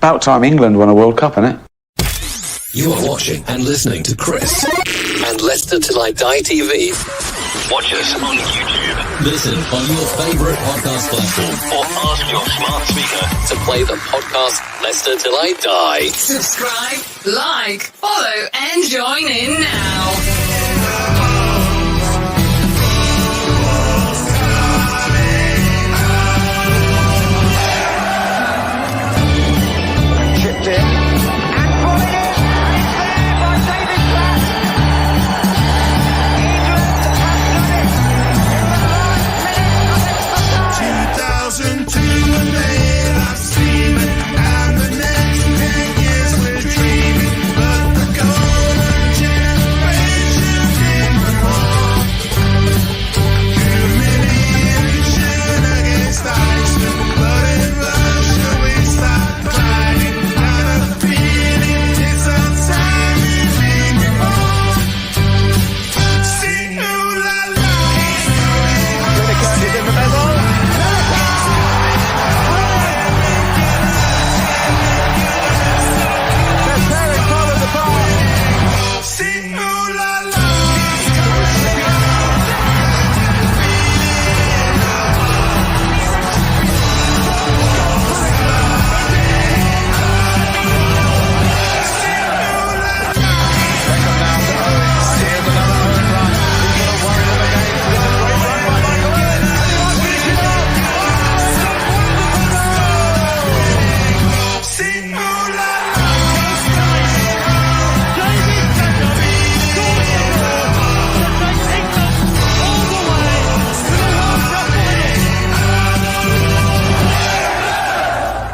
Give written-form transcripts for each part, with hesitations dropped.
About time England won a World Cup, isn't it? You are watching and listening to Chris and Leicester Till I Die TV. Watch us on YouTube. Listen on your favourite podcast platform. Or ask your smart speaker To play the podcast Leicester Till I Die. Subscribe, like, follow, and join in now. Chipped in. And pulling it. And it's there by David Platt. England has done it in the last minute of extra time. 2002 and then I've seen it, and the next 10 years we're dreaming, but the golden generation didn't fall. Humiliation against Iceland, but in Russia we stopped fighting. Now the feeling is outside, we make it all. Sing ooh la la. Lineker is in the middle. They're tearing Poland apart. Sing ooh la la. Beckham now to Owen. Here's another Owen run. He's got to worry them again. This is a great run by Michael Owen. Sing ooh la la.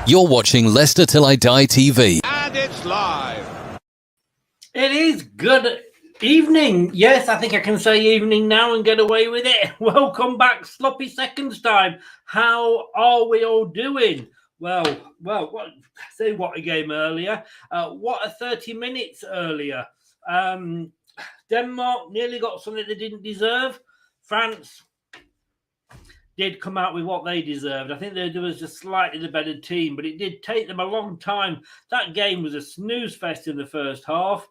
You're watching Leicester Till I Die TV. And it's live. It is good evening. Yes, I think I can say evening now and get away with it. Welcome back, Sloppy Seconds time. How are we all doing? Well, what a game earlier. What a 30 minutes earlier. Denmark nearly got something they didn't deserve. France did come out with what they deserved. I think there was just slightly the better team, but it did take them a long time. That game was a snooze fest in the first half.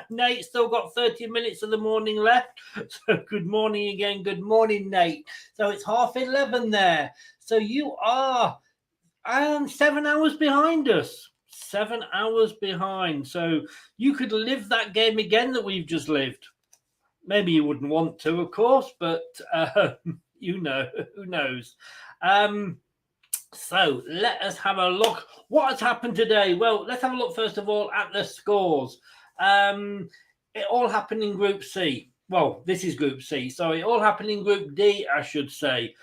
Nate still got 30 minutes of the morning left. So good morning again. Good morning, Nate. So it's 11:30 there. So you are 7 hours behind us. 7 hours behind. So you could live that game again that we've just lived. Maybe you wouldn't want to, of course, but you know, who knows? So let us have a look. What has happened today? Well, let's have a look first of all at the scores. It all happened in Group C. Well, this is Group C. So it all happened in Group D, I should say.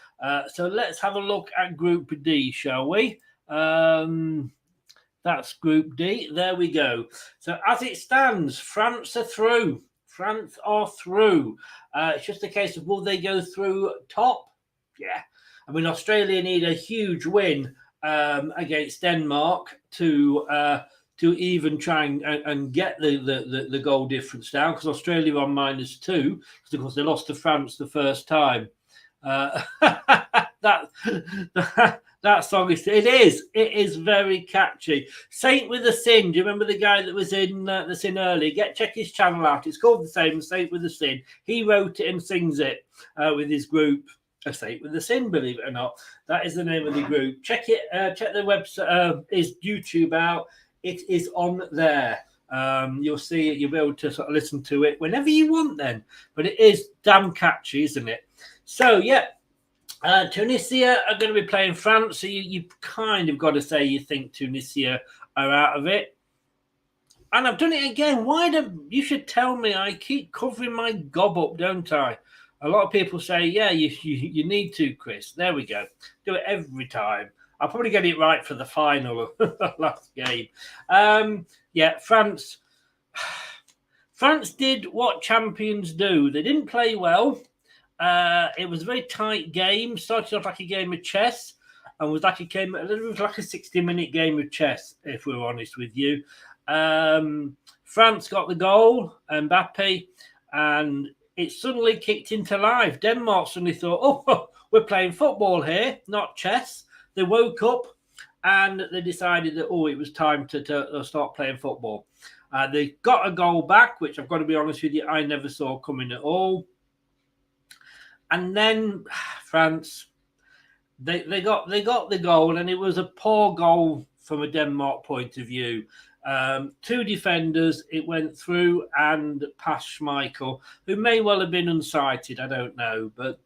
So let's have a look at Group D, shall we? That's Group D. There we go. So as it stands, France are through. France are through. It's just a case of will they go through top? Yeah. I mean, Australia need a huge win against Denmark to even try and get the goal difference down, because Australia are on -2, because of course they lost to France the first time. That song it is very catchy. Saint with a Sin. Do you remember the guy that was in the Sin earlier? Check his channel out. It's called the same, Saint with a Sin. He wrote it and sings it with his group. A Saint with a Sin, believe it or not. That is the name of the group. Check it. Check the website. Is YouTube out? It is on there. You'll see it. You'll be able to sort of listen to it whenever you want. Then, but it is damn catchy, isn't it? So yeah. Tunisia are going to be playing France, so you kind of got to say you think Tunisia are out of it. And I've done it again. You should tell me. I keep covering my gob up, don't I? A lot of people say, yeah, you need to, Chris. There we go. Do it every time. I'll probably get it right for the final of the last game. Yeah, France. France did what champions do. They didn't play well. It was a very tight game. Started off like a game of chess, and was like a 60-minute game of chess, if we're honest with you. France got the goal, Mbappe, and it suddenly kicked into life. Denmark suddenly thought, oh, we're playing football here, not chess. They woke up, and they decided that, it was time to start playing football. They got a goal back, which I've got to be honest with you, I never saw coming at all. And then France, they got the goal, and it was a poor goal from a Denmark point of view. 2 defenders, it went through and past Schmeichel, who may well have been unsighted, I don't know. But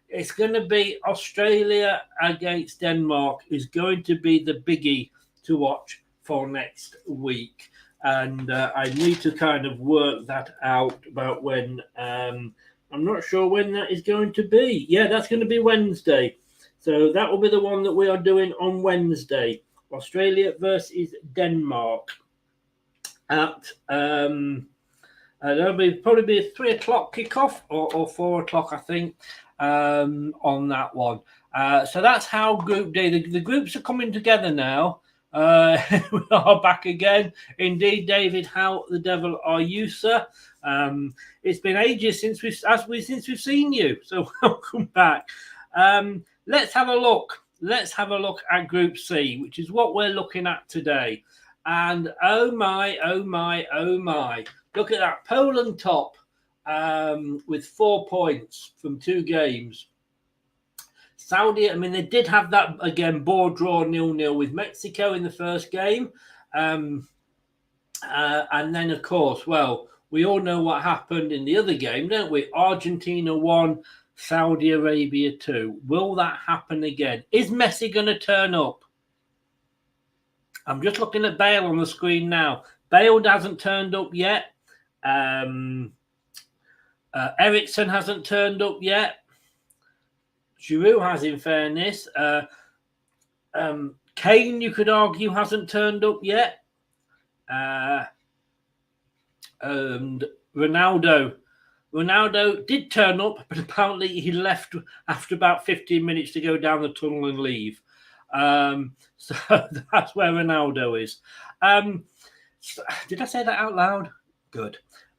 it's going to be Australia against Denmark is going to be the biggie to watch for next week. And I need to kind of work that out about when. I'm not sure when that is going to be. Yeah, that's going to be Wednesday. So that will be the one that we are doing on Wednesday. Australia versus Denmark at there'll probably be a 3 o'clock kickoff or 4 o'clock, I think, on that one. So that's how Group D. The groups are coming together now. We are back again. Indeed, David, how the devil are you, sir? It's been ages since we've seen you. So welcome back. Let's have a look. Let's have a look at Group C, which is what we're looking at today. And oh my. Look at that. Poland top with 4 points from 2 games. Saudi, they did have that, again, board draw 0-0 with Mexico in the first game. And then, of course, we all know what happened in the other game, don't we? Argentina 1, Saudi Arabia 2. Will that happen again? Is Messi going to turn up? I'm just looking at Bale on the screen now. Bale hasn't turned up yet. Ericsson hasn't turned up yet. Giroud has, in fairness. Kane, you could argue, hasn't turned up yet. And Ronaldo did turn up, but apparently he left after about 15 minutes to go down the tunnel and leave. So that's where Ronaldo is. Did I say that out loud? Good.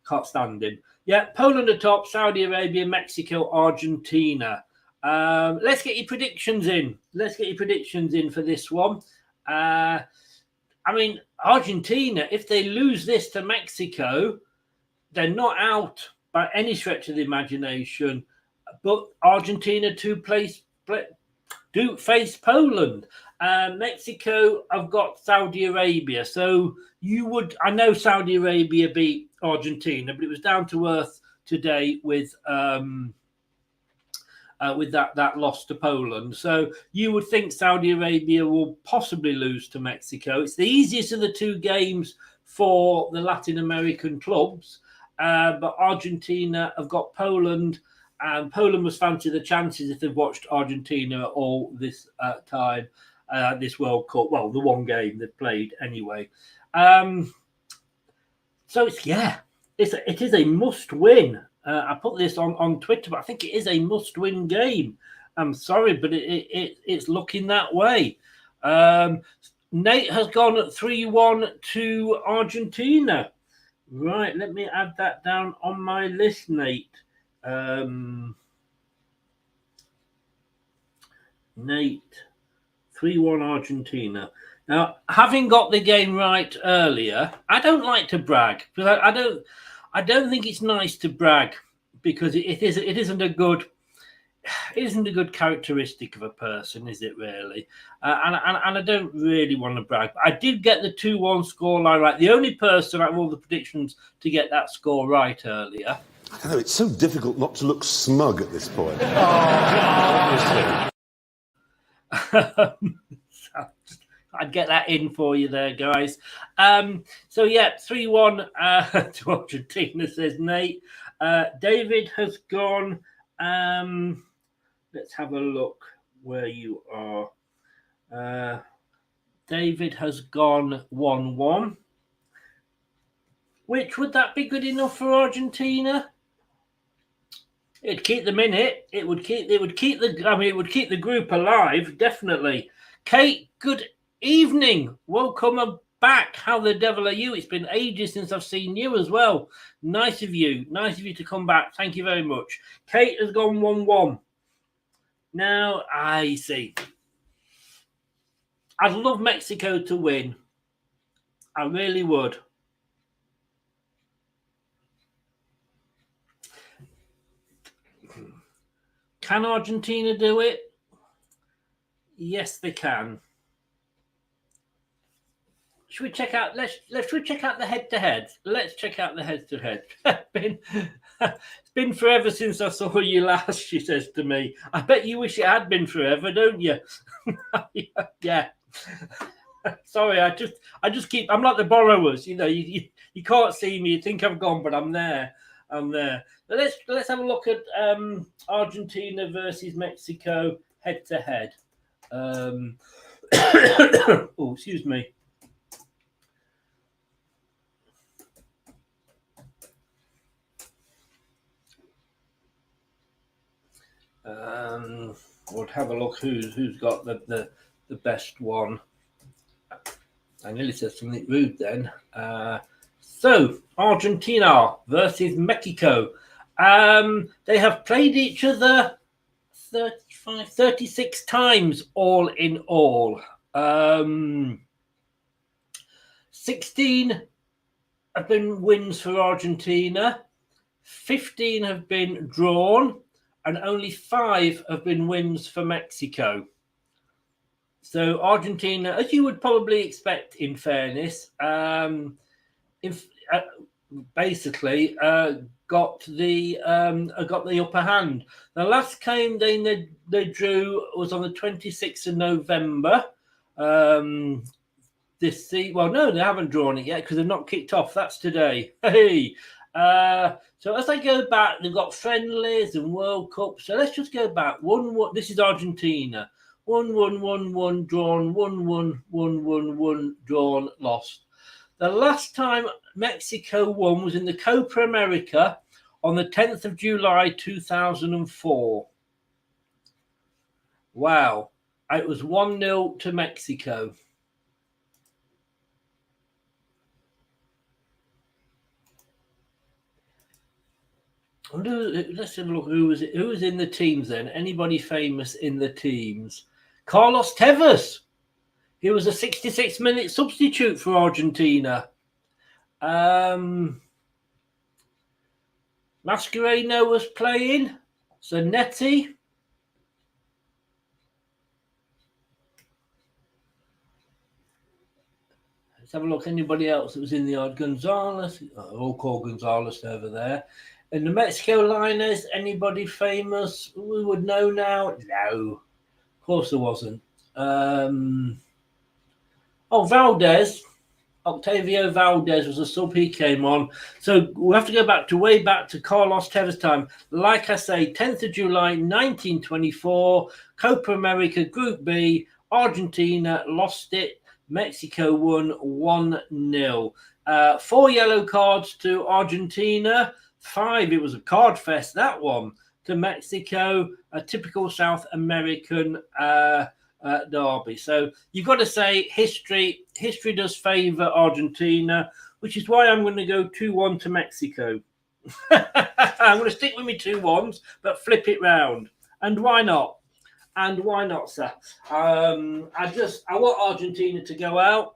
Can't stand him. Yeah, Poland are top, Saudi Arabia, Mexico, Argentina. Let's get your predictions in. For this one. Argentina, if they lose this to Mexico, they're not out by any stretch of the imagination. But Argentina do face Poland. Mexico have got Saudi Arabia. So I know Saudi Arabia beat Argentina, but it was down to earth today with that loss to Poland. So you would think Saudi Arabia will possibly lose to Mexico. It's the easiest of the 2 games for the Latin American clubs, but Argentina have got Poland, and Poland must fancy the chances if they've watched Argentina all this time, this World Cup. Well, the 1 game they've played anyway. So it is a must-win. I put this on Twitter, but I think it is a must-win game. I'm sorry, but it's looking that way. Nate has gone 3-1 to Argentina. Right, let me add that down on my list, Nate. Nate, 3-1 Argentina. Now, having got the game right earlier, I don't like to brag because I don't think it's nice to brag because it isn't a good characteristic of a person, is it really? And I don't really want to brag. I did get the 2-1 scoreline right. The only person out of all the predictions to get that score right earlier. I don't know, it's so difficult not to look smug at this point. I'd get that in for you there, guys. 3-1 to Argentina, says Nate. David has gone. Let's have a look where you are. David has gone 1-1. Which would that be good enough for Argentina? It'd keep them in it. It would keep the group alive, definitely. Kate, good evening. Welcome back. How the devil are you? It's been ages since I've seen you as well. Nice of you to come back. Thank you very much. Kate has gone 1-1. Now I see. I'd love Mexico to win. I really would. Can Argentina do it? Yes, they can. Should we check out? Should we check out the head-to-head? Let's check out the head-to-head. It's been forever since I saw you last. She says to me. I bet you wish it had been forever, don't you? Yeah. Sorry, I just keep. I'm like the borrowers. You know, you can't see me. You think I've gone, but I'm there. I'm there. But let's have a look at Argentina versus Mexico head-to-head. Oh, excuse me. We'll have a look who's got the best one. I nearly said something rude then. So Argentina versus Mexico. They have played each other 36 times all in all. 16 have been wins for Argentina. 15 have been drawn. And only 5 have been wins for Mexico. So Argentina, as you would probably expect, in fairness, basically got the upper hand. The last game they drew was on the 26th of November. Well, no, they haven't drawn it yet because they've not kicked off. That's today. Hey. So as I go back, they've got friendlies and World Cup. So let's just go back. 1-1. This is Argentina. 1-1, 1-1, drawn. 1-1, 1-1, drawn, lost. The last time Mexico won was in the Copa America on the 10th of July 2004. Wow. It was 1-0 to Mexico. Let's have a look. Who was in the teams then? Anybody famous in the teams? Carlos Tevez. He was a 66-minute substitute for Argentina. Mascherano was playing. Zanetti. Let's have a look. Anybody else that was in the odd? Gonzalez. All called Gonzalez over there. In the Mexico liners, anybody famous we would know now? No, of course there wasn't. Valdez, Octavio Valdez was a sub. He came on. So we have to go back to way back to Carlos Tevez time. Like I say, 10th of July, 1924, Copa America Group B, Argentina lost it. Mexico won 1-0. 4 yellow cards to Argentina. 5, it was a card fest, that one, to Mexico, a typical South American derby. So you've got to say history does favour Argentina, which is why I'm going to go 2-1 to Mexico. I'm going to stick with me 2-1s, but flip it round. And why not? And why not, sir? I want Argentina to go out.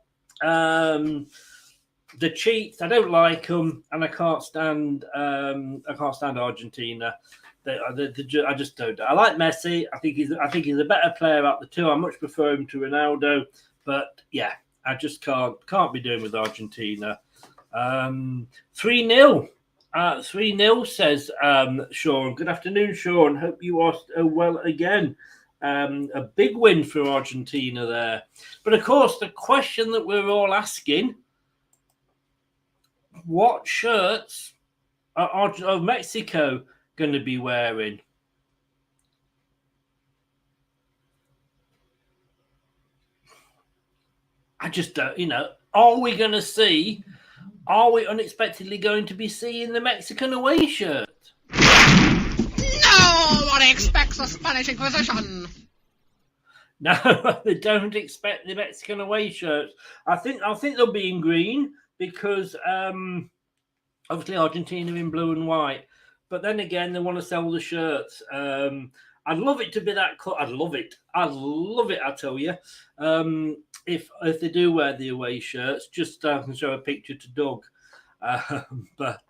The cheats, I don't like them, and I can't stand Argentina. I just don't. I like Messi. I think he's a better player out the two. I much prefer him to Ronaldo. But yeah, I just can't be doing with Argentina. 3-0. 3-0 says Sean. Good afternoon, Sean. Hope you are well again. A big win for Argentina there. But of course, the question that we're all asking. What shirts are Mexico going to be wearing? I just don't, are we going to see, are we unexpectedly going to be seeing the Mexican away shirt? Nobody expects a Spanish Inquisition. No, they don't expect the Mexican away shirts. I think they'll be in green. Because obviously Argentina in blue and white, but then again they want to sell the shirts. I I'd love it to be that cut. I'd love it. I tell you. If they do wear the away shirts, just can show a picture to Doug. But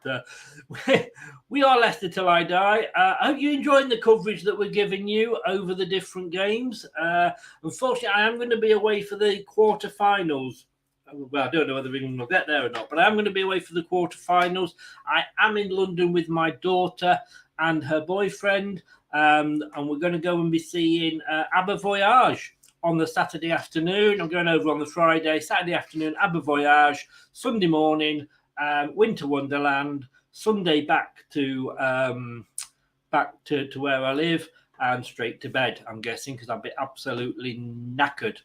we are Leicester till I die. I hope you're enjoying the coverage that we're giving you over the different games. Unfortunately, I am going to be away for the quarterfinals. Well, I don't know whether England will get there or not, but I am going to be away for the quarterfinals. I am in London with my daughter and her boyfriend, and we're going to go and be seeing Abba Voyage on the Saturday afternoon. I'm going over on the Friday, Saturday afternoon, Abba Voyage, Sunday morning, Winter Wonderland, Sunday back to where I live, and straight to bed, I'm guessing, because I'll be absolutely knackered.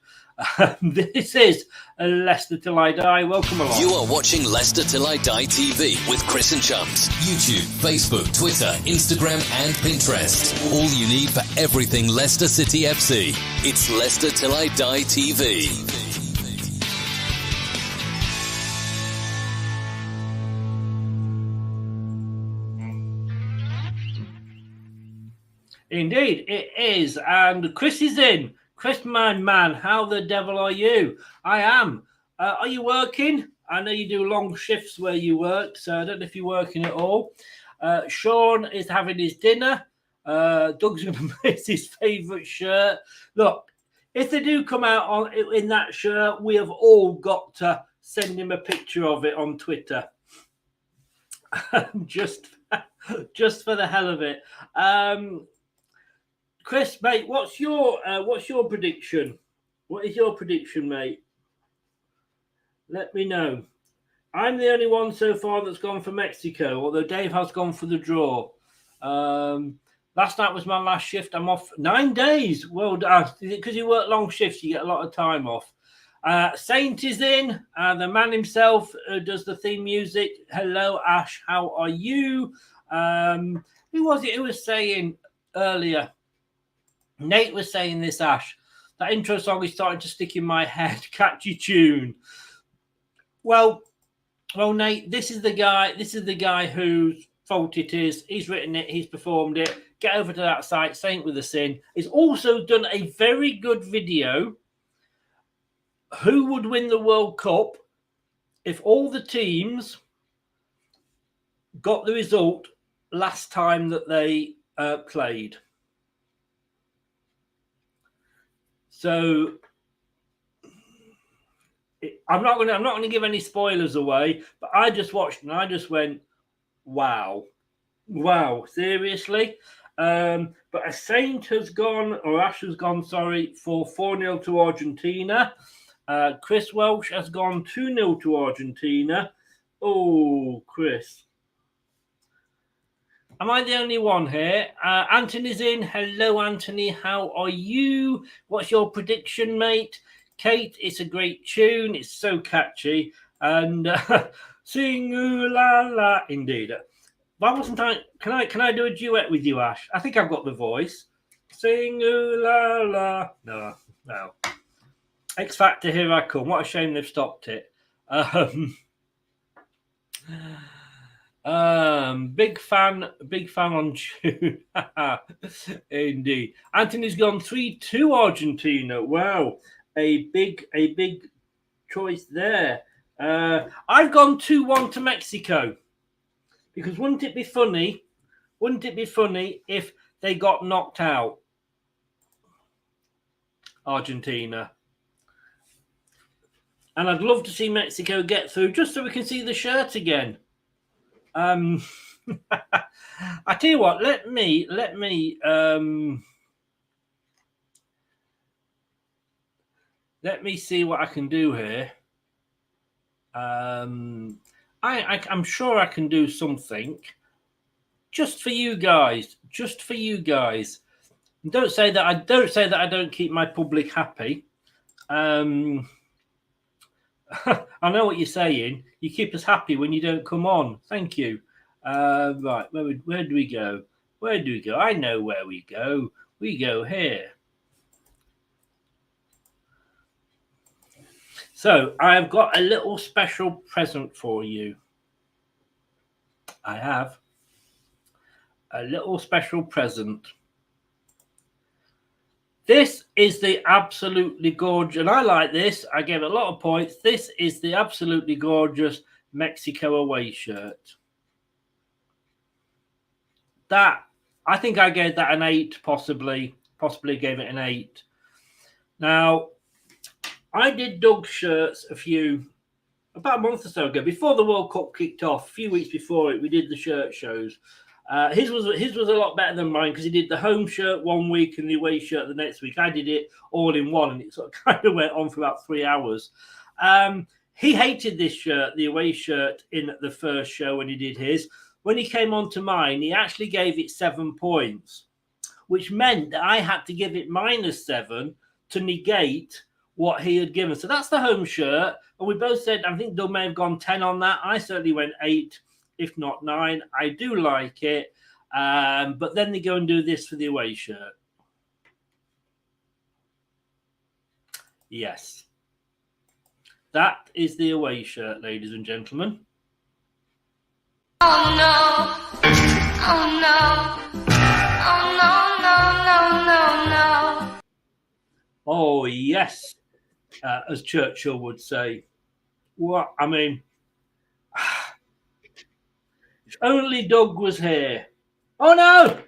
This is Leicester Till I Die. Welcome along. You are watching Leicester Till I Die TV with Chris and Chums. YouTube, Facebook, Twitter, Instagram and Pinterest. All you need for everything Leicester City FC. It's Leicester Till I Die TV. Indeed, it is. And Chris is in. Chris, my man, how the devil are you? I am. Are you working? I know you do long shifts where you work, so I don't know if you're working at all. Sean is having his dinner. Doug's going to make his favourite shirt. Look, if they do come out in that shirt, we have all got to send him a picture of it on Twitter. just for the hell of it. Chris, mate, what's your prediction? What is your prediction, mate? Let me know. I'm the only one so far that's gone for Mexico, although Dave has gone for the draw. Last night was my last shift. I'm off 9 days. Well done. Because you work long shifts, you get a lot of time off. Saint is in. The man himself does the theme music. Hello, Ash. How are you? Who was it who was saying earlier? Nate was saying this, Ash. That intro song is starting to stick in my head. Catchy tune. Well, Nate, this is the guy whose fault it is. He's written it. He's performed it. Get over to that site, Saint with a Sin. He's also done a very good video. Who would win the World Cup if all the teams got the result last time that they played? So I'm not going to give any spoilers away, but I just watched and I just went, wow, seriously. But a Saint has gone, or Ash has gone, sorry, for 4-0 to Argentina. Chris Welsh has gone 2-0 to Argentina. Oh, Chris. Am I the only one here? Anthony's in. Hello, Anthony. How are you? What's your prediction, mate? Kate, it's a great tune. It's so catchy. And sing ooh la la. Indeed. Why wasn't I? Can I do a duet with you, Ash? I think I've got the voice. Sing ooh la la. No. X Factor, here I come. What a shame they've stopped it. Big fan on tune. Indeed. Anthony's gone 3-2 Argentina. Wow. A big choice there. I've gone 2-1 to Mexico. Because wouldn't it be funny if they got knocked out? Argentina. And I'd love to see Mexico get through just so we can see the shirt again. I tell you what, let me see what I can do here. I'm sure I can do something just for you guys. Don't say that I don't keep my public happy. I know what you're saying. You keep us happy when you don't come on. Thank you. Right, where do we go? I know where we go. We go here. So I've got a little special present for you. I have a little special present. This is the absolutely gorgeous, and I like this. I gave it a lot of points. This is the absolutely gorgeous Mexico away shirt. That, I think I gave that an 8, possibly gave it an 8. Now, I did Doug's shirts about a month or so ago, before the World Cup kicked off. A few weeks before it, we did the shirt shows. His was a lot better than mine because he did the home shirt one week and the away shirt the next week. I did it all in one, and it sort of kind of went on for about 3 hours. He hated this shirt, the away shirt, in the first show when he did his. When he came on to mine, he actually gave it 7 points, which meant that I had to give it -7 to negate what he had given. So that's the home shirt. And we both said, I think Doug may have gone 10 on that. I certainly went 8, if not 9. I do like it. But then they go and do this for the away shirt. Yes. That is the away shirt, ladies and gentlemen. Oh no. Oh no. Oh no, no, no, no, no. Oh, yes. As Churchill would say. What? I mean, if only Doug was here. Oh, no.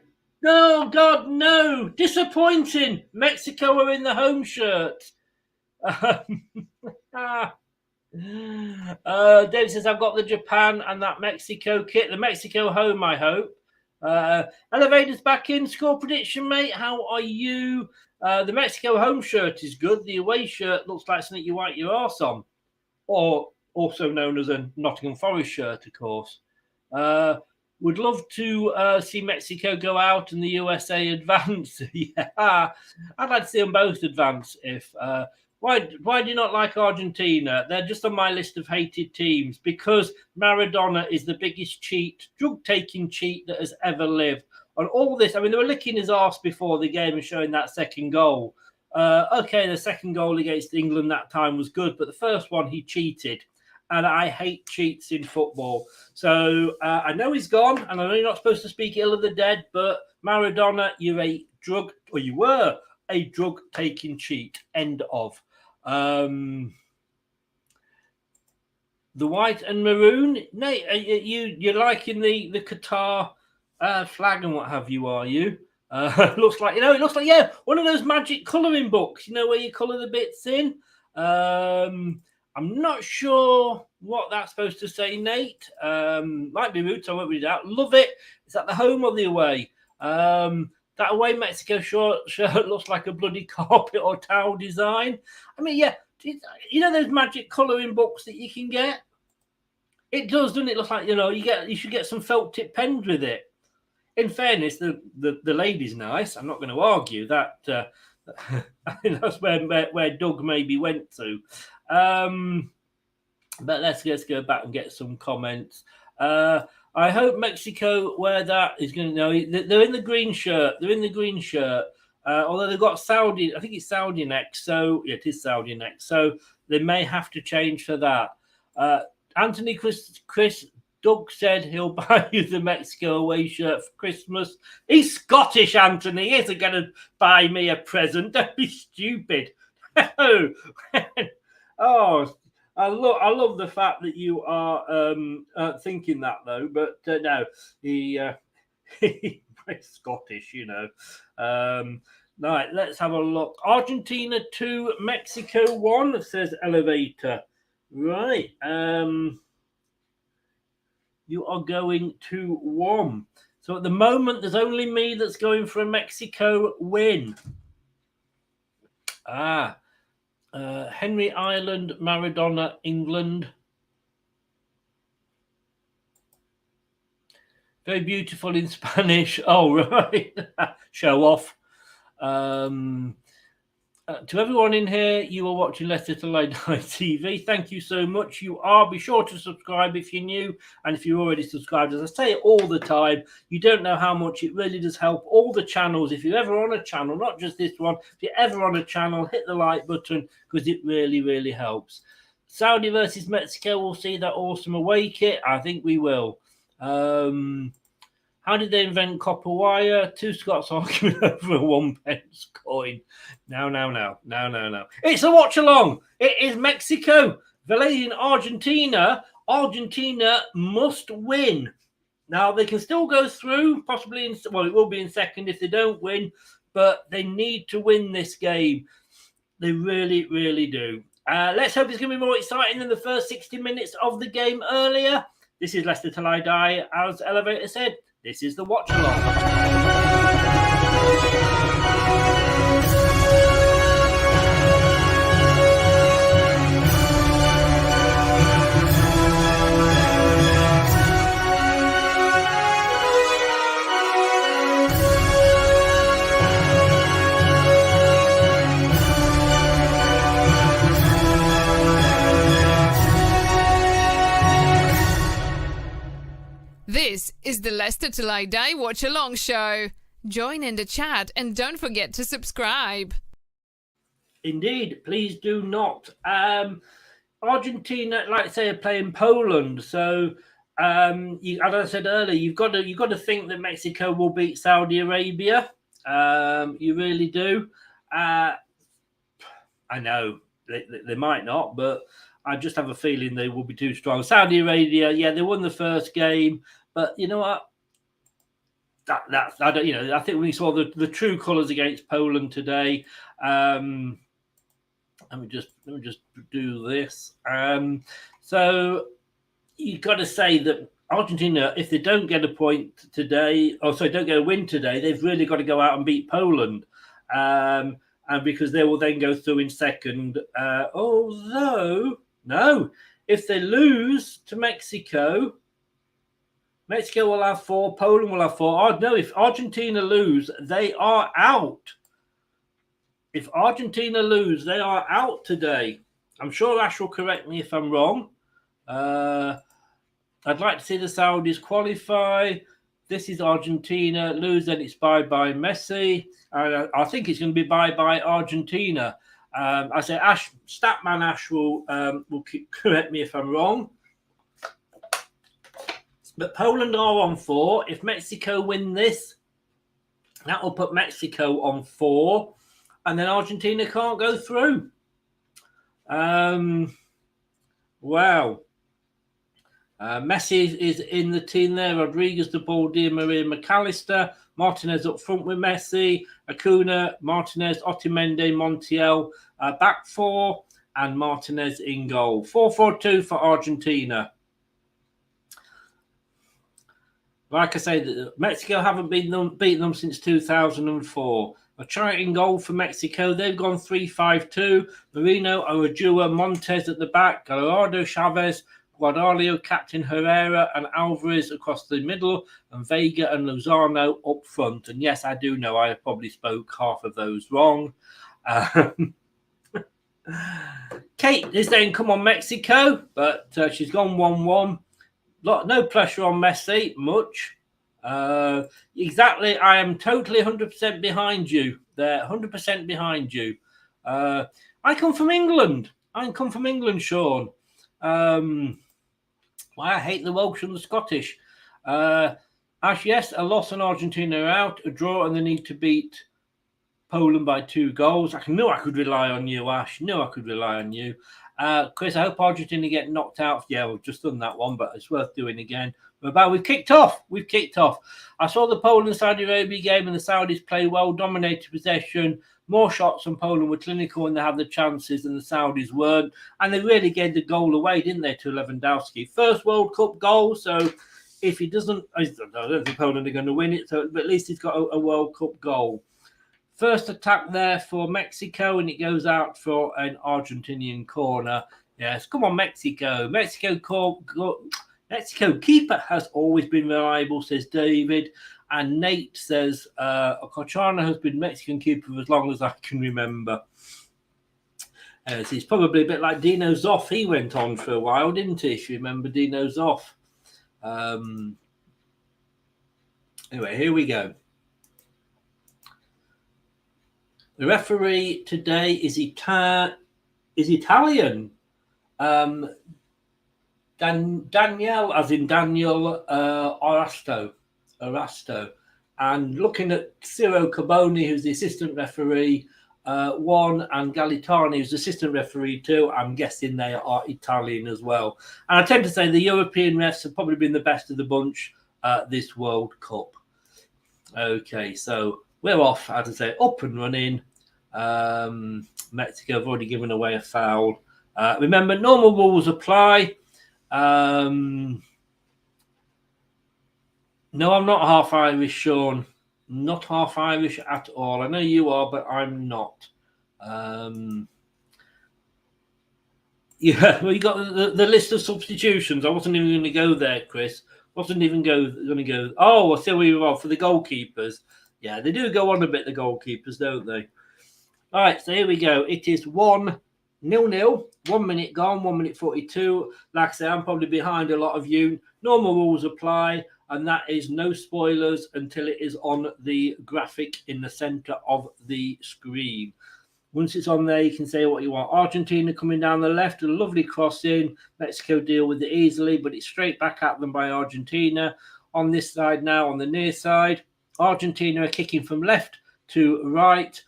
No, God, no. Disappointing. Mexico are in the home shirt. David says, I've got the Japan and that Mexico kit. The Mexico home, I hope. Elevator's back in. Score prediction, mate. How are you? The Mexico home shirt is good. The away shirt looks like something you wipe your arse on. Or also known as a Nottingham Forest shirt, of course. Would love to see Mexico go out and the USA advance. Yeah, I'd like to see them both advance. If why do you not like Argentina? They're just on my list of hated teams because Maradona is the biggest drug-taking cheat that has ever lived. On all this, I mean, they were licking his arse before the game and showing that second goal. Okay, the second goal against England that time was good, but the first one he cheated. And I hate cheats in football. So I know he's gone, and I know you're not supposed to speak ill of the dead, but Maradona, you were a drug-taking cheat. End of. The white and maroon, Nate, you're liking the Qatar flag and what have you, are you? It looks like one of those magic colouring books, where you colour the bits in. I'm not sure what that's supposed to say, Nate. Might be rude, so I won't read it out. Love it. Is that the home or the away? That away Mexico shirt looks like a bloody carpet or towel design. I mean, yeah, those magic colouring books that you can get? It does, doesn't it? Look like, you should get some felt tip pens with it. In fairness, the lady's nice. I'm not going to argue that. I think that's where Doug maybe went to. But let's go back and get some comments. I hope Mexico wear that. Is going to know they're in the green shirt. Although they've got Saudi, I think it's Saudi next. So yeah, it is Saudi next. So they may have to change for that. Anthony Chris Doug said he'll buy you the Mexico away shirt for Christmas. He's Scottish, Anthony. He isn't going to buy me a present. Don't be stupid. Oh, I love the fact that you are thinking that, though. But no, he's Scottish, Right, let's have a look. Argentina 2, Mexico 1, says Elevator. Right. You are going 2-1. So at the moment, there's only me that's going for a Mexico win. Henry Ireland, Maradona, England. Very beautiful in Spanish. Oh, right. Show off. To everyone in here, you are watching Leicester Till TV. Thank you so much. You are. Be sure to subscribe if you're new. And if you're already subscribed, as I say it all the time, you don't know how much it really does help all the channels. If you're ever on a channel, not just this one, if you're ever on a channel, hit the like button because it really, really helps. Saudi versus Mexico, we'll see that awesome away kit. I think we will. How How did they invent copper wire? Two Scots arguing over a 1p coin. No. It's a watch along. It is Mexico. Valerian Argentina. Argentina must win. Now, they can still go through, possibly, it will be in second if they don't win, but they need to win this game. They really, really do. Let's hope it's going to be more exciting than the first 60 minutes of the game earlier. This is Leicester Till I Die. As Elevator said, this is the watch along. This is the Leicester Till I Die Watch Along show. Join in the chat and don't forget to subscribe. Indeed, please do not. Argentina, like I say, are playing Poland. So, as I said earlier, you've got to think that Mexico will beat Saudi Arabia. You really do. I know they might not, but I just have a feeling they will be too strong. Saudi Arabia, yeah, they won the first game, but you know what? That's I don't. You know, I think we saw the true colours against Poland today. Let me just do this. So you've got to say that Argentina, if they don't get a point today, don't get a win today, they've really got to go out and beat Poland. And because they will then go through in second. Although, no, if they lose to Mexico, Mexico will have 4, Poland will have 4. No, if Argentina lose, they are out. If Argentina lose, they are out today. I'm sure Ash will correct me if I'm wrong. I'd like to see the Saudis qualify. This is Argentina. Lose, then it's bye-bye Messi. I think it's going to be bye-bye Argentina. I say Ash, Statman Ash will correct me if I'm wrong. But Poland are on 4. If Mexico win this, that will put Mexico on 4. And then Argentina can't go through. Wow. Messi is in the team there. Rodriguez, De Paul, Di Maria, McAllister. Martinez up front with Messi. Acuna, Martinez, Otamendi, Montiel. Back 4. And Martinez in goal. 4-4-2 for Argentina. Like I say, Mexico haven't beaten them since 2004. Ochoa in goal for Mexico. They've gone 3-5-2. Marino, Arajua, Montes at the back. Gallardo, Chavez, Guardalio, Captain Herrera, and Alvarez across the middle. And Vega and Lozano up front. And yes, I do know I probably spoke half of those wrong. Kate is saying, come on, Mexico. But she's gone 1-1. No pressure on Messi, much. Exactly, I am totally 100% behind you there, 100% behind you. I come from England. Sean. Why I hate the Welsh and the Scottish. Ash, yes, a loss on Argentina are out, a draw, and they need to beat Poland by 2 goals. I knew I could rely on you, Ash. Chris, I hope Argentina get knocked out. Yeah, we've just done that one, but it's worth doing again. We've kicked off. I saw the Poland-Saudi Arabia game, and the Saudis play well, dominated possession, more shots than Poland were clinical, and they had the chances, and the Saudis weren't. And they really gave the goal away, didn't they, to Lewandowski? First World Cup goal, so if he doesn't, I don't think Poland are going to win it, but at least he's got a World Cup goal. First attack there for Mexico, and it goes out for an Argentinian corner. Yes, come on, Mexico. Mexico keeper has always been reliable, says David. And Nate says, Cochana has been Mexican keeper for as long as I can remember. So he's probably a bit like Dino Zoff. He went on for a while, didn't he? If you remember Dino Zoff. Anyway, here we go. The referee today is Italian. Daniel, as in Daniel Orasto. Arasto. And looking at Ciro Carboni, who's the assistant referee, one, and Galitani, who's assistant referee too, I'm guessing they are Italian as well. And I tend to say the European refs have probably been the best of the bunch this World Cup. Okay, so we're off, as I say, up and running. Mexico have already given away a foul. Remember, normal rules apply. No, I'm not half Irish, Sean. Not half Irish at all. I know you are, but I'm not. Yeah, well, you got the list of substitutions. I wasn't even going to go there, Chris. Wasn't even going to go. Oh, I see where you are for the goalkeepers. Yeah, they do go on a bit, the goalkeepers, don't they? All right, so here we go. It is 1-0. 1 minute gone, 1 minute 42. Like I say, I'm probably behind a lot of you. Normal rules apply, and that is no spoilers until it is on the graphic in the center of the screen. Once it's on there, you can say what you want. Argentina coming down the left, a lovely cross in. Mexico deal with it easily, but it's straight back at them by Argentina. On this side now, on the near side, Argentina are kicking from left to right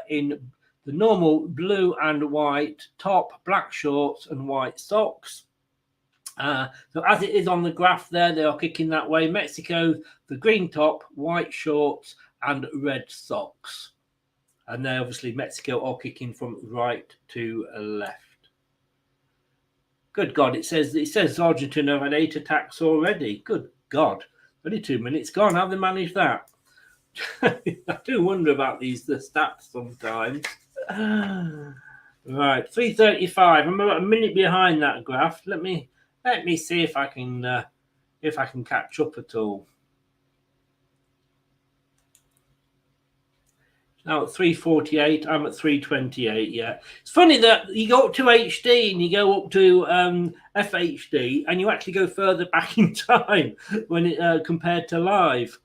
in the normal blue and white top, black shorts and white socks. So as it is on the graph there, they are kicking that way. Mexico, the green top, white shorts and red socks. And then obviously Mexico are kicking from right to left. Good God, it says Argentina have had 8 attacks already. Good God, only 2 minutes gone. How have they managed that? I do wonder about the stats sometimes. Right, 3:35. I'm about a minute behind that graph. Let me see if I can catch up at all. Now at 3:48, I'm at 3:28. Yeah, it's funny that you go up to HD and you go up to FHD, and you actually go further back in time when it compared to live.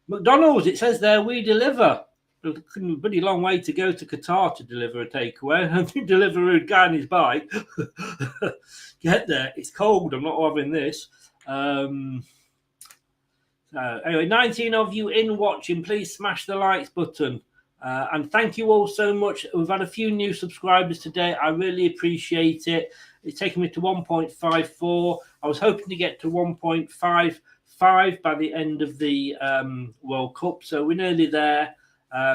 McDonald's, it says there, we deliver. A pretty long way to go to Qatar to deliver a takeaway. I think deliver a guy on his bike. Get there. It's cold. I'm not having this. Anyway, 19 of you in watching. Please smash the likes button. And thank you all so much. We've had a few new subscribers today. I really appreciate it. It's taken me to 1.54. I was hoping to get to 1.55 by the end of the World Cup. So we're nearly there.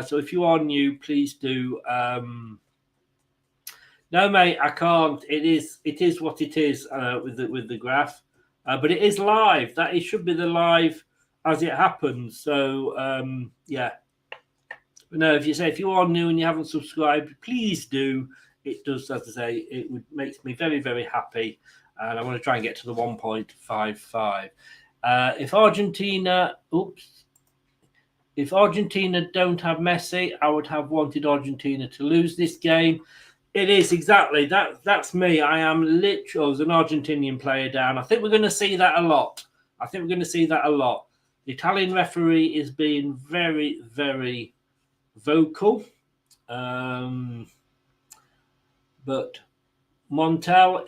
So if you are new, please do. No, mate, I can't. It is what it is with the graph, but it is live. It should be the live as it happens. So yeah. But no, if you are new and you haven't subscribed, please do. It does, as I say, it makes me very, very happy, and I want to try and get to the 1.55. If Argentina don't have Messi, I would have wanted Argentina to lose this game. It is exactly that. That's me. I am literally as an Argentinian player down. I think we're going to see that a lot. The Italian referee is being very, very vocal. But Montella,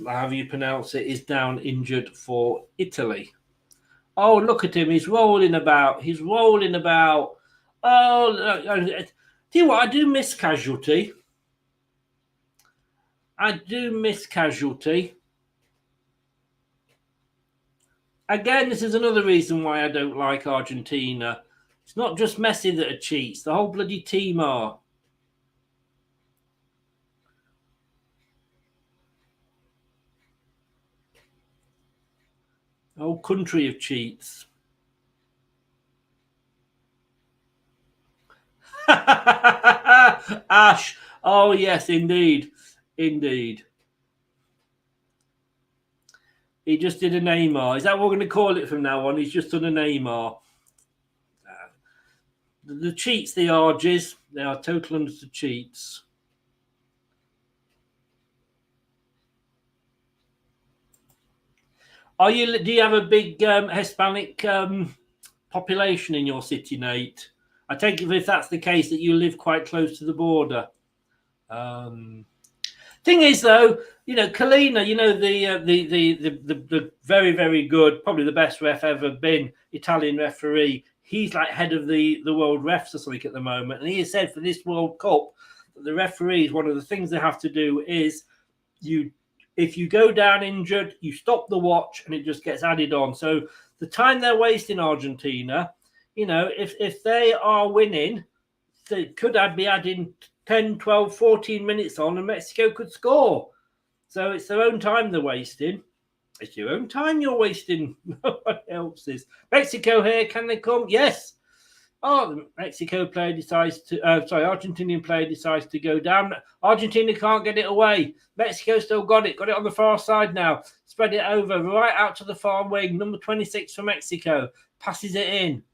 however you pronounce it, is down injured for Italy. Oh, look at him. He's rolling about. Oh, tell you what, I do miss Casualty. Again, this is another reason why I don't like Argentina. It's not just Messi that are cheats. The whole bloody team are. The whole country of cheats. Ash. Oh, yes, indeed. He just did a Neymar. Is that what we're going to call it from now on? He's just done a Neymar. The cheats, they are, Jizz. They are total understood cheats. Do you have a big Hispanic population in your city, Nate? I take it if that's the case that you live quite close to the border. Thing is, though, Kalina, the very, very good, probably the best ref ever been, Italian referee. He's like head of the world refs or something at the moment. And he has said for this World Cup, that the referees, one of the things they have to do is if you go down injured, you stop the watch and it just gets added on. So the time they're wasting Argentina, if they are winning, they could be adding 10, 12, 14 minutes on and Mexico could score. So it's their own time they're wasting. It's your own time you're wasting. No one else's. Mexico here, can they come? Yes. Oh, the Mexico player decides to... Argentinian player decides to go down. Argentina can't get it away. Mexico still got it. Got it on the far side now. Spread it over right out to the far wing. Number 26 for Mexico. Passes it in.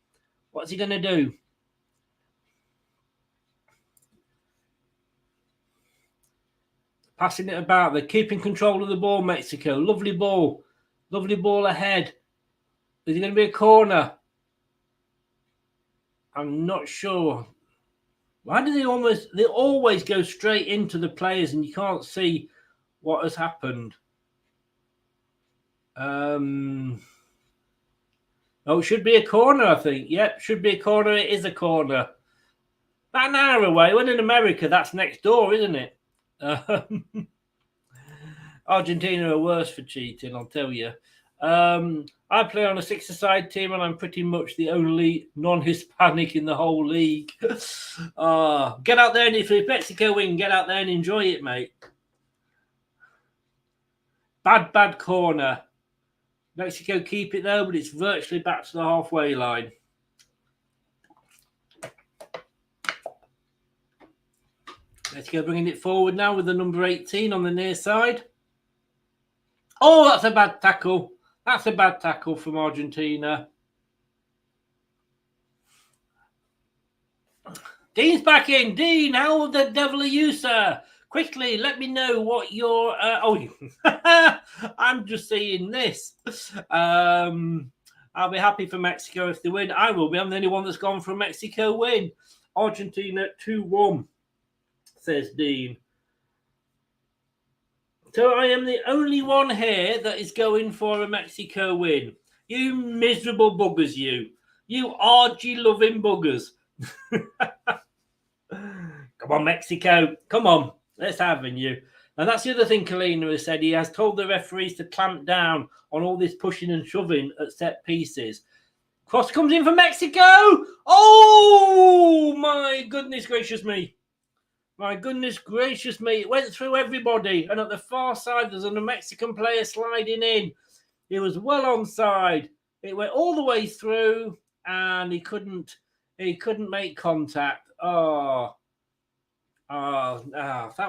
What's he going to do? Passing it about. They're keeping control of the ball, Mexico. Lovely ball. Lovely ball ahead. Is it going to be a corner? I'm not sure. Why do they always go straight into the players and you can't see what has happened? Oh, it should be a corner, I think. Yep, should be a corner. It is a corner. About an hour away. When in America, that's next door, isn't it? Argentina are worse for cheating, I'll tell you. I play on a six-a-side team and I'm pretty much the only non-Hispanic in the whole league. Get out there, and if Mexico win, get out there and enjoy it, mate. Bad corner. Mexico keep it though, but it's virtually back to the halfway line. Mexico bringing it forward now with the number 18 on the near side. Oh, that's a bad tackle. That's a bad tackle from Argentina. Dean's back in. Dean, how the devil are you, sir? Quickly, let me know what your... I'm just seeing this. I'll be happy for Mexico if they win. I will be. I'm the only one that's gone for a Mexico win. Argentina 2-1, says Dean. So I am the only one here that is going for a Mexico win. You miserable buggers, you. You RG-loving buggers. Come on, Mexico. Come on. Let's have you. And that's the other thing Kalina has said. He has told the referees to clamp down on all this pushing and shoving at set pieces. Cross comes in for Mexico. Oh, my goodness gracious me. My goodness gracious me. It went through everybody. And at the far side, there's a Mexican player sliding in. He was well onside. It went all the way through and he couldn't make contact. That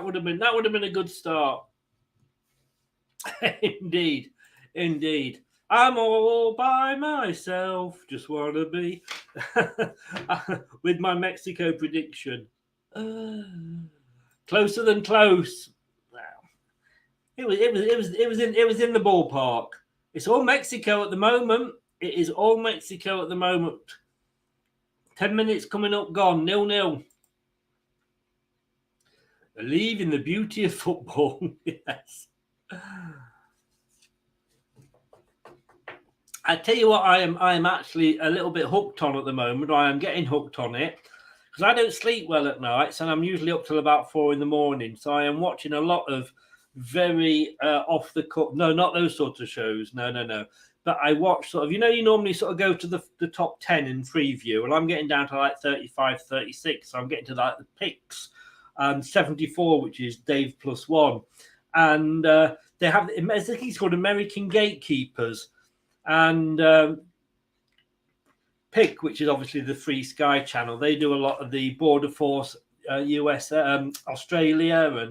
would have been a good start. Indeed. I'm all by myself. Just want to be with my Mexico prediction. Closer than close. Wow. It was in the ballpark. It's all Mexico at the moment. It is all Mexico at the moment. 10 minutes coming up, gone, 0-0. Believe in the beauty of football. Yes. I tell you what, I am actually a little bit hooked on at the moment. I am getting hooked on it because I don't sleep well at night, and I'm usually up till about 4 a.m. So I am watching a lot of very off the cut. No, not those sorts of shows. No. But I watch sort of, you normally sort of go to the top 10 in preview, and I'm getting down to like 35, 36. So I'm getting to like the picks. 74, which is Dave +1, and they have, I think it's called American Gatekeepers, and Pick, which is obviously the Free Sky channel. They do a lot of the Border Force, US, Australia,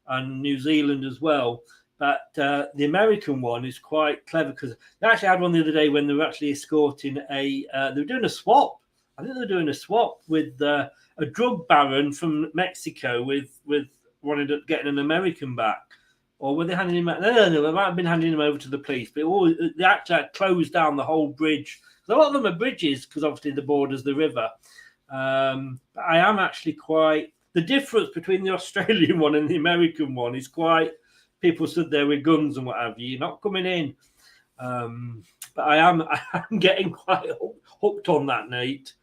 and New Zealand as well. But the American one is quite clever because they actually had one the other day when they were actually escorting they were doing a swap. I think they were doing a swap with a drug baron from Mexico with wanted up getting an American back, or were they handing him? No, they might have been handing him over to the police. But they actually closed down the whole bridge. A lot of them are bridges because obviously the border's the river. But I am actually quite. the difference between the Australian one and the American one is quite. People stood there with guns and what have you. You're not coming in. But I'm getting quite hooked on that, Nate.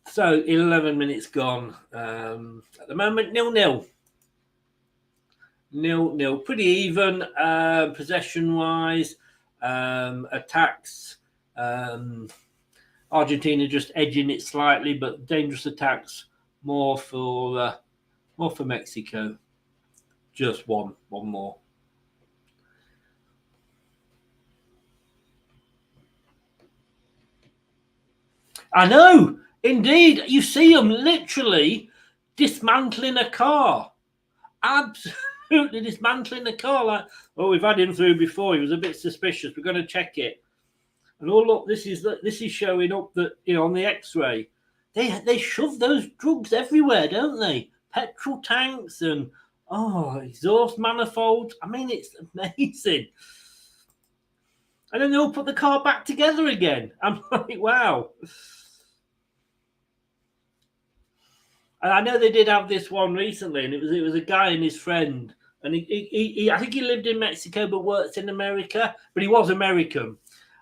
So 11 minutes gone. At the moment, 0-0. 0-0. Pretty even possession-wise. Attacks. Argentina just edging it slightly, but dangerous attacks more for Mexico. Just one more. I know, indeed. You see them literally dismantling a car. Absolutely dismantling a car. Like, oh, we've had him through before. He was a bit suspicious. We're going to check it. And oh look, this is showing up that on the X-ray, they shove those drugs everywhere, don't they? Petrol tanks and exhaust manifolds. I mean, it's amazing. And then they'll put the car back together again. I'm like, wow. And I know they did have this one recently, and it was a guy and his friend, and he I think he lived in Mexico but worked in America, but he was American.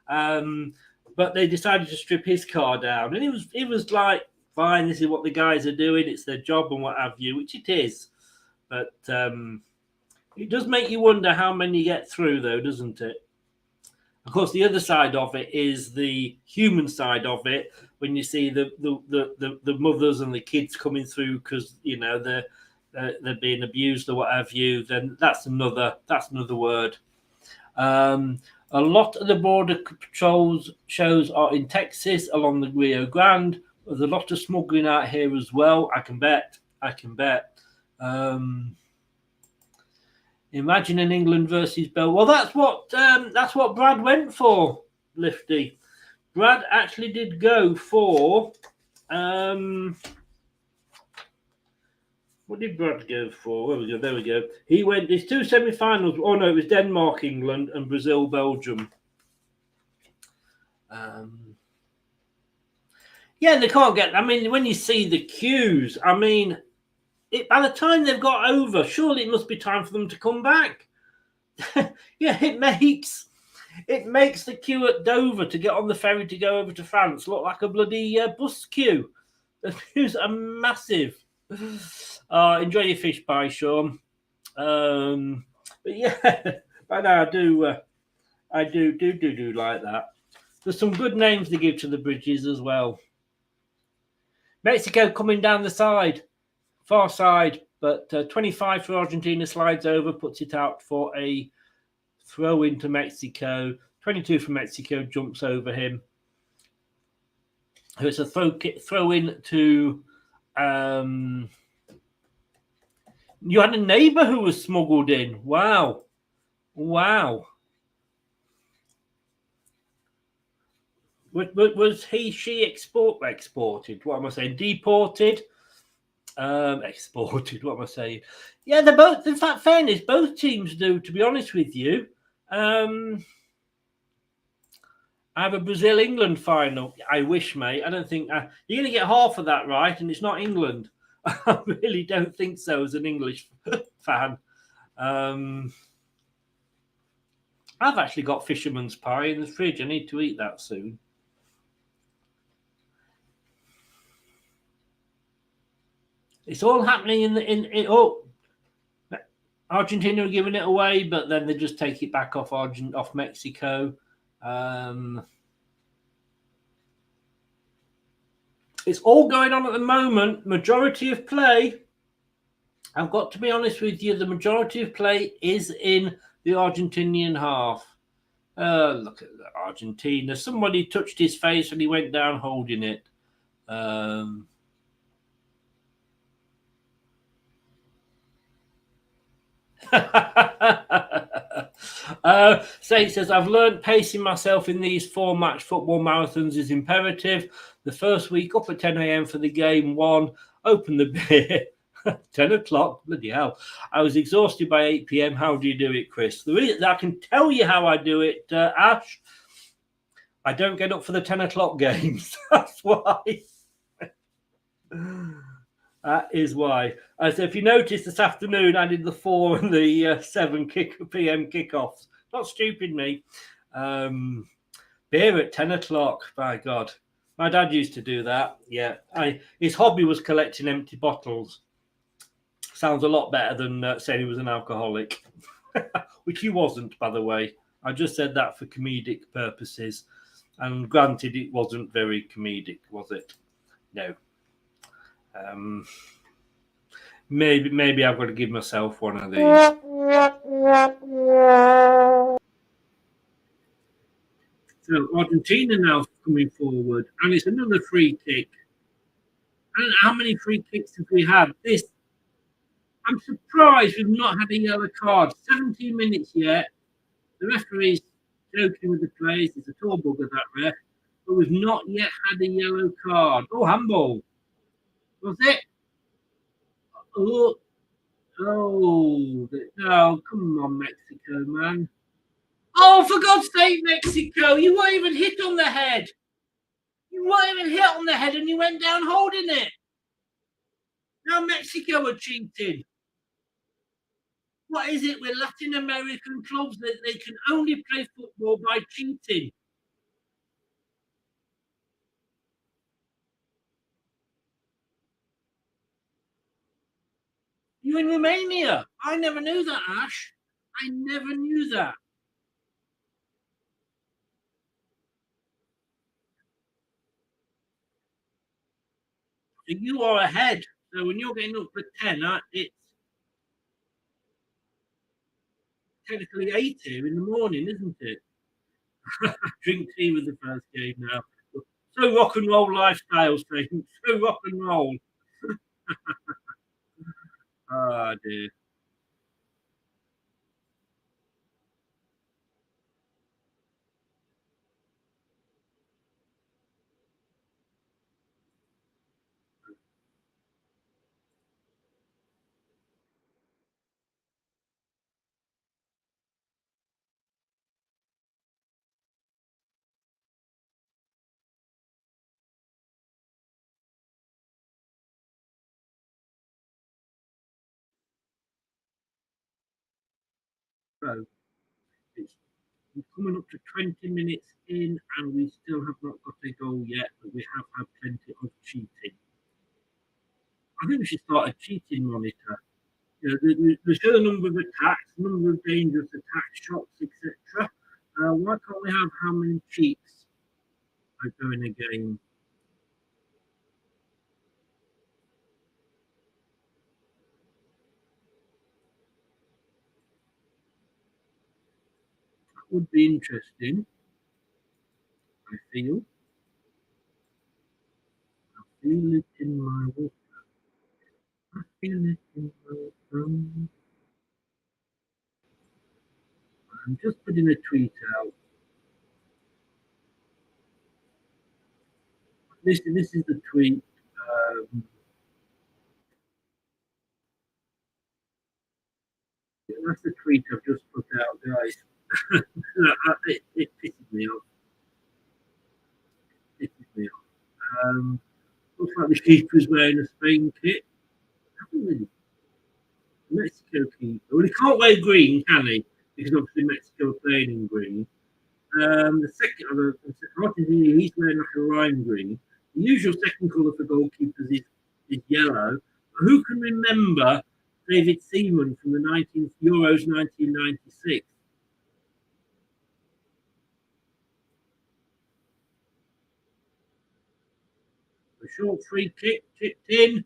But they decided to strip his car down, and it was like, fine, this is what the guys are doing, it's their job and what have you, which it is. But it does make you wonder how many get through, though, doesn't it? Of course, the other side of it is the human side of it. When you see the mothers and the kids coming through because they're being abused or what have you, then that's another word. A lot of the border patrols shows are in Texas along the Rio Grande. There's a lot of smuggling out here as well. I can bet. Imagine an England versus Belgium. Well, that's what Brad went for, Lifty. Brad actually did go for. What did Brad go for? There we go. He went. There's two semi-finals. Oh no, it was Denmark, England, and Brazil, Belgium. Yeah, they can't get. I mean, when you see the queues, I mean, by the time they've got over, surely it must be time for them to come back. Yeah, it makes the queue at Dover to get on the ferry to go over to France look like a bloody bus queue. The queues are massive. Enjoy your fish pie, Sean. But yeah, by now I do like that. There's some good names to give to the bridges as well. Mexico coming down the side, far side, but 25 for Argentina, slides over, puts it out for a throw into Mexico. 22 for Mexico, jumps over him. So it's a throw in to. You had a neighbour who was smuggled in. Wow. Was she exported? What am I saying? Deported? Exported. What am I saying? Yeah, they're both. In fact, fairness, both teams do. To be honest with you, I have a Brazil-England final. I wish, mate. I don't think you're going to get half of that right, and it's not England. I really don't think so as an English fan. I've actually got fisherman's pie in the fridge. I need to eat that soon. It's all happening in Argentina are giving it away, but then they just take it back off Mexico. It's all going on at the moment. Majority of play, I've got to be honest with you, the majority of play is in the Argentinian half. Look at Argentina. Somebody touched his face and he went down holding it. Saint says, I've learned pacing myself in these 4-match football marathons is imperative. The first week up at 10 a.m. for the game 1, open the beer, 10 o'clock, bloody hell. I was exhausted by 8 p.m. How do you do it, Chris? The reason I can tell you how I do it, Ash, I don't get up for the 10 o'clock games. That's why. That is why. So if you notice this afternoon, I did the 4 and the 7 p.m. kickoffs. Not stupid, me. Beer at 10 o'clock. By God. My dad used to do that. Yeah. His hobby was collecting empty bottles. Sounds a lot better than saying he was an alcoholic, which he wasn't, by the way. I just said that for comedic purposes. And granted, it wasn't very comedic, was it? No. Maybe I've got to give myself one of these. So Argentina now coming forward, and it's another free kick. I don't know how many free kicks have we had. I'm surprised we've not had a yellow card. 17 minutes yet. The referee's joking with the players. It's a tall bugger, that ref. But we've not yet had a yellow card. Oh, handball. Was it? Oh, no, come on, Mexico, man. Oh, for God's sake, Mexico, you weren't even hit on the head. You weren't even hit on the head and you went down holding it. Now Mexico are cheating. What is it with Latin American clubs that they can only play football by cheating? You're in Romania. I never knew that, Ash. I never knew that. So you are ahead. So when you're getting up for 10, it's technically 8 here in the morning, isn't it? Drink tea with the first game now. So rock and roll lifestyle, Saint. So rock and roll. Ah, dear. So it's we're coming up to 20 minutes in, and we still have not got a goal yet, but we have had plenty of cheating. I think we should start a cheating monitor. You know, there's still a number of attacks, number of dangerous attacks, shots, etc. Why can't we have how many cheats go in a game? That would be interesting. I feel it in my water. I feel it in my bones. I'm just putting a tweet out. This is the tweet. That's the tweet I've just put out, guys. it pisses me off. It pisses me off. Looks like the keeper's wearing a Spain kit. The Mexico keeper. Well, he can't wear green, can he? Because obviously Mexico are playing in green. The second, he's wearing like a lime green. The usual second colour for goalkeepers is yellow. Who can remember David Seaman from the Euros 1996? A short free kick, tipped in.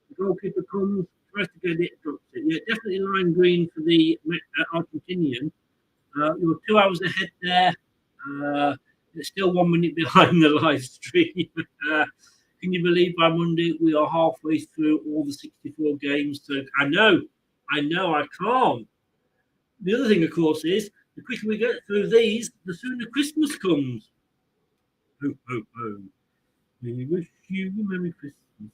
The goalkeeper comes, tries to get it, drops it. Yeah, definitely lime green for the Argentinian. You're 2 hours ahead there. It's still 1 minute behind the live stream. Can you believe by Monday we are halfway through all the 64 games? So I know, I can't. The other thing, of course, is the quicker we get through these, the sooner Christmas comes. Ho, ho, ho. We wish you a Merry Christmas.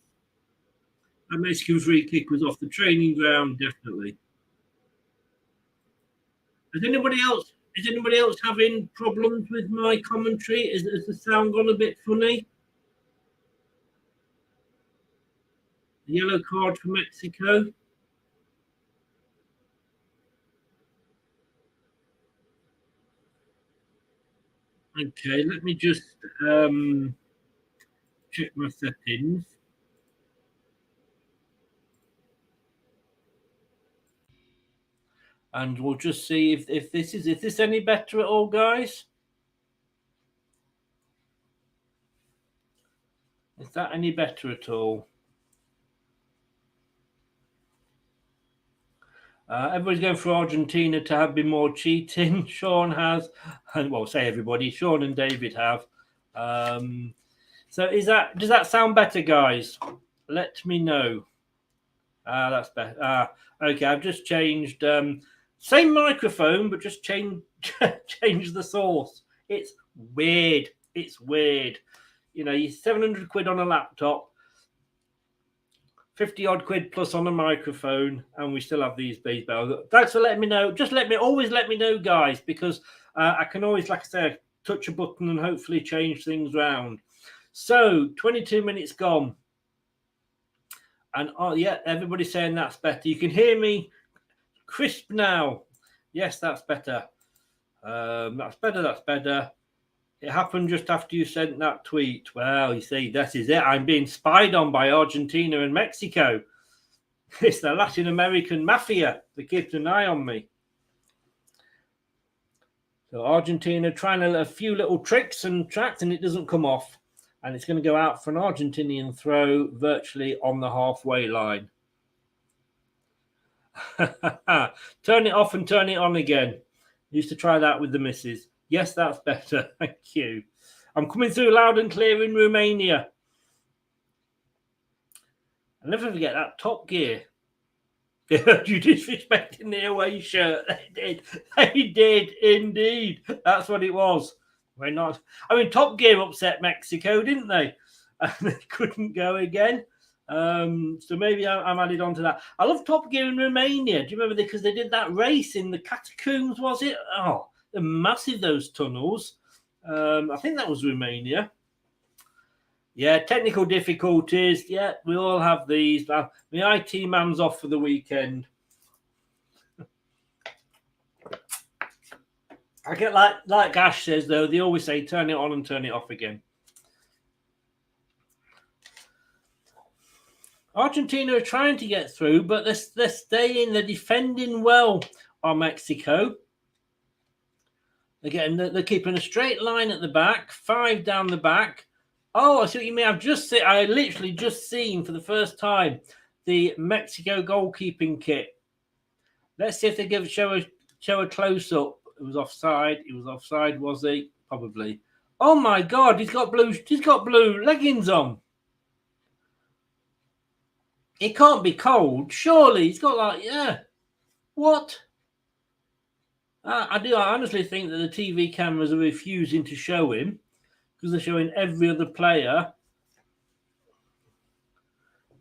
That Mexican free kick was off the training ground, definitely. Is anybody else having problems with my commentary? Has the sound gone a bit funny? Yellow card for Mexico. Okay, let me just check my settings. And we'll just see if this is any better at all, guys. Is that any better at all? Everybody's going for Argentina to have been more cheating. Sean has, and well, say everybody. Sean and David have. So does that sound better, guys? Let me know. That's better. Okay, I've just changed. Same microphone, but just change the source. It's weird. It's weird. You know, you're 700 quid on a laptop, 50 odd quid plus on a microphone, and we still have these bells. Thanks for letting me know. Always let me know, guys, because I can always, like I said, touch a button and hopefully change things around. So 22 minutes gone. And yeah, everybody's saying that's better. You can hear me crisp now. Yes, that's better. That's better. That's better. It happened just after you sent that tweet. Well, you see, that is it. I'm being spied on by Argentina and Mexico. It's the Latin American mafia that keeps an eye on me. So Argentina trying a few little tricks and tracks, and it doesn't come off. And it's going to go out for an Argentinian throw virtually on the halfway line. Turn it off and turn it on again. Used to try that with the missus. Yes, that's better. Thank you. I'm coming through loud and clear in Romania. I'll never forget that Top Gear. They heard you disrespecting the away shirt. They did. They did indeed. That's what it was. We're not. I mean, Top Gear upset Mexico, didn't they? And they couldn't go again. So maybe I'm added on to that. I love Top Gear in Romania. Do you remember? Because they did that race in the catacombs, was it? Oh, they're massive, those tunnels. I think that was Romania. Yeah, technical difficulties. Yeah, we all have these. The IT man's off for the weekend. I get like Ash says, though, they always say turn it on and turn it off again. Argentina are trying to get through, but they're staying. They're defending well on Mexico. They're keeping a straight line at the back, 5 down the back. Oh, I see what you mean. I literally just seen for the first time the Mexico goalkeeping kit. Let's see if they show a close up. It was offside. He was offside, was he? Probably. Oh my God, he's got blue leggings on. It can't be cold. Surely he's got what? I honestly think that the TV cameras are refusing to show him because they're showing every other player.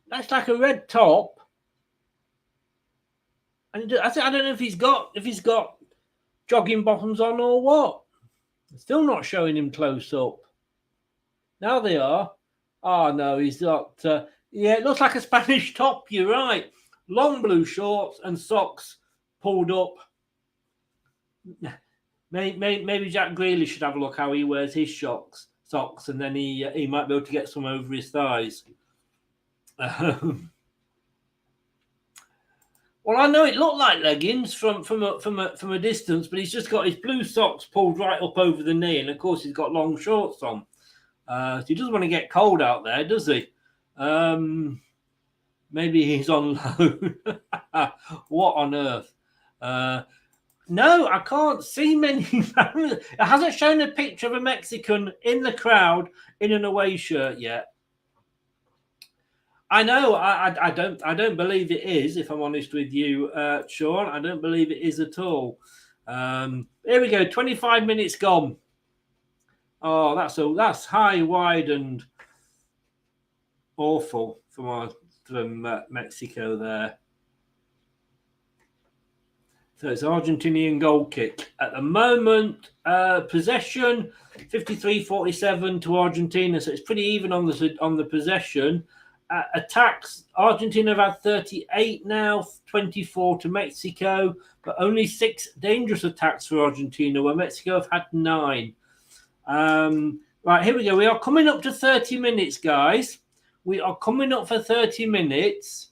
That's like a red top. And I don't know if he's got jogging bottoms on or what. They're still not showing him close up. Now they are. Oh no, he's got. It looks like a Spanish top. You're right. Long blue shorts and socks pulled up. Maybe Jack Grealish should have a look how he wears his socks, and then he might be able to get some over his thighs. Well, I know it looked like leggings from a distance, but he's just got his blue socks pulled right up over the knee, and of course he's got long shorts on. So he doesn't want to get cold out there, does he? Maybe he's on loan. What on earth? No, I can't see many. It hasn't shown a picture of a Mexican in the crowd in an away shirt yet. I know. I don't believe it is. If I'm honest with you, Sean, I don't believe it is at all. Here we go. 25 minutes gone. Oh, that's high, wide, and awful from Mexico there. So it's Argentinian goal kick. At the moment, possession 53-47 to Argentina. So it's pretty even on the possession. attacks. Argentina have had 38 now, 24 to Mexico, but only 6 dangerous attacks for Argentina, where Mexico have had 9. Right, here we go. We are coming up to 30 minutes, guys. We are coming up for 30 minutes.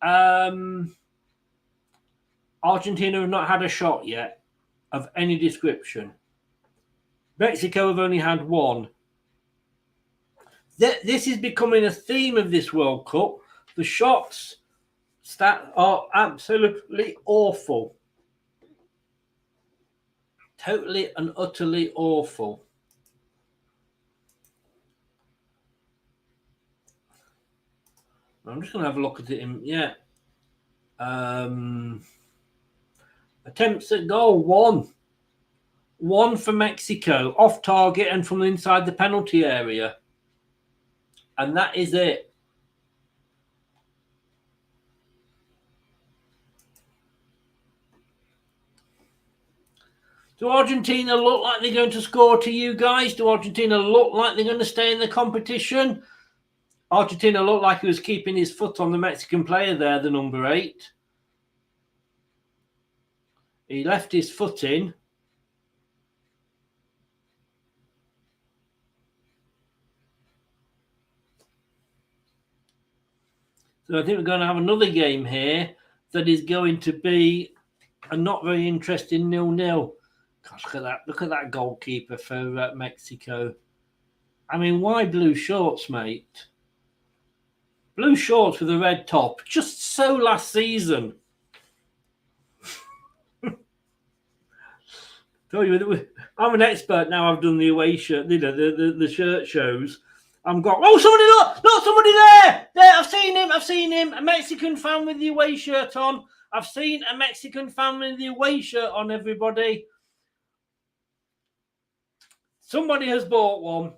Argentina have not had a shot yet of any description. Mexico have only had 1. This is becoming a theme of this World Cup. The shots are absolutely awful. Totally and utterly awful. I'm just going to have a look at it. Attempts at goal, 1. 1 for Mexico, off target and from inside the penalty area. And that is it. Do Argentina look like they're going to score to you guys? Do Argentina look like they're going to stay in the competition? Argentina looked like he was keeping his foot on the Mexican player there, the number 8. He left his foot in. So I think we're going to have another game here that is going to be a not very interesting 0-0. Gosh, look at that. Look at that goalkeeper for Mexico. I mean, why blue shorts, mate? Blue shorts with a red top. Just so last season. Tell you, I'm an expert now. I've done the away shirt, the shirt shows. I'm going, oh, somebody look, somebody there. There, I've seen him. A Mexican fan with the away shirt on. I've seen a Mexican fan with the away shirt on, everybody. Somebody has bought one.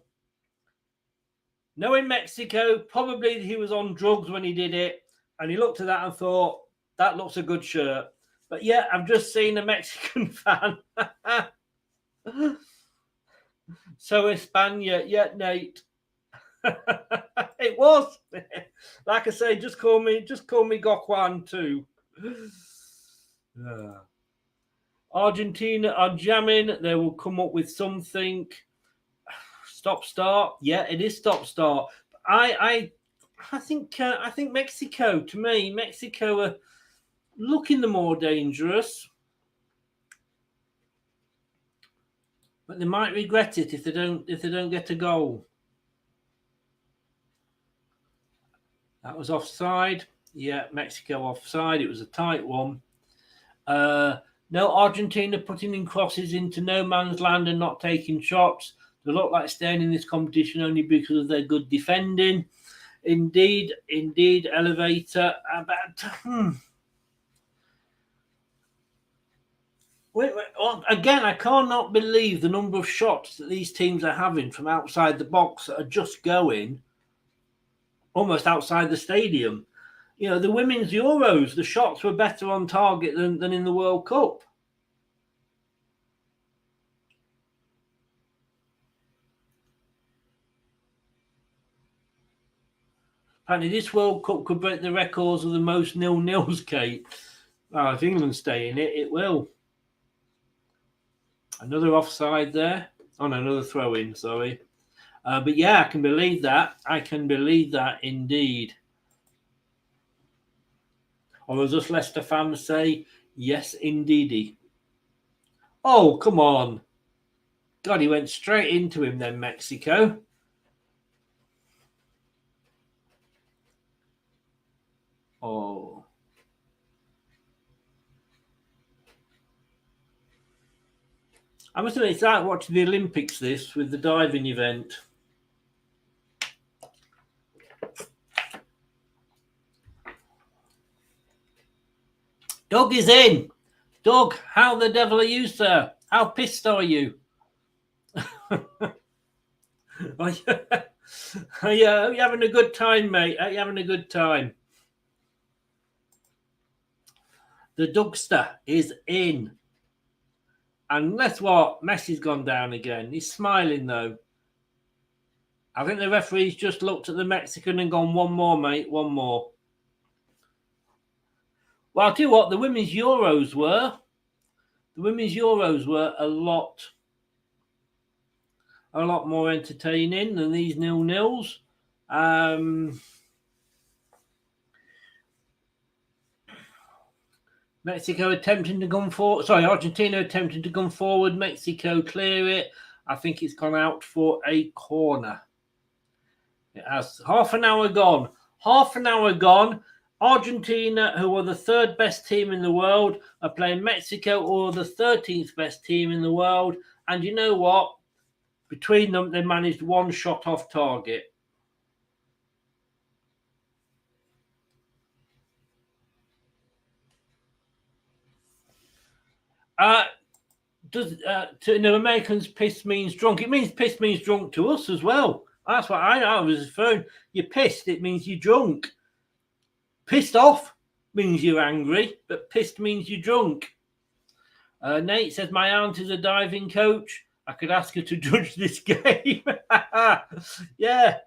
Knowing Mexico, probably he was on drugs when he did it. And he looked at that and thought, that looks a good shirt. But yeah, I've just seen a Mexican fan. So España, yeah, Nate. It was. Like I say, just call me Gokwan too. Argentina are jamming. They will come up with something. Stop start. Yeah, it is stop start. I think Mexico, to me, Mexico are looking the more dangerous. But they might regret it if they don't get a goal. That was offside. Yeah, Mexico offside. It was a tight one. No, Argentina putting in crosses into no man's land and not taking shots. They look like staying in this competition only because of their good defending. Indeed, Elevator. Again, I cannot believe the number of shots that these teams are having from outside the box that are just going almost outside the stadium. You know, the women's Euros, the shots were better on target than in the World Cup. Apparently, this World Cup could break the records of the most 0-0s, Kate. Oh, if England stay in it, it will. Another offside there. Oh, no, another throw-in, sorry. But yeah, I can believe that. I can believe that indeed. Or as us Leicester fans say, yes, indeedy. Oh, come on. God, he went straight into him then, Mexico. Oh. I must admit, it's like watching the Olympics, this, with the diving event. Doug is in. Doug, how the devil are you, sir? How pissed are you? Are you having a good time, mate? Are you having a good time? The Dougster is in. And guess what? Messi's gone down again. He's smiling, though. I think the referee's just looked at the Mexican and gone, one more, mate, one more. Well, I'll tell you what, the women's Euros were a lot more entertaining than these 0-0s. Mexico attempting to come forward. Sorry, Argentina attempting to come forward. Mexico clear it. I think it's gone out for a corner. It has half an hour gone. Argentina, who are the third best team in the world, are playing Mexico, who are the 13th best team in the world. And you know what? Between them, they managed one shot off target. To Americans, pissed means drunk. It means pissed means drunk to us as well. That's what I was referring. You're pissed, it means you're drunk. Pissed off means you're angry, but pissed means you're drunk. Nate says, my aunt is a diving coach. I could ask her to judge this game. Yeah,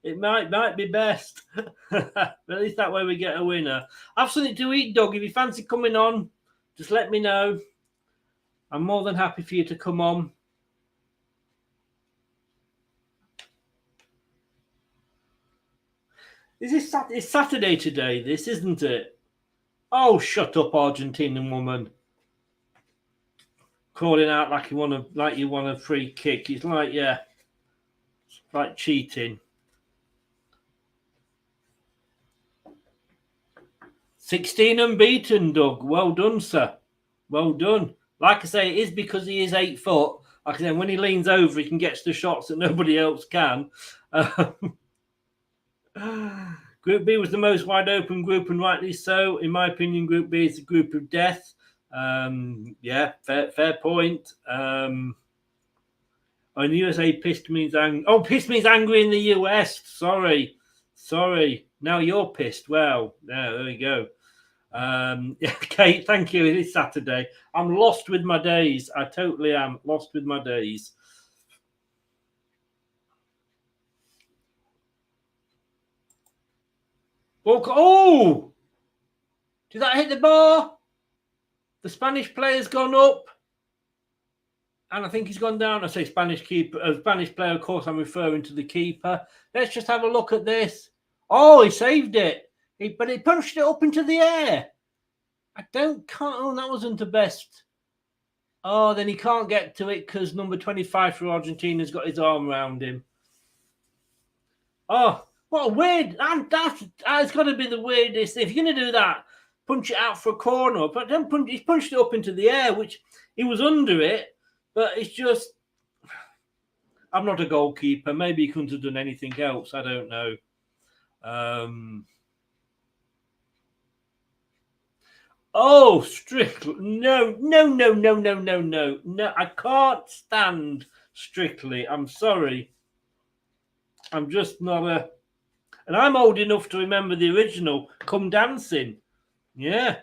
it might be best. But at least that way we get a winner. Have something to eat, Doug. If you fancy coming on, just let me know. I'm more than happy for you to come on. It's Saturday today, this, isn't it? Oh, shut up, Argentinian woman. Calling out like you want a free kick. It's like, yeah, it's like cheating. 16 unbeaten, Doug. Well done, sir. Well done. Like I say, it is because he is 8 foot. Like I say, when he leans over, he can get to the shots that nobody else can. Group B was the most wide open group, and rightly so. In my opinion, Group B is a group of death. Yeah, fair point. And the USA pissed means angry. Oh, pissed means angry in the US. Sorry. Now you're pissed. Well, there we go. Kate, thank you. It is Saturday. I'm lost with my days. I totally am lost with my days. Oh! Did that hit the bar? The Spanish player's gone up. And I think he's gone down. I say Spanish player, of course, I'm referring to the keeper. Let's just have a look at this. Oh, he saved it. But he punched it up into the air. Oh, that wasn't the best. Oh, then he can't get to it because number 25 for Argentina's got his arm around him. Oh, what a weird. That's got to be the weirdest. If you're going to do that, punch it out for a corner. But then he's punched it up into the air, which he was under it. But it's just, I'm not a goalkeeper. Maybe he couldn't have done anything else. I don't know. Oh, Strictly. No. I can't stand Strictly. I'm sorry. I'm just not a... And I'm old enough to remember the original Come Dancing. Yeah.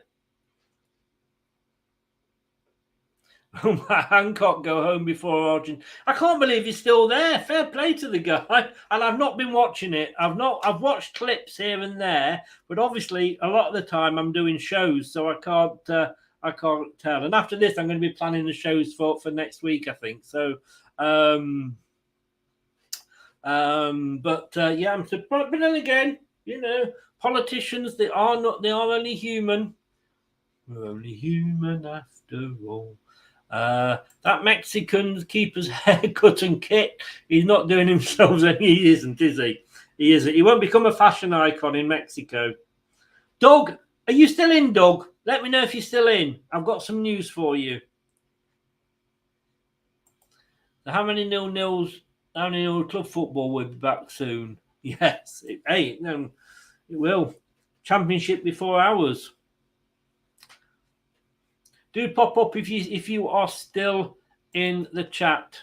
Hancock go home before Argentina. I can't believe he's still there. Fair play to the guy. And I've not been watching it. I've watched clips here and there, but obviously a lot of the time I'm doing shows, so I can't tell. And after this, I'm going to be planning the shows for next week, I think. So, yeah, I'm surprised. But then again, you know, politicians, they are only human. We're only human after all. That Mexican keeper's haircut and kit, he's not doing himself any. He isn't, is he? He isn't. He won't become a fashion icon in Mexico. Doug, are you still in, Doug? Let me know if you're still in. I've got some news for you. So how many 0-0s? How many 0 club football will be back soon? Yes. It will. Championship before ours. Do pop up if you are still in the chat.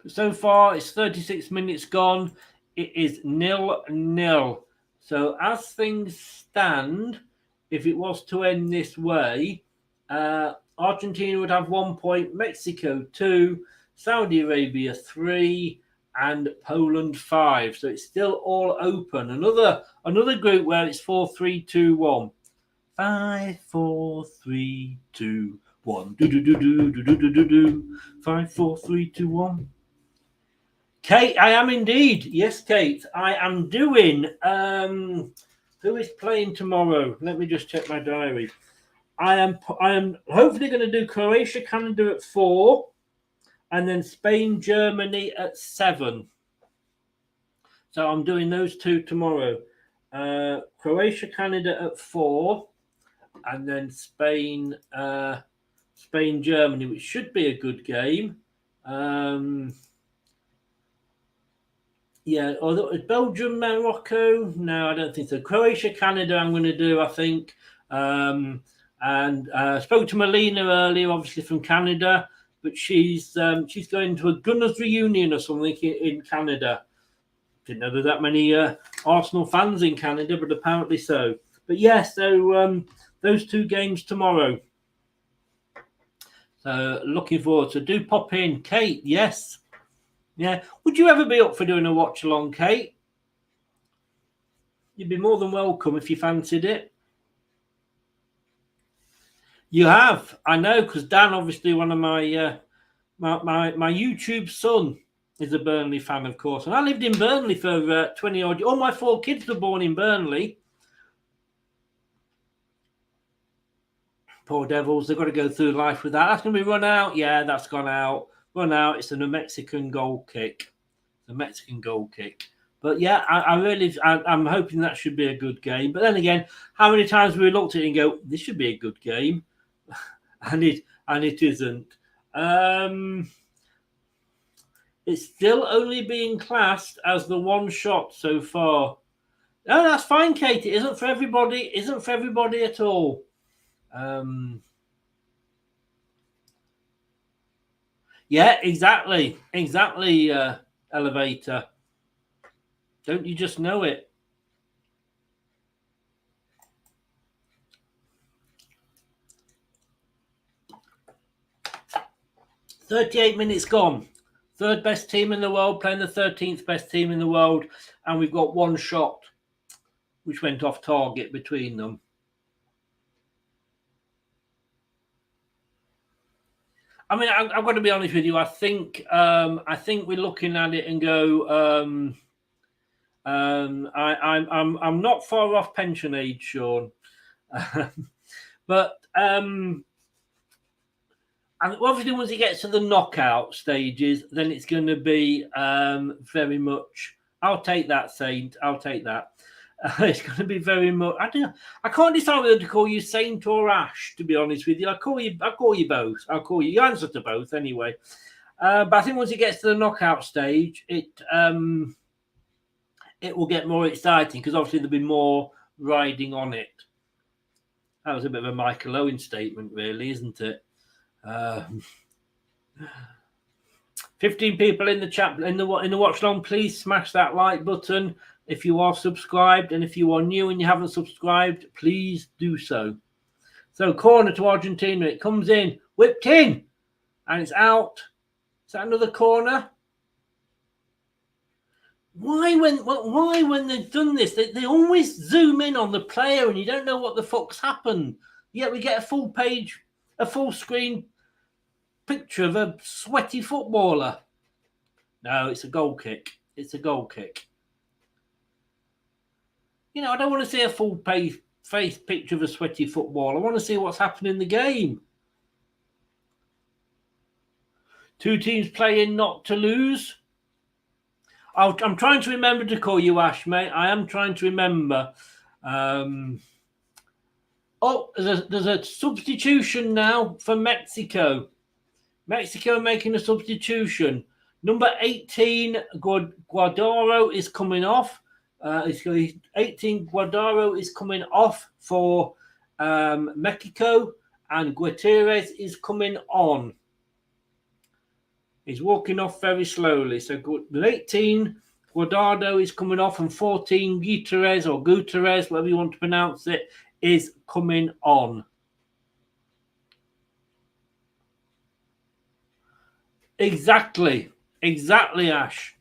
But so far, it's 36 minutes gone. It is 0-0. So as things stand, if it was to end this way, Argentina would have 1 point, Mexico 2, Saudi Arabia 3, and Poland 5. So it's still all open. Another group where it's 4-3-2-1. 5, 4, 3, 2, 1. Do do do do do do do do do. 5, 4, 3, 2, 1. Kate, I am indeed. Yes, Kate, I am doing. Who is playing tomorrow? Let me just check my diary. I am hopefully going to do Croatia, Canada at 4, and then Spain, Germany at 7. So I'm doing those two tomorrow. Croatia, Canada at 4, and then Spain, Germany, which should be a good game. Yeah, although Belgium, Morocco, no, I don't think so. Croatia, Canada, I'm going to do, I think. And spoke to Melina earlier, obviously from Canada, but she's going to a Gunners reunion or something in Canada. Didn't know there's that many Arsenal fans in Canada, but apparently so. But yeah, so those two games tomorrow. So looking forward to. Do pop in, Kate. Yes. Yeah. Would you ever be up for doing a watch along, Kate? You'd be more than welcome if you fancied it. You have, I know, because Dan, obviously, one of my my YouTube son is a Burnley fan, of course, and I lived in Burnley for 20 odd. All my 4 kids were born in Burnley. Poor devils, they've got to go through life with that. That's going to be run out. Yeah, that's gone out. Run out. It's a Mexican goal kick. The Mexican goal kick. But yeah, I'm hoping that should be a good game. But then again, how many times have we looked at it and go, this should be a good game, and it isn't. It's still only being classed as the one shot so far. No, that's fine, Kate. It isn't for everybody. Isn't for everybody at all. Yeah, exactly. Elevator. Don't you just know it? "38 minutes gone. Third best team in the world playing the 13th best team in the world, and we've got one shot which went off target between them." I mean, I've got to be honest with you. I think we're looking at it and go. I'm not far off pension age, Sean, but and obviously once it gets to the knockout stages, then it's going to be very much. I'll take that, Saint. I'll take that. It's going to be very much. I can't decide whether to call you Saint or Ash. To be honest with you, I'll call you both. I'll call you. You answer to both anyway. But I think once it gets to the knockout stage, it will get more exciting because obviously there'll be more riding on it. That was a bit of a Michael Owen statement, really, isn't it? 15 people in the chat in the watch along. Please smash that like button if you are subscribed, and if you are new and you haven't subscribed, please do so. So corner to Argentina, it comes in, whipped in, and it's out. Is that another corner? Why when they've done this, they always zoom in on the player and you don't know what the fuck's happened. Yet we get a full screen picture of a sweaty footballer. No, it's a goal kick. It's a goal kick. You know, I don't want to see a full face picture of a sweaty footballer. I want to see what's happening in the game. Two teams playing not to lose. I'm trying to remember to call you Ash, mate. I am trying to remember. There's a substitution now for Mexico. Mexico making a substitution. Number 18, Guardado is coming off. 18, Guardado is coming off for Mexico, and Gutierrez is coming on. He's walking off very slowly. So 18, Guardado is coming off, and 14, Gutierrez, whatever you want to pronounce it, is coming on. Exactly, Ash.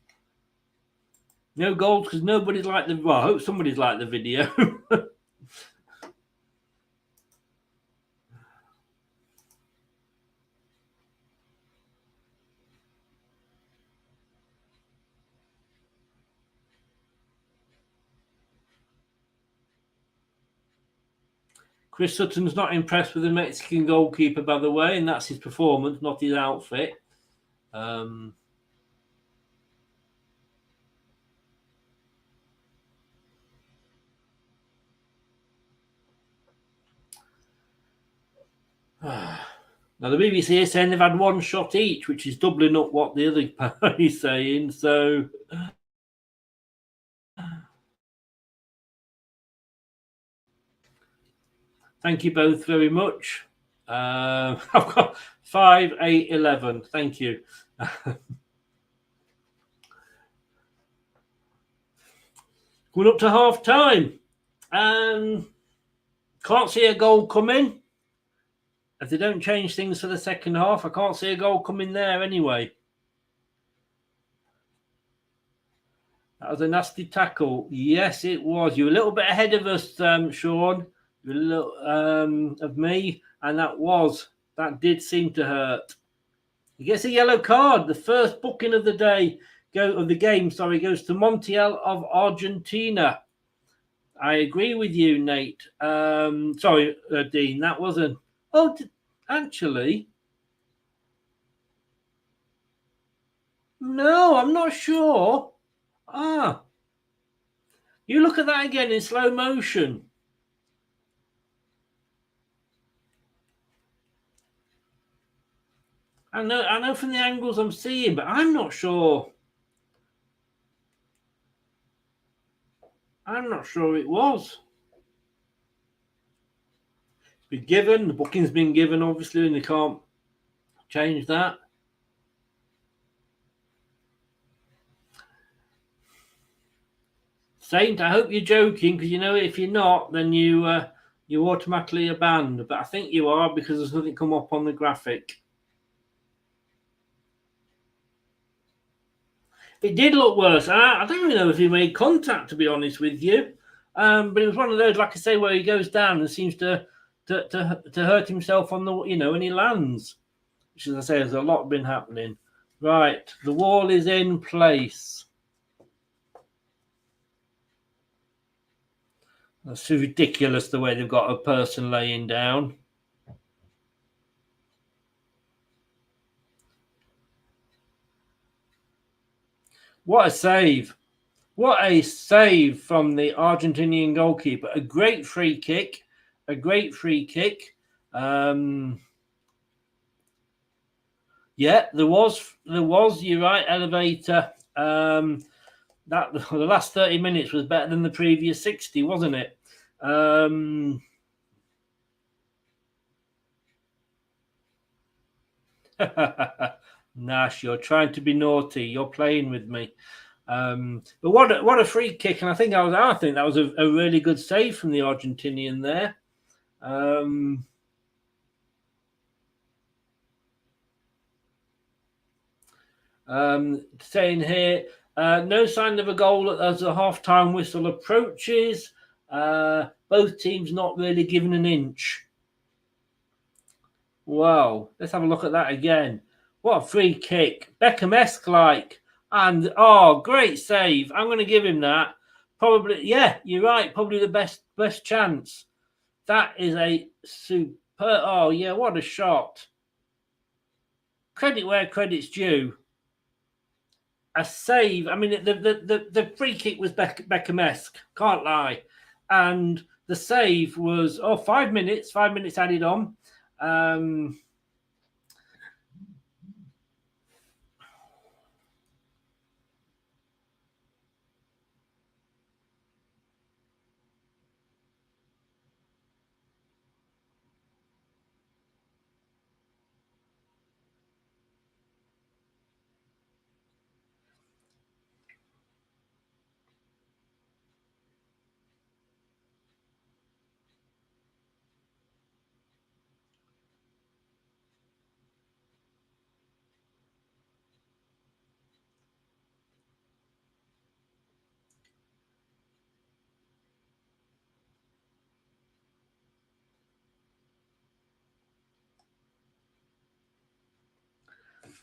No goals because nobody's liked the. Well, I hope somebody's liked the video. Chris Sutton's not impressed with the Mexican goalkeeper, by the way, and that's his performance, not his outfit. Now, the BBC is saying they've had one shot each, which is doubling up what the other party is saying. So, thank you both very much. I've got 5, 8, 11. Thank you. Going up to half time. Can't see a goal coming. If they don't change things for the second half, I can't see a goal coming there anyway. That was a nasty tackle. Yes, it was. You were a little bit ahead of us, Sean. You were a little of me, and that did seem to hurt. He gets a yellow card. The first booking of the day goes to Montiel of Argentina. I agree with you, Nate. Dean. That wasn't. Oh, actually, no, I'm not sure. You look at that again in slow motion. I know from the angles I'm seeing, but I'm not sure. I'm not sure it was. It's been given. The booking's been given, obviously, and they can't change that. Saint, I hope you're joking, because if you're not, then you automatically are banned. But I think you are, because there's nothing come up on the graphic. It did look worse. I don't even know if he made contact, to be honest with you. But it was one of those, like I say, where he goes down and seems to hurt himself on the, when he lands. Which, as I say, there's a lot been happening. Right, the wall is in place. That's ridiculous the way they've got a person laying down. What a save. What a save from the Argentinian goalkeeper. A great free kick. Yeah, there was, you're right, Elevator. The last 30 minutes was better than the previous 60, wasn't it? Nash, you're trying to be naughty. You're playing with me. But what a free kick, and I think that was a really good save from the Argentinian there. Saying here, no sign of a goal as the half-time whistle approaches. Both teams not really given an inch. Wow, let's have a look at that again. What a free kick. Beckham-esque like. And, great save. I'm going to give him that. Probably, yeah, you're right. Probably the best chance. That is a super. Oh, yeah, what a shot. Credit where credit's due. A save. I mean, the free kick was Beckham-esque. Can't lie. And the save was, 5 minutes. 5 minutes added on.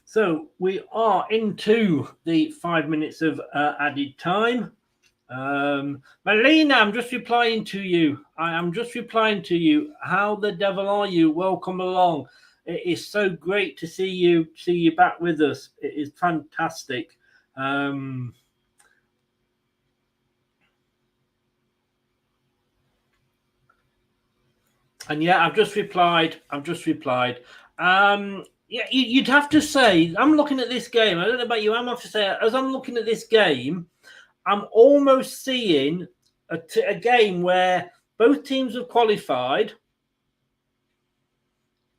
So we are into the 5 minutes of added time. Melina, I'm just replying to you. I am just replying to you. How the devil are you? Welcome along. It is so great to see you back with us. It is fantastic. And yeah, I've just replied. Yeah, you'd have to say, I'm looking at this game. I don't know about you. I'm have to say, as I'm looking at this game, I'm almost seeing a game where both teams have qualified.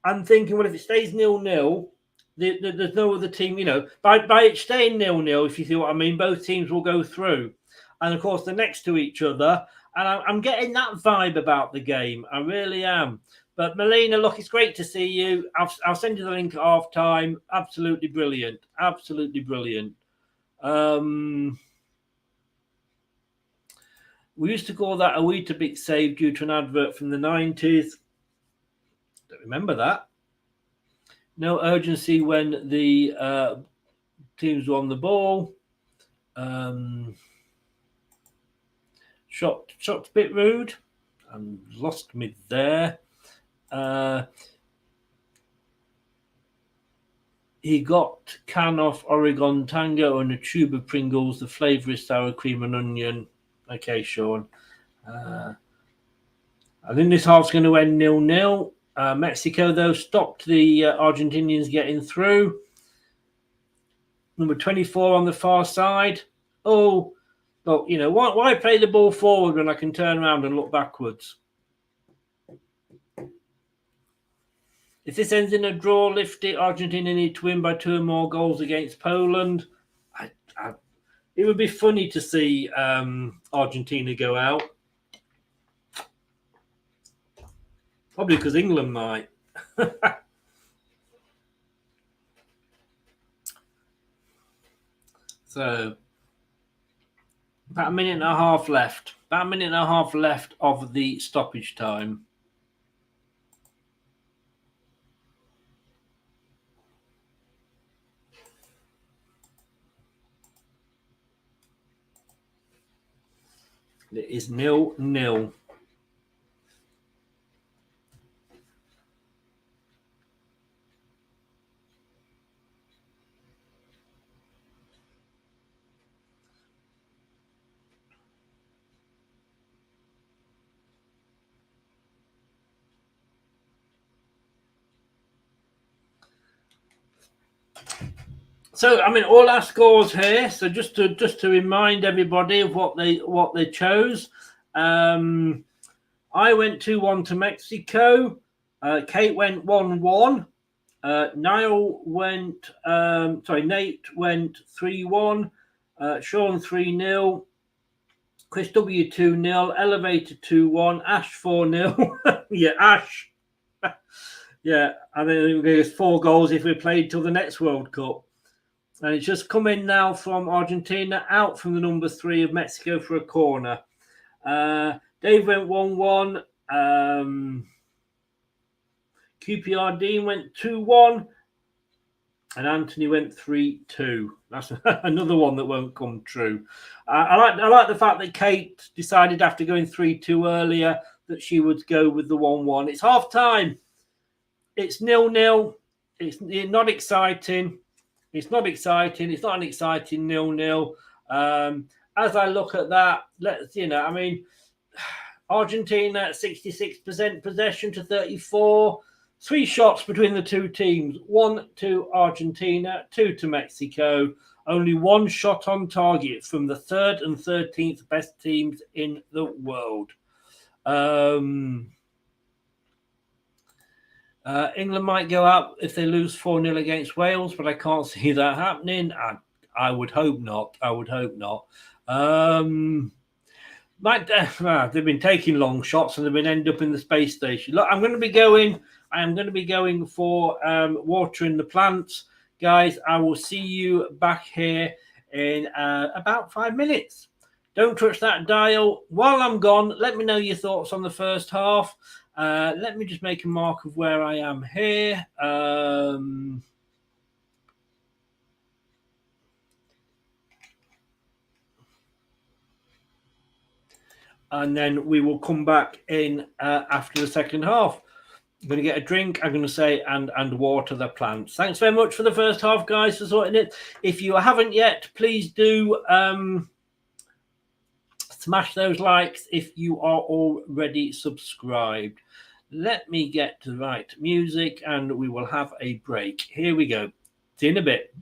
I'm thinking, well, if it stays 0-0, there's no other team, by it staying 0-0, if you see what I mean, both teams will go through. And of course, they're next to each other. And I'm getting that vibe about the game. I really am. But Melina, look, it's great to see you. I'll send you the link at half time. Absolutely brilliant. Absolutely brilliant. We used to call that a Weetabix save due to an advert from the 90s. Don't remember that. No urgency when the teams were on the ball. Shot a bit rude and lost me there. He got can off Oregon Tango and a tube of Pringles. The flavour is sour cream and onion. Okay, Sean. I think this half's going to end 0-0. Mexico, though, stopped the Argentinians getting through. Number 24 on the far side. Oh, look, why play the ball forward when I can turn around and look backwards? If this ends in a draw, lift it. Argentina need to win by 2 or more goals against Poland. It would be funny to see Argentina go out. Probably because England might. So, about a minute and a half left. About a minute and a half left of the stoppage time. It is 0-0. So, I mean, all our scores here. So, just to remind everybody of what they chose. I went 2-1 to Mexico. Kate went 1-1. Nate went 3-1. Sean 3-0. Chris W 2-0. Elevator 2-1. Ash 4-0. Yeah, Ash. Yeah, I think there's 4 goals if we played till the next World Cup. And it's just come in now from Argentina, out from the number 3 of Mexico for a corner. Dave went 1-1. QPR Dean went 2-1. And Anthony went 3-2. That's another one that won't come true. I like the fact that Kate decided after going 3-2 earlier that she would go with the 1-1. It's half time. It's 0-0. It's not exciting. It's not exciting. It's not an exciting 0-0. As I look at that, Argentina 66% possession to 34. 3 shots between the two teams. 1 to Argentina, 2 to Mexico. Only 1 shot on target from the 3rd and 13th best teams in the world. England might go out if they lose 4-0 against Wales, but I can't see that happening. I would hope not. They've been taking long shots and they've been end up in the space station. Look, I am going to be going for watering the plants. Guys, I will see you back here in about 5 minutes. Don't touch that dial. While I'm gone, let me know your thoughts on the first half. Let me just make a mark of where I am here. and then we will come back in after the second half. I'm going to get a drink, I'm going to say, and water the plants. Thanks very much for the first half, guys, for sorting it. If you haven't yet, please do smash those likes if you are already subscribed. Let me get to the right music, and we will have a break. Here we go. See you in a bit.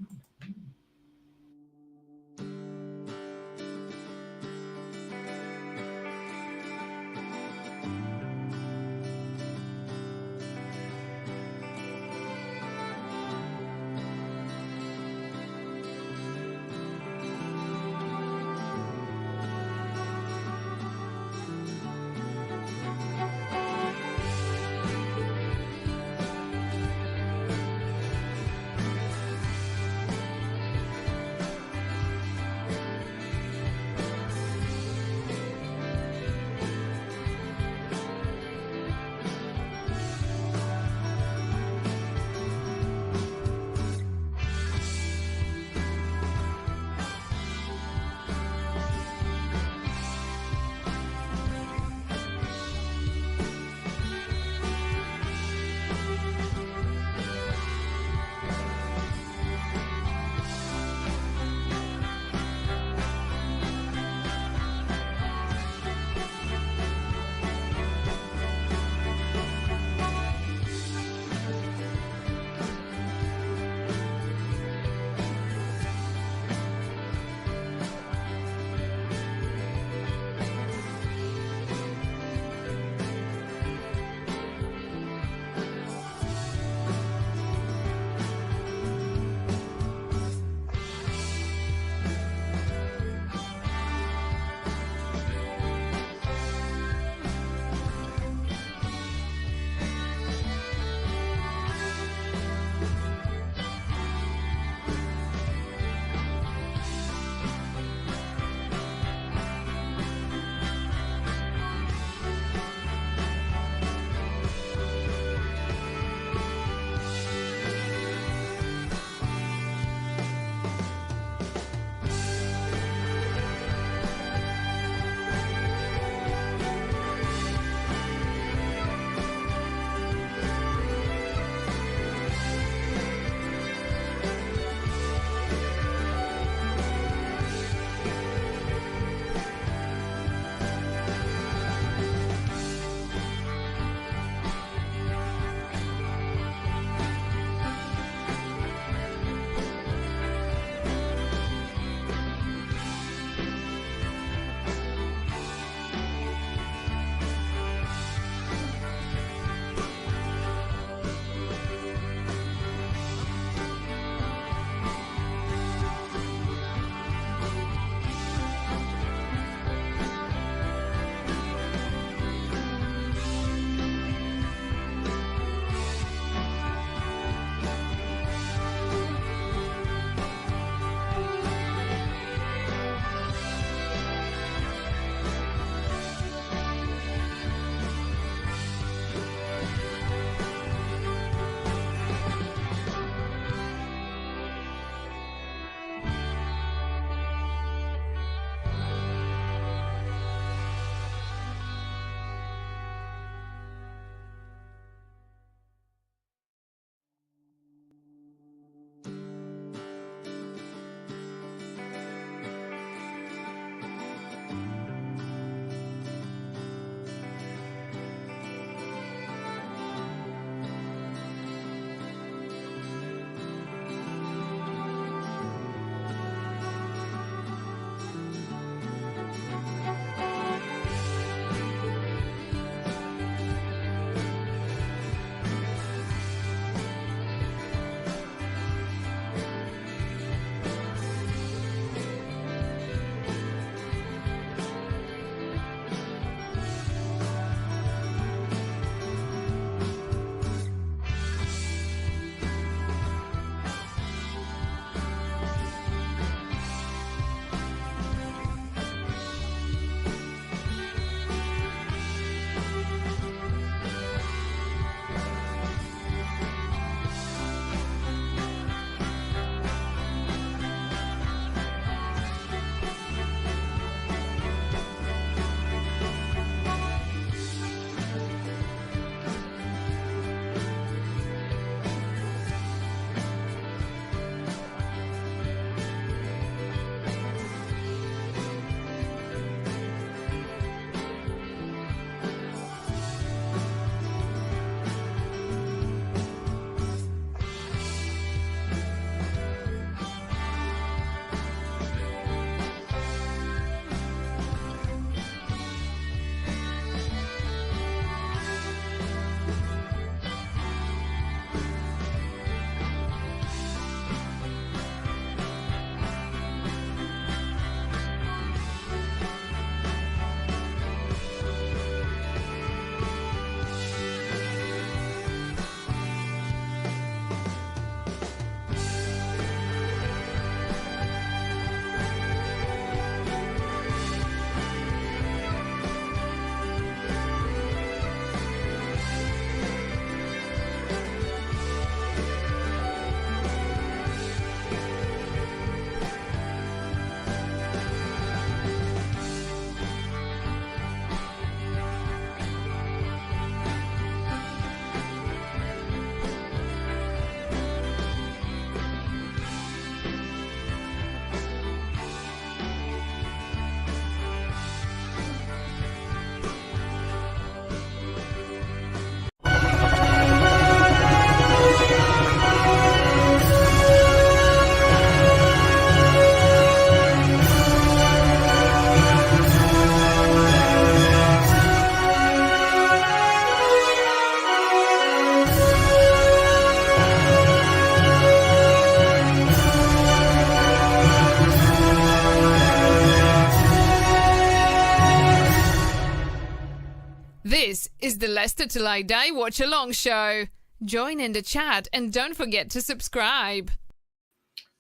This is the Leicester Till I Die Watch Along show. Join in the chat and don't forget to subscribe.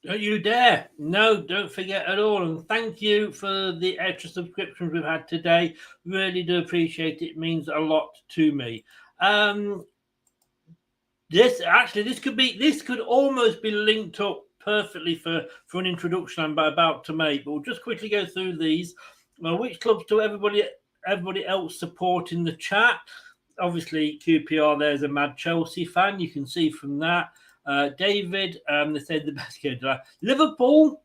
Don't you dare. No, don't forget at all. And thank you for the extra subscriptions we've had today. Really do appreciate it. It means a lot to me. This could almost be linked up perfectly for an introduction I'm about to make. But we'll just quickly go through these. Well, which clubs do everybody else support in the chat? Obviously, QPR, there's a mad Chelsea fan. You can see from that. David, they said the best game. Liverpool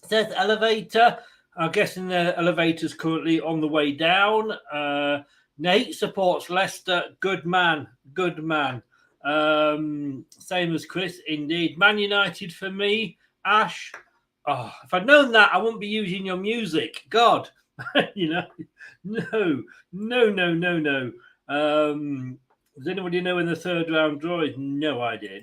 says elevator. I'm guessing the elevator's currently on the way down. Nate supports Leicester. Good man. Good man. Same as Chris, indeed. Man United for me. Ash. Oh, if I'd known that, I wouldn't be using your music. God. No. Does anybody know when the third round draw is? No idea.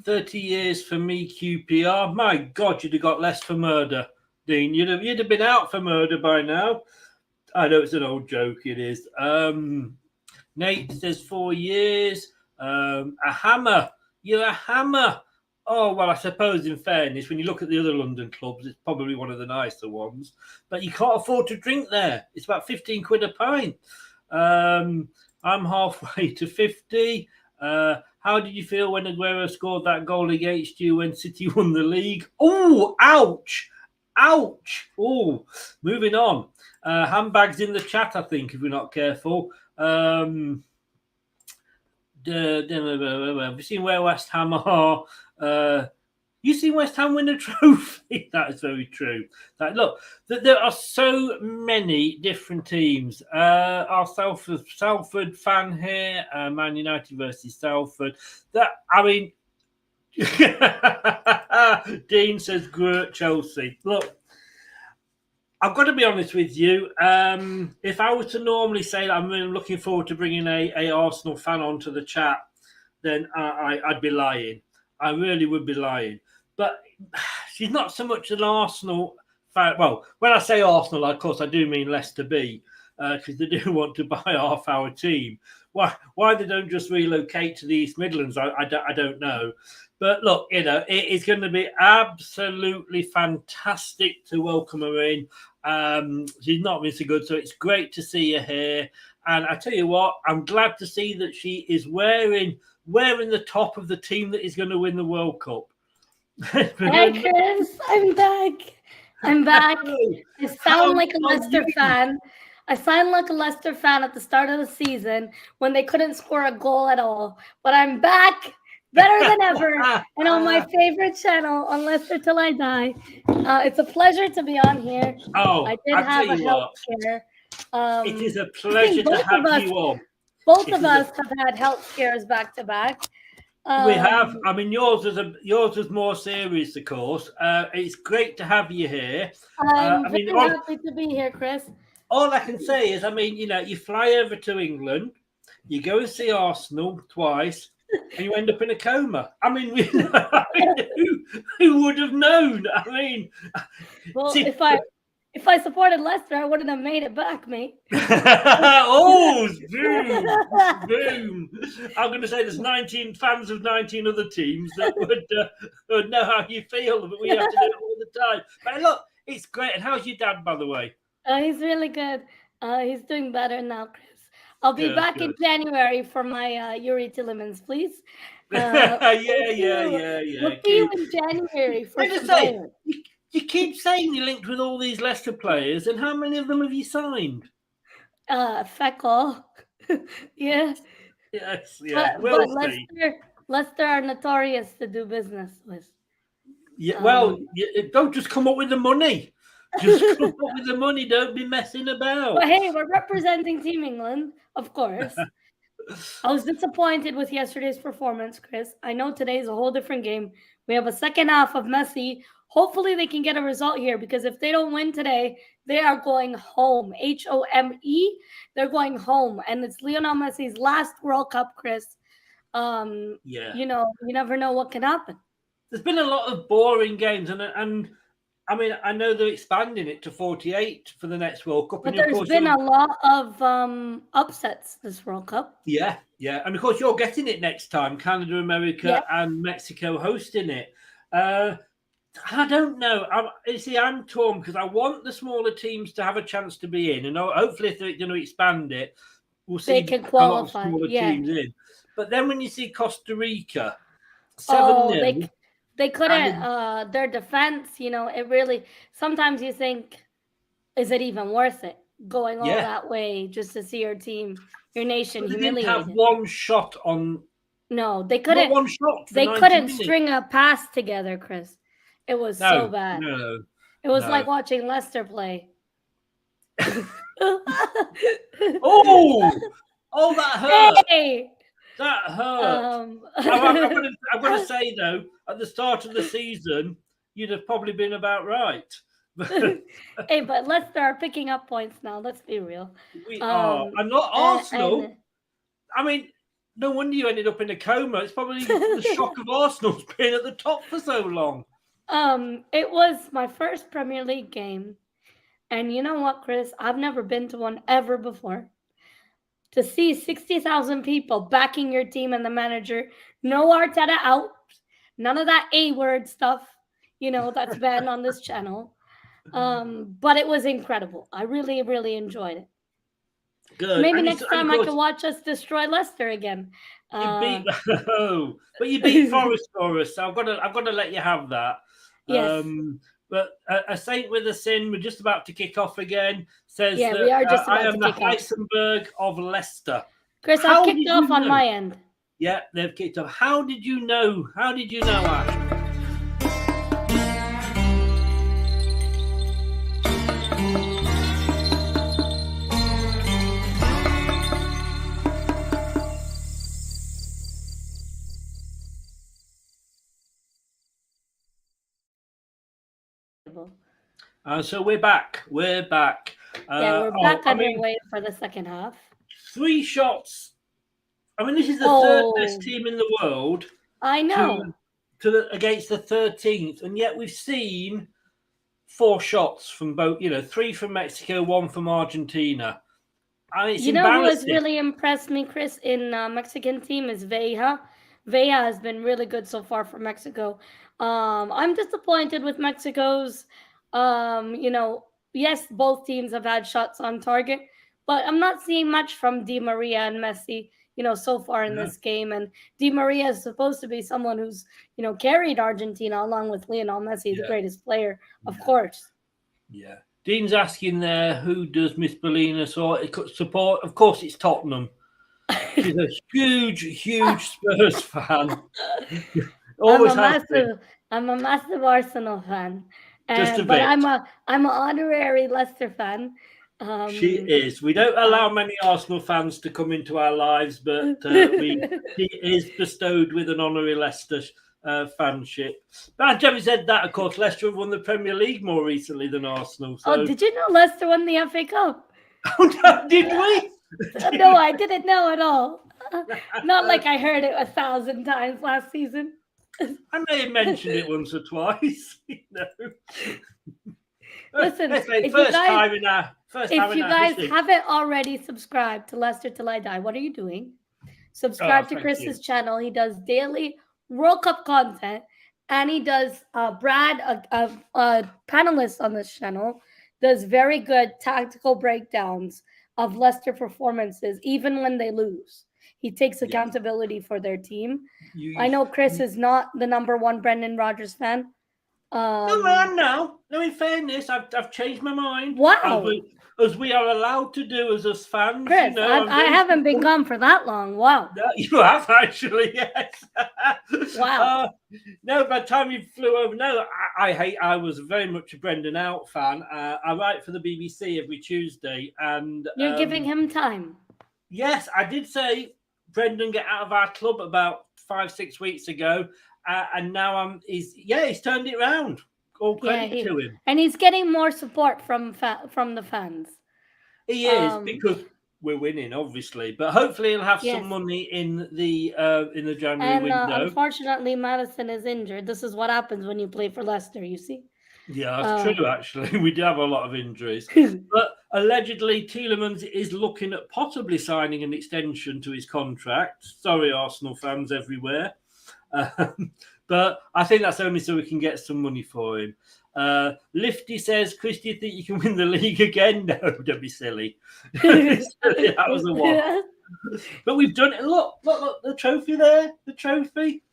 30 years for me, QPR. My God, you'd have got less for murder, Dean. You'd have been out for murder by now. I know it's an old joke. It is. Nate says 4 years. A hammer. You're a hammer. Oh, well, I suppose in fairness, when you look at the other London clubs, it's probably one of the nicer ones. But you can't afford to drink there. It's about 15 quid a pint. I'm halfway to 50. How did you feel when Aguero scored that goal against you when City won the league? Oh, ouch. Oh, moving on. Handbags in the chat, I think, if we're not careful. Have you seen where West Ham are? You seen West Ham win a trophy? That is very true. Look, there are so many different teams. Our Salford fan here, Man United versus Salford. Dean says, "Great Chelsea." Look, I've got to be honest with you. If I were to normally say that I'm really looking forward to bringing a Arsenal fan onto the chat, then I'd be lying. I really would be lying. But she's not so much an Arsenal fan. Well, when I say Arsenal, of course, I do mean Leicester B, because they do want to buy half our team. Why they don't just relocate to the East Midlands, I don't know. But look, it is going to be absolutely fantastic to welcome her in. She's not been so good, so it's great to see her here. And I tell you what, I'm glad to see that she is wearing the top of the team that is going to win the World Cup. Hi, Chris. I'm back. I sound like a Leicester fan. I sound like a Leicester fan at the start of the season when they couldn't score a goal at all. But I'm back, better than ever, and on my favorite channel, on Leicester Till I Die. It's a pleasure to be on here. Oh, I did have a health scare. It is a pleasure to have you on. Both of us have had health scares back to back. We have. I mean, yours was more serious, of course. It's great to have you here. I'm very happy to be here, Chris. All I can say is, you fly over to England, you go and see Arsenal twice, and you end up in a coma. Who would have known? Well, if I supported Leicester, I wouldn't have made it back, mate. Oh, boom. I'm going to say there's 19 fans of 19 other teams that would know how you feel, but we have to do it all the time. But look, it's great. And how's your dad, by the way? He's really good. He's doing better now, Chris. I'll be back in January for my Yuri Tillemans, please. Yeah. We'll see you in January for You keep saying you're linked with all these Leicester players, and how many of them have you signed? Feck all. Yeah. Yes, but Leicester are notorious to do business with. Yeah, don't just come up with the money. Just come up with the money. Don't be messing about. But hey, we're representing Team England, of course. I was disappointed with yesterday's performance, Chris. I know today's a whole different game. We have a second half of Messi. Hopefully they can get a result here, because if they don't win today, they are going home. HOME. They're going home. And it's Lionel Messi's last World Cup, Chris. You never know what can happen. There's been a lot of boring games, and I mean, I know they're expanding it to 48 for the next World Cup. But and of there's course been you're- a lot of upsets this World Cup. Yeah. And of course, you're getting it next time. Canada, America, Yeah. and Mexico hosting it. I don't know. I'm torn because I want the smaller teams to have a chance to be in. And hopefully, if they're going to expand it, we'll see They can a lot of qualify, smaller yeah. teams in. But then when you see Costa Rica, 7-0. They couldn't. Their defense, it really. Sometimes you think, is it even worth it going all that way just to see your team, your nation They humiliated? didn't have one shot on. No, they couldn't. Not one shot. They 90 couldn't minutes. string a pass together, Chris. It was so bad. No. It was like watching Leicester play. Oh, that hurt. Hey! That hurt. I'm going to say, though, at the start of the season, you'd have probably been about right. Hey, but Leicester are picking up points now. Let's be real. We are. And not Arsenal. I mean, no wonder you ended up in a coma. It's probably the shock of Arsenal's being at the top for so long. It was my first Premier League game. And you know what, Chris? I've never been to one ever before. To see 60,000 people backing your team and the manager, no Arteta out, none of that A-word stuff, that's banned on this channel. But it was incredible. I really, really enjoyed it. Good. Maybe next time I can watch us destroy Leicester again. But you beat Forest for us, so I've got to let you have that. Yes. But a Saint with a Sin, we're just about to kick off again, says Yeah, that we are just I about am to the kick off. Heisenberg of Leicester. Chris, I've kicked off on my end. Yeah, they've kicked off. How did you know? Ash? So we're back. We're back. We're back underway for the second half. 3 shots. I mean, this is the third best team in the world. I know. Against the 13th, and yet we've seen 4 shots from both. 3 from Mexico, 1 from Argentina. It's who has embarrassing. really impressed me, Chris, in Mexican team is Villa. Villa has been really good so far for Mexico. I'm disappointed with Mexico's. Yes, both teams have had shots on target, but I'm not seeing much from Di Maria and Messi, so far in this game. And Di Maria is supposed to be someone who's, carried Argentina along with Lionel Messi, the greatest player, of course. Yeah. Dean's asking there, who does Miss Bellina support? Of course, it's Tottenham. She's a huge Spurs fan. I'm a massive Arsenal fan. Just a but bit. I'm an honorary Leicester fan. She is. We don't allow many Arsenal fans to come into our lives, but she is bestowed with an honorary Leicester fanship. But having said that, of course, Leicester have won the Premier League more recently than Arsenal. So. Oh, did you know Leicester won the FA Cup? Oh, no, did we? No, I didn't know at all. Not like I heard it 1,000 times last season. I may have mentioned it once or twice. Listen, if you guys haven't already subscribed to Leicester Till I Die, what are you doing? Subscribe to Chris's channel. He does daily World Cup content, and he does Brad, a panelist on this channel, does very good tactical breakdowns of Leicester performances, even when they lose. He takes accountability for their team. I know Chris is not the #1 Brendan Rodgers fan. No, I am now. No, in fairness, I've changed my mind. Wow. As we are allowed to do as us fans. Chris, I haven't been gone for that long. Wow. No, you have actually, yes. Wow. No, by the time you flew over, no, I was very much a Brendan Out fan. I write for the BBC every Tuesday. And you're giving him time. Yes, I did say Brendan get out of our club about 5-6 weeks ago. And now he's turned it around. All credit to him. And he's getting more support from the fans. He is, because we're winning, obviously. But hopefully he'll have some money in the January window. Unfortunately, Madison is injured. This is what happens when you play for Leicester, you see. Yeah, that's true, actually. We do have a lot of injuries. But allegedly, Tielemans is looking at possibly signing an extension to his contract. Sorry, Arsenal fans everywhere. But I think that's only so we can get some money for him. Lifty says, Chris, do you think you can win the league again? No, don't be silly. That was a one. But we've done it. Look, the trophy there. The trophy.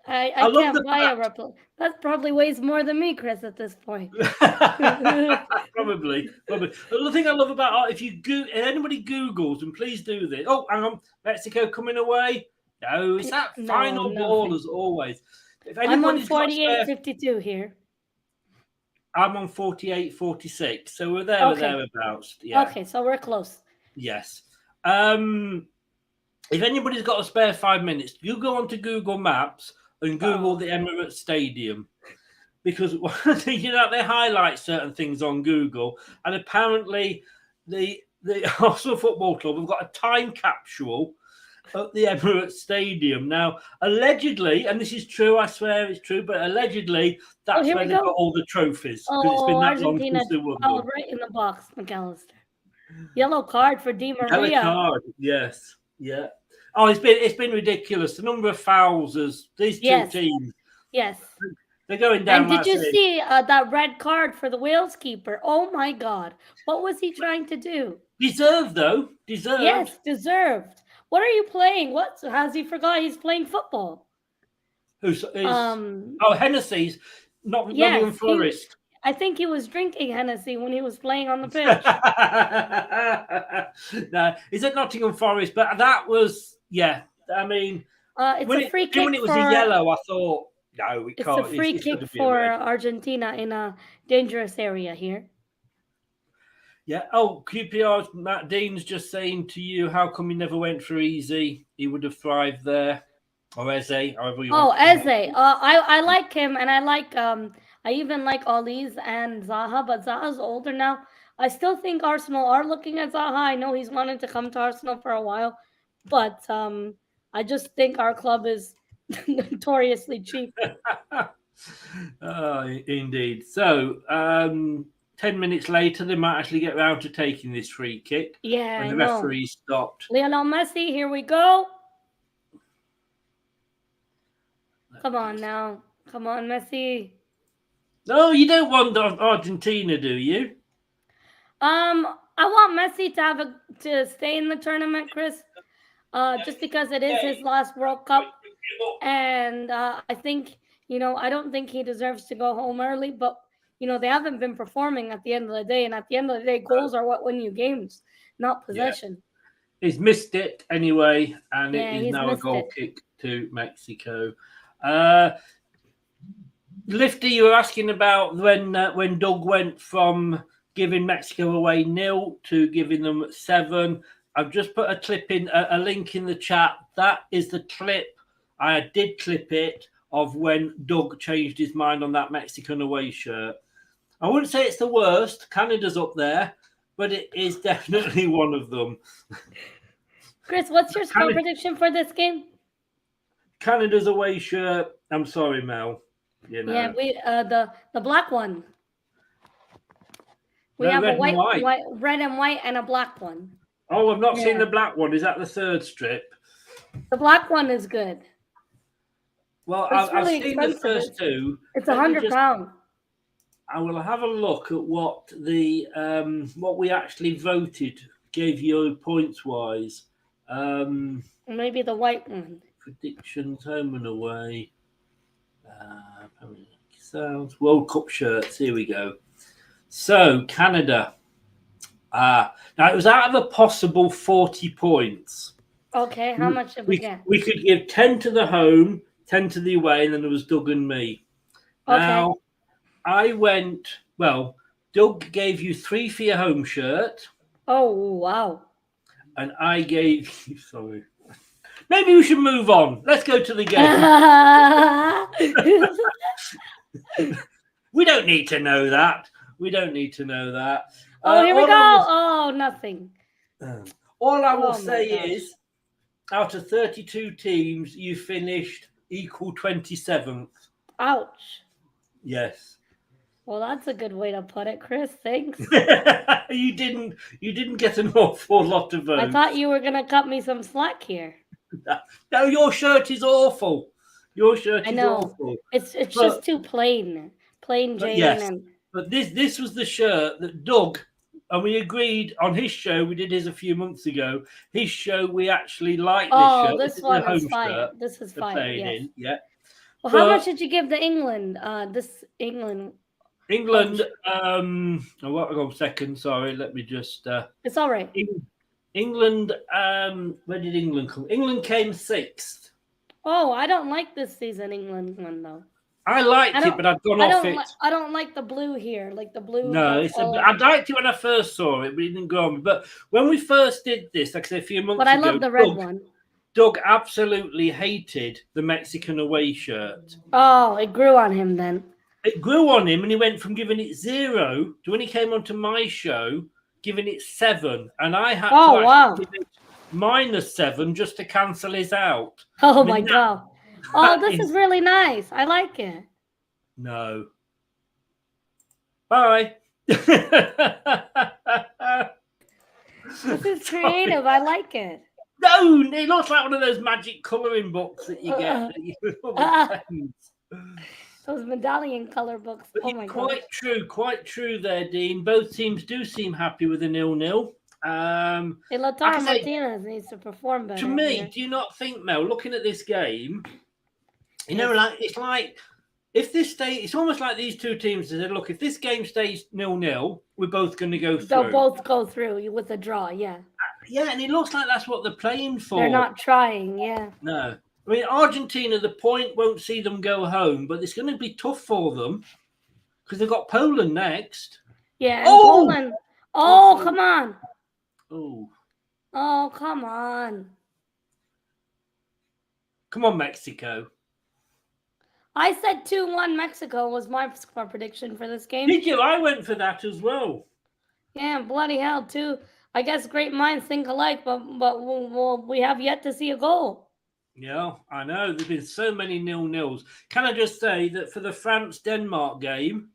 I love can't the buy a replica. That probably weighs more than me, Chris, at this point. Probably. But the thing I love about if anybody Googles, and please do this. Oh, hang on, Mexico coming away. No, it's that final ball as always. If I'm on anybody's got 48-52 here. I'm on 48-46, so we're there or thereabouts. Yeah. Okay, so we're close. Yes. If anybody's got a spare 5 minutes, you go onto Google Maps and Google the Emirates Stadium, because they highlight certain things on Google, and apparently the Arsenal Football Club have got a time capsule at the Emirates Stadium. Now, allegedly, and this is true, I swear it's true, but allegedly that's where they've got all the trophies. It's been that Argentina long since they won them. right in the box, McAllister. Yellow card for Di Maria. Yellow card, yes. Yeah. Oh, it's been ridiculous. The number of fouls as these two teams. Yes. They're going down. And did you see that red card for the Wales keeper? Oh my God. What was he trying to do? Deserved, though. Deserved. Yes, deserved. What are you playing? What has he forgot? He's playing football. Hennessy's Nottingham Forest. I think he was drinking Hennessy when he was playing on the pitch. No, he's at Nottingham Forest, but that was I mean, it's a free kick. When it was a yellow, I thought no, we can't. It's a free kick for Argentina in a dangerous area here. Yeah. Oh, QPR's Matt Dean's just saying to you, how come he never went for Easy? He would have thrived there. Or Eze, however you want. Eze. I like him, and I like I even like Ollie's and Zaha, but Zaha's older now. I still think Arsenal are looking at Zaha. I know he's wanted to come to Arsenal for a while, but I just think our club is notoriously cheap. Indeed. So 10 minutes later, they might actually get around to taking this free kick. Yeah, when the referee stopped. Lionel Messi, here we go. Come on now. Come on, Messi. No, you don't want Argentina, do you? I want Messi to stay in the tournament, Chris. Just because it is his last World Cup. And I think, I don't think he deserves to go home early, but they haven't been performing at the end of the day. And at the end of the day, goals are what win you games, not possession. Yeah. He's missed it anyway, and it is now a goal kick to Mexico. Lifty, you were asking about when Doug went from giving Mexico away 0 to giving them 7. I've just put a link in the chat. That is the clip. I did clip it of when Doug changed his mind on that Mexican away shirt. I wouldn't say it's the worst. Canada's up there, but it is definitely one of them. Chris, what's your score prediction for this game? Canada's away shirt. I'm sorry, Mel. Yeah, we the black one. We have red a red and white, and a black one. Oh, I've not seen the black one. Is that the third strip? The black one is good. Well, I've seen the first two. It's £100. I will have a look at what the what we actually voted, gave you points wise. Maybe the white one. Predictions, home and away. Sounds World Cup shirts. Here we go. So Canada. Now it was out of a possible 40 points. Okay, how much did we get? We could give 10 to the home, 10 to the away, and then there was Doug and me. Okay. Now I went. Well, Doug gave you 3 for your home shirt. Oh wow! And I gave you. Sorry. Maybe we should move on. Let's go to the game. We don't need to know that. Oh, here we go. Oh, nothing. All I will say is, out of 32 teams, you finished equal 27th. Ouch. Yes. Well, that's a good way to put it, Chris. Thanks. You didn't get an awful lot of votes. I thought you were gonna cut me some slack here. No, your shirt is awful. Your shirt I is know. awful. It's But- just too plain. Plain Jane yes, and but this was the shirt that Doug, and we agreed on his show. We did his a few months ago. His show, we actually liked this shirt. this is one the is home fire. shirt This is they're fire. playing Yes. in. Yeah. Well, how But- much did you give the England? This England. England. What? Hold on a second. Sorry. Let me just. It's all right. England. Where did England come? England came 6th. Oh, I don't like this season England one though. I liked it, but I've gone off it. I don't like the blue here, like the blue. No, I liked it when I first saw it, but it didn't grow on me. But when we first did this, like I say, a few months ago, But I love the red one. Doug absolutely hated the Mexican away shirt. Oh, it grew on him then. It grew on him, and he went from giving it 0 to when he came onto my show, giving it 7, and I had to actually give it -7 just to cancel his out. Oh my god! Oh, this is really nice. I like it. No. Bye. This is creative. I like it. No, it looks like one of those magic colouring books that you get. Those medallion color books. Oh my god! Quite true there, Dean. Both teams do seem happy with a 0-0. Lautaro Martinez needs to perform better. To me, here. do you not think, Mel, looking at this game, you know, it's like if this stays, it's almost like these two teams said, look, if this game stays 0-0, we're both going to go through. They'll both go through with a draw, yeah. Yeah, and it looks like that's what they're playing for. They're not trying, yeah. No. I mean, Argentina, the point won't see them go home, but it's going to be tough for them because they've got Poland next. Yeah, and Poland. Oh, come on. Oh, come on. Come on, Mexico. I said 2-1 Mexico was my score prediction for this game. Did you? I went for that as well. Yeah, bloody hell, too. I guess great minds think alike, but we have yet to see a goal. Yeah, I know. There's been so many 0-0s. Can I just say that for the France-Denmark game,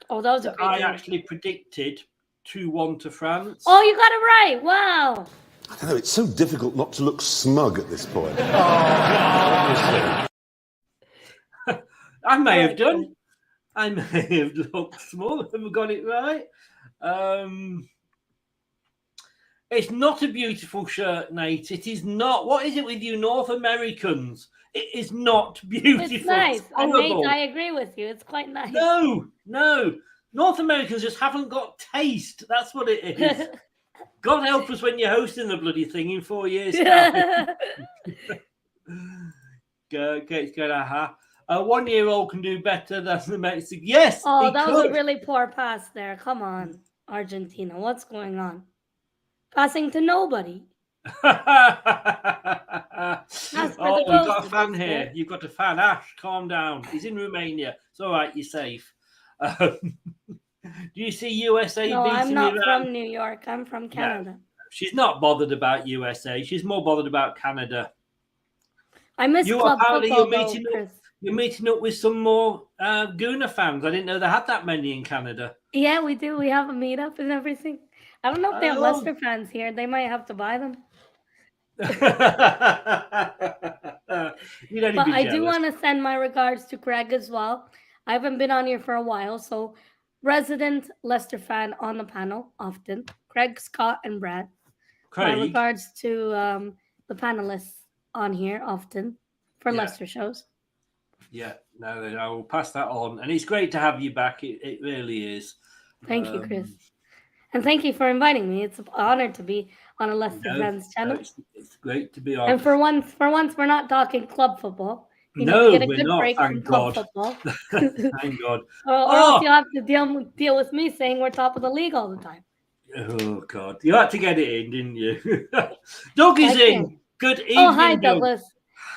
that was a great I game. actually predicted 2-1 to France. Oh, you got it right. Wow. I don't know, it's so difficult not to look smug at this point. I may have done. I may have looked small. Have we got it right? It's not a beautiful shirt, Nate. It is not. What is it with you North Americans? It is not beautiful. It's nice. It's And horrible. Nate, I agree with you. It's quite nice. No. North Americans just haven't got taste. That's what it is. God help us when you're hosting the bloody thing in 4 years' time. Okay, it's good. A 1-year-old can do better than the Mexican. Yes. Oh, he that was a could. really poor pass there. Come on, Argentina. What's going on? Passing to nobody. You've got a fan here. You've got a fan. Ash, calm down. He's in Romania. It's all right. You're safe. Do you see USA No, beating I'm not Iran? from New York. I'm from Canada. She's not bothered about USA. She's more bothered about Canada. I miss club football, You're meeting up with some more Gooner fans. I didn't know they had that many in Canada. Yeah, we do. We have a meetup and everything. I don't know if they have Oh. Leicester fans here. They might have to buy them. You'd only But be I do jealous. want to send my regards to Craig as well. I haven't been on here for a while, so resident Leicester fan on the panel often. Craig, Scott, and Brad. My Craig? regards to the panelists on here often for Yeah. Leicester shows. Yeah, no, I will pass that on. And it's great to have you back. It really is. Thank you, Chris. And thank you for inviting me. It's an honor to be on a Leicester No, fans channel. It's great to be on. And for once, we're not talking club football. You know, No, we get a we're good not, break from thank club God. football. Thank God. Or else you'll have to deal with me saying we're top of the league all the time. Oh, God. You had to get it in, didn't you? Doug is I in. did. Good evening, Oh, hi, Doug. Douglas.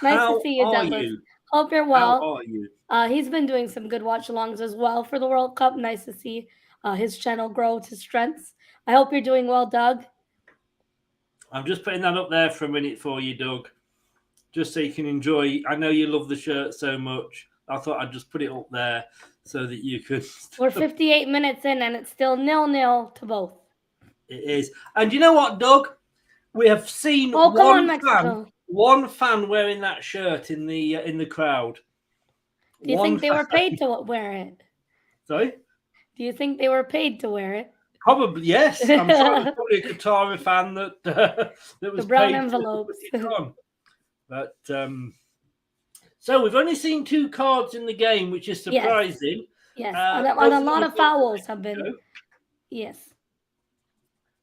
Nice How to see you, are Douglas. you? Hope you're well. How are you? He's been doing some good watch-alongs as well for the World Cup. Nice to see his channel grow to strengths. I hope you're doing well, Doug. I'm just putting that up there for a minute for you, Doug. Just so you can enjoy. I know you love the shirt so much. I thought I'd just put it up there so that you could. We're 58 minutes in, and it's still 0-0 to both. It is. And you know what, Doug? We have seen one fan wearing that shirt in the crowd. Do you think they were paid to wear it? Sorry? Do you think they were paid to wear it? Probably, yes. I'm sure it was probably a Qatar fan that was the brown paid envelopes. to put it on. But so we've only seen 2 cards in the game, which is surprising. Yes, and a lot of fouls have been. Yes.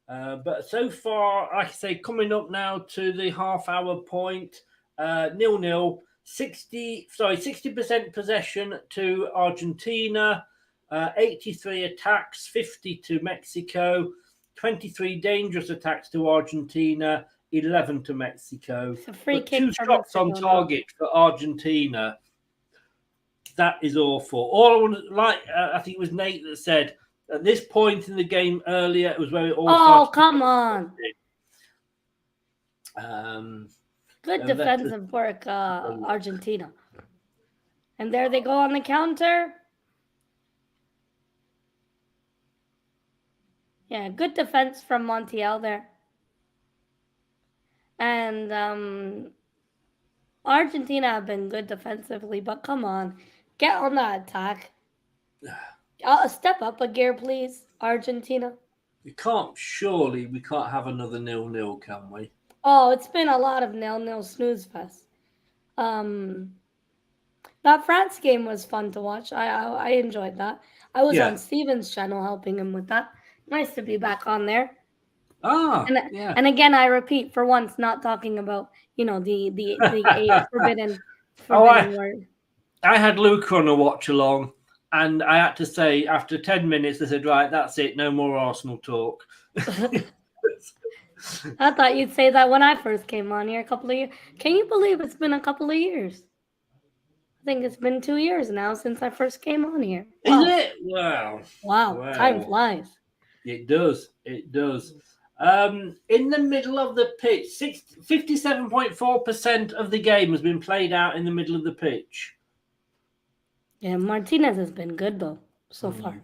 But so far, like I say, coming up now to the half-hour point, 0-0, 60% possession to Argentina, 83 attacks, 50 to Mexico, 23 dangerous attacks to Argentina, 11 to Mexico. It's a free kick 2 for shots Mexico on target for Argentina. That is awful. All I want, I think it was Nate that said, at this point in the game earlier, it was where it all Oh, come on. Good defensive work, Argentina. And there they go on the counter. Yeah, good defense from Montiel there. And Argentina have been good defensively, but come on. Get on that attack. Step up a gear, please, Argentina. Surely we can't have another 0-0, can we? Oh, it's been a lot of 0-0 snooze fest. That France game was fun to watch. I enjoyed that. I was on Steven's channel helping him with that. Nice to be back on there. And again, I repeat, for once, not talking about, the forbidden word. I had Luca on a watch along. And I had to say, after 10 minutes, they said, right, that's it. No more Arsenal talk. I thought you'd say that when I first came on here a couple of years. Can you believe it's been a couple of years? I think it's been 2 years now since I first came on here. Is it? Wow. Time flies. It does. It does. In the middle of the pitch, 57.4% of the game has been played out in the middle of the pitch. Yeah, Martinez has been good, though, so far.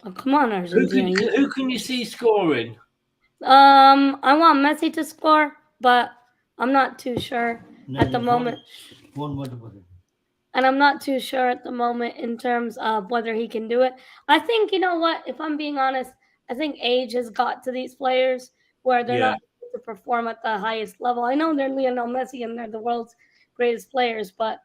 Oh, come on, Argentina. Who can you see scoring? I want Messi to score, but I'm not too sure at the moment. And I'm not too sure at the moment in terms of whether he can do it. I think, you know what, if I'm being honest, I think age has got to these players where they're not able to perform at the highest level. I know they're Lionel Messi and they're the world's greatest players, but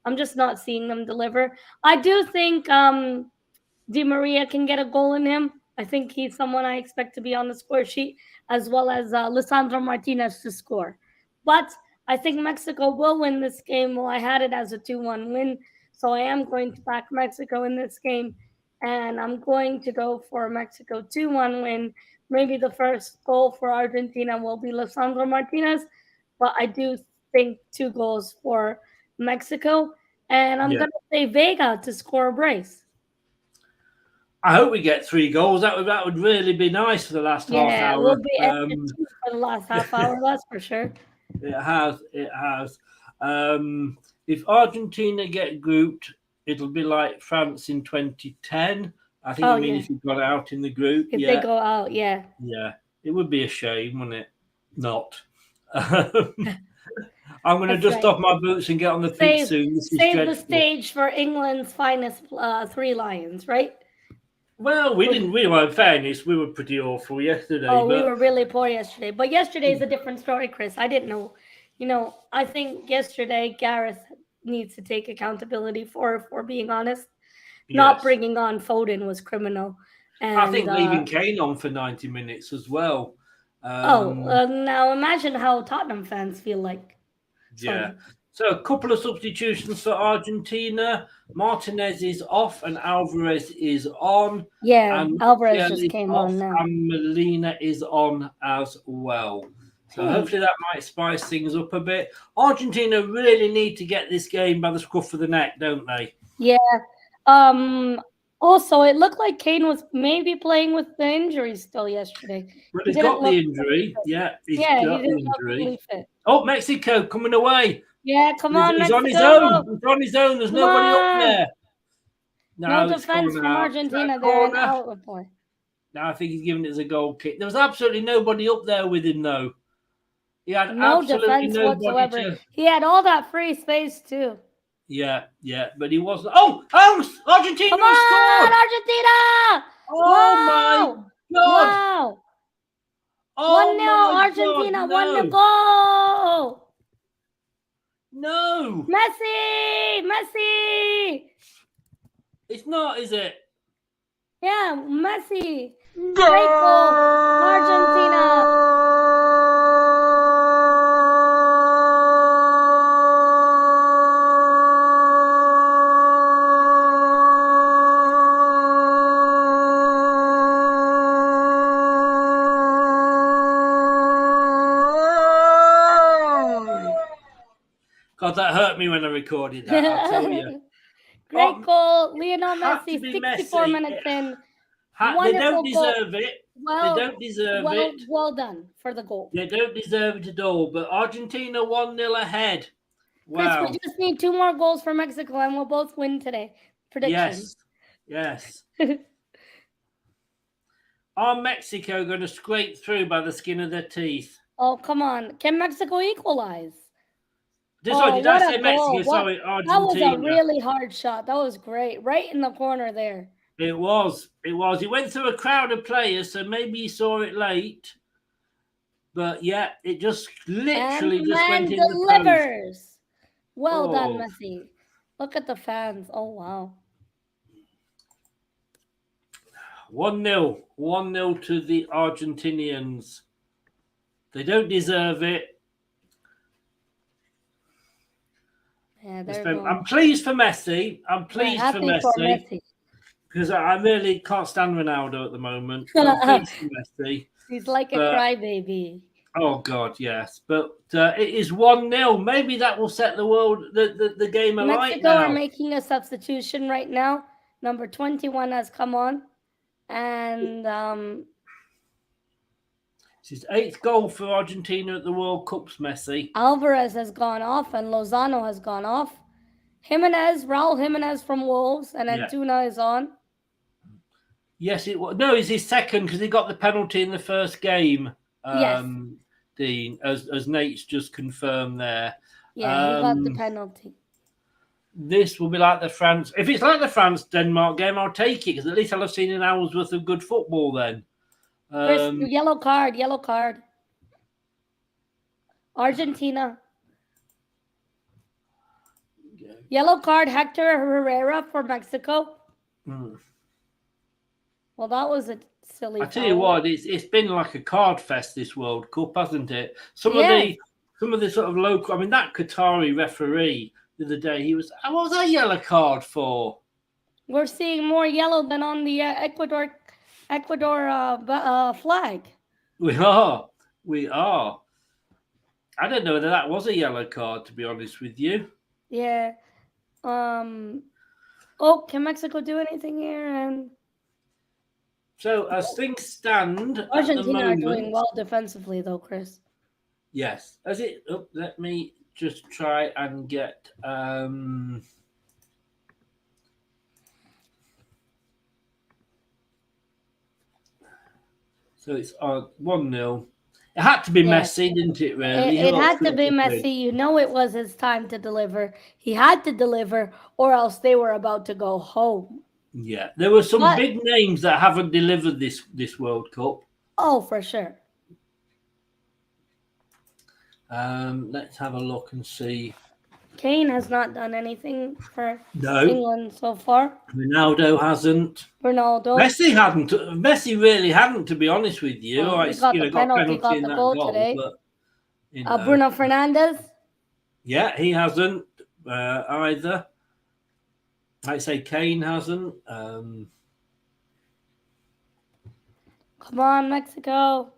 I'm just not seeing them deliver. I do think Di Maria can get a goal in him. I think he's someone I expect to be on the score sheet, as well as Lisandro Martinez to score. But I think Mexico will win this game. Well, I had it as a 2-1 win, so I am going to back Mexico in this game, and I'm going to go for a Mexico 2-1 win. Maybe the first goal for Argentina will be Lisandro Martinez, but I do think 2 goals for Mexico, and I'm going to say Vega to score a brace. I hope we get 3 goals. That would really be nice for the last half hour. Yeah, we'll be for the last half hour, that's for sure. It has. If Argentina get grouped, it'll be like France in 2010. I think if you got out in the group. If they go out, Yeah, it would be a shame, wouldn't it? Not. I'm going to dust off my boots and get on the pitch soon. Save the stage for England's finest 3 Lions, right? Well, we didn't really. Well, in fairness, we were pretty awful yesterday. We were really poor yesterday. But yesterday's a different story, Chris. I didn't know. I think yesterday Gareth needs to take accountability for being honest. Yes. Not bringing on Foden was criminal. And, I think leaving Kane on for 90 minutes as well. Now imagine how Tottenham fans feel like. Yeah. So a couple of substitutions for Argentina. Martinez is off and Alvarez is on. Yeah, and Alvarez just came on now. And Molina is on as well. So hopefully that might spice things up a bit. Argentina really need to get this game by the scruff of the neck, don't they? Yeah. Also, it looked like Kane was maybe playing with the injury still yesterday. Well, he's got the injury. Yeah, he's got the injury. Oh, Mexico coming away. Yeah, come on, He's Mexico. on his own. He's on his own. There's nobody up there. No it's defense gone from out. Argentina That there, and corner. out report. Now I think he's giving it as a goal kick. There was absolutely nobody up there with him, though. He had No absolutely defense nobody whatsoever. to. He had all that free space too. Yeah, but he wasn't. Oh, Argentina Come has on, scored! Argentina! Oh my God! Wow! Oh 1-0 my Argentina, God! 1 to go! No! Messi! It's not, is it? Yeah, Messi. Great goal, Argentina. God, that hurt me when I recorded that, I'll tell you. Great goal, Lionel had to Messi, be 64 Messi. minutes in. They don't Wonderful goal. deserve it. They don't deserve it. Well done for the goal. They don't deserve it at all. But Argentina 1-0 ahead. Wow. Chris, we just need 2 more goals for Mexico and we'll both win today. Prediction. Yes. Are Mexico going to scrape through by the skin of their teeth? Oh, come on. Can Mexico equalize? Did I say Mexico? Sorry, Argentina. That was a really hard shot. That was great. Right in the corner there. It was. He went through a crowd of players, so maybe he saw it late. But yeah, it just literally just went in the post. Well done, Messi. Look at the fans. Oh, wow. 1-0. 1-0 to the Argentinians. They don't deserve it. Yeah, I'm pleased for Messi. I'm pleased for Messi. Because I really can't stand Ronaldo at the moment. I'm pleased for Messi. He's like a crybaby. Oh, God, yes. But it is 1-0. Maybe that will set the game alight Mexico now. are making a substitution right now. Number 21 has come on. And it's his 8th goal for Argentina at the World Cups, Messi. Alvarez has gone off and Lozano has gone off. Raul Jimenez from Wolves, and Antuna is on. Yes, it was. No, it's his second because he got the penalty in the first game. Yes. Dean, as Nate's just confirmed there. Yeah, he got the penalty. This will be like the France. If it's like the France-Denmark game, I'll take it because at least I'll have seen an hour's worth of good football then. Yellow card. Argentina. Yellow card, Hector Herrera for Mexico. Well, that was a silly I tell you what, it's been like a card fest this World Cup, hasn't it? Some of the sort of local. I mean, that Qatari referee the other day, what was that yellow card for? We're seeing more yellow than on the Ecuador flag. We are. I don't know whether that was a yellow card, to be honest with you. Yeah. Can Mexico do anything here? So as things stand, Argentina are doing well defensively, though, Chris. Yes. Let me just try and get. So it's 1-0. It had to be Messi, didn't it, really? It had to be Messi. You know it was his time to deliver. He had to deliver, or else they were about to go home. Yeah, there were some big names that haven't delivered this World Cup. Oh, for sure. Let's have a look and see. Kane has not done anything for England so far. Ronaldo hasn't. Messi really hadn't, to be honest with you. He got the penalty, got the goal today. But, Bruno Fernandes? Yeah, he hasn't either. I'd say Kane hasn't. Come on, Mexico.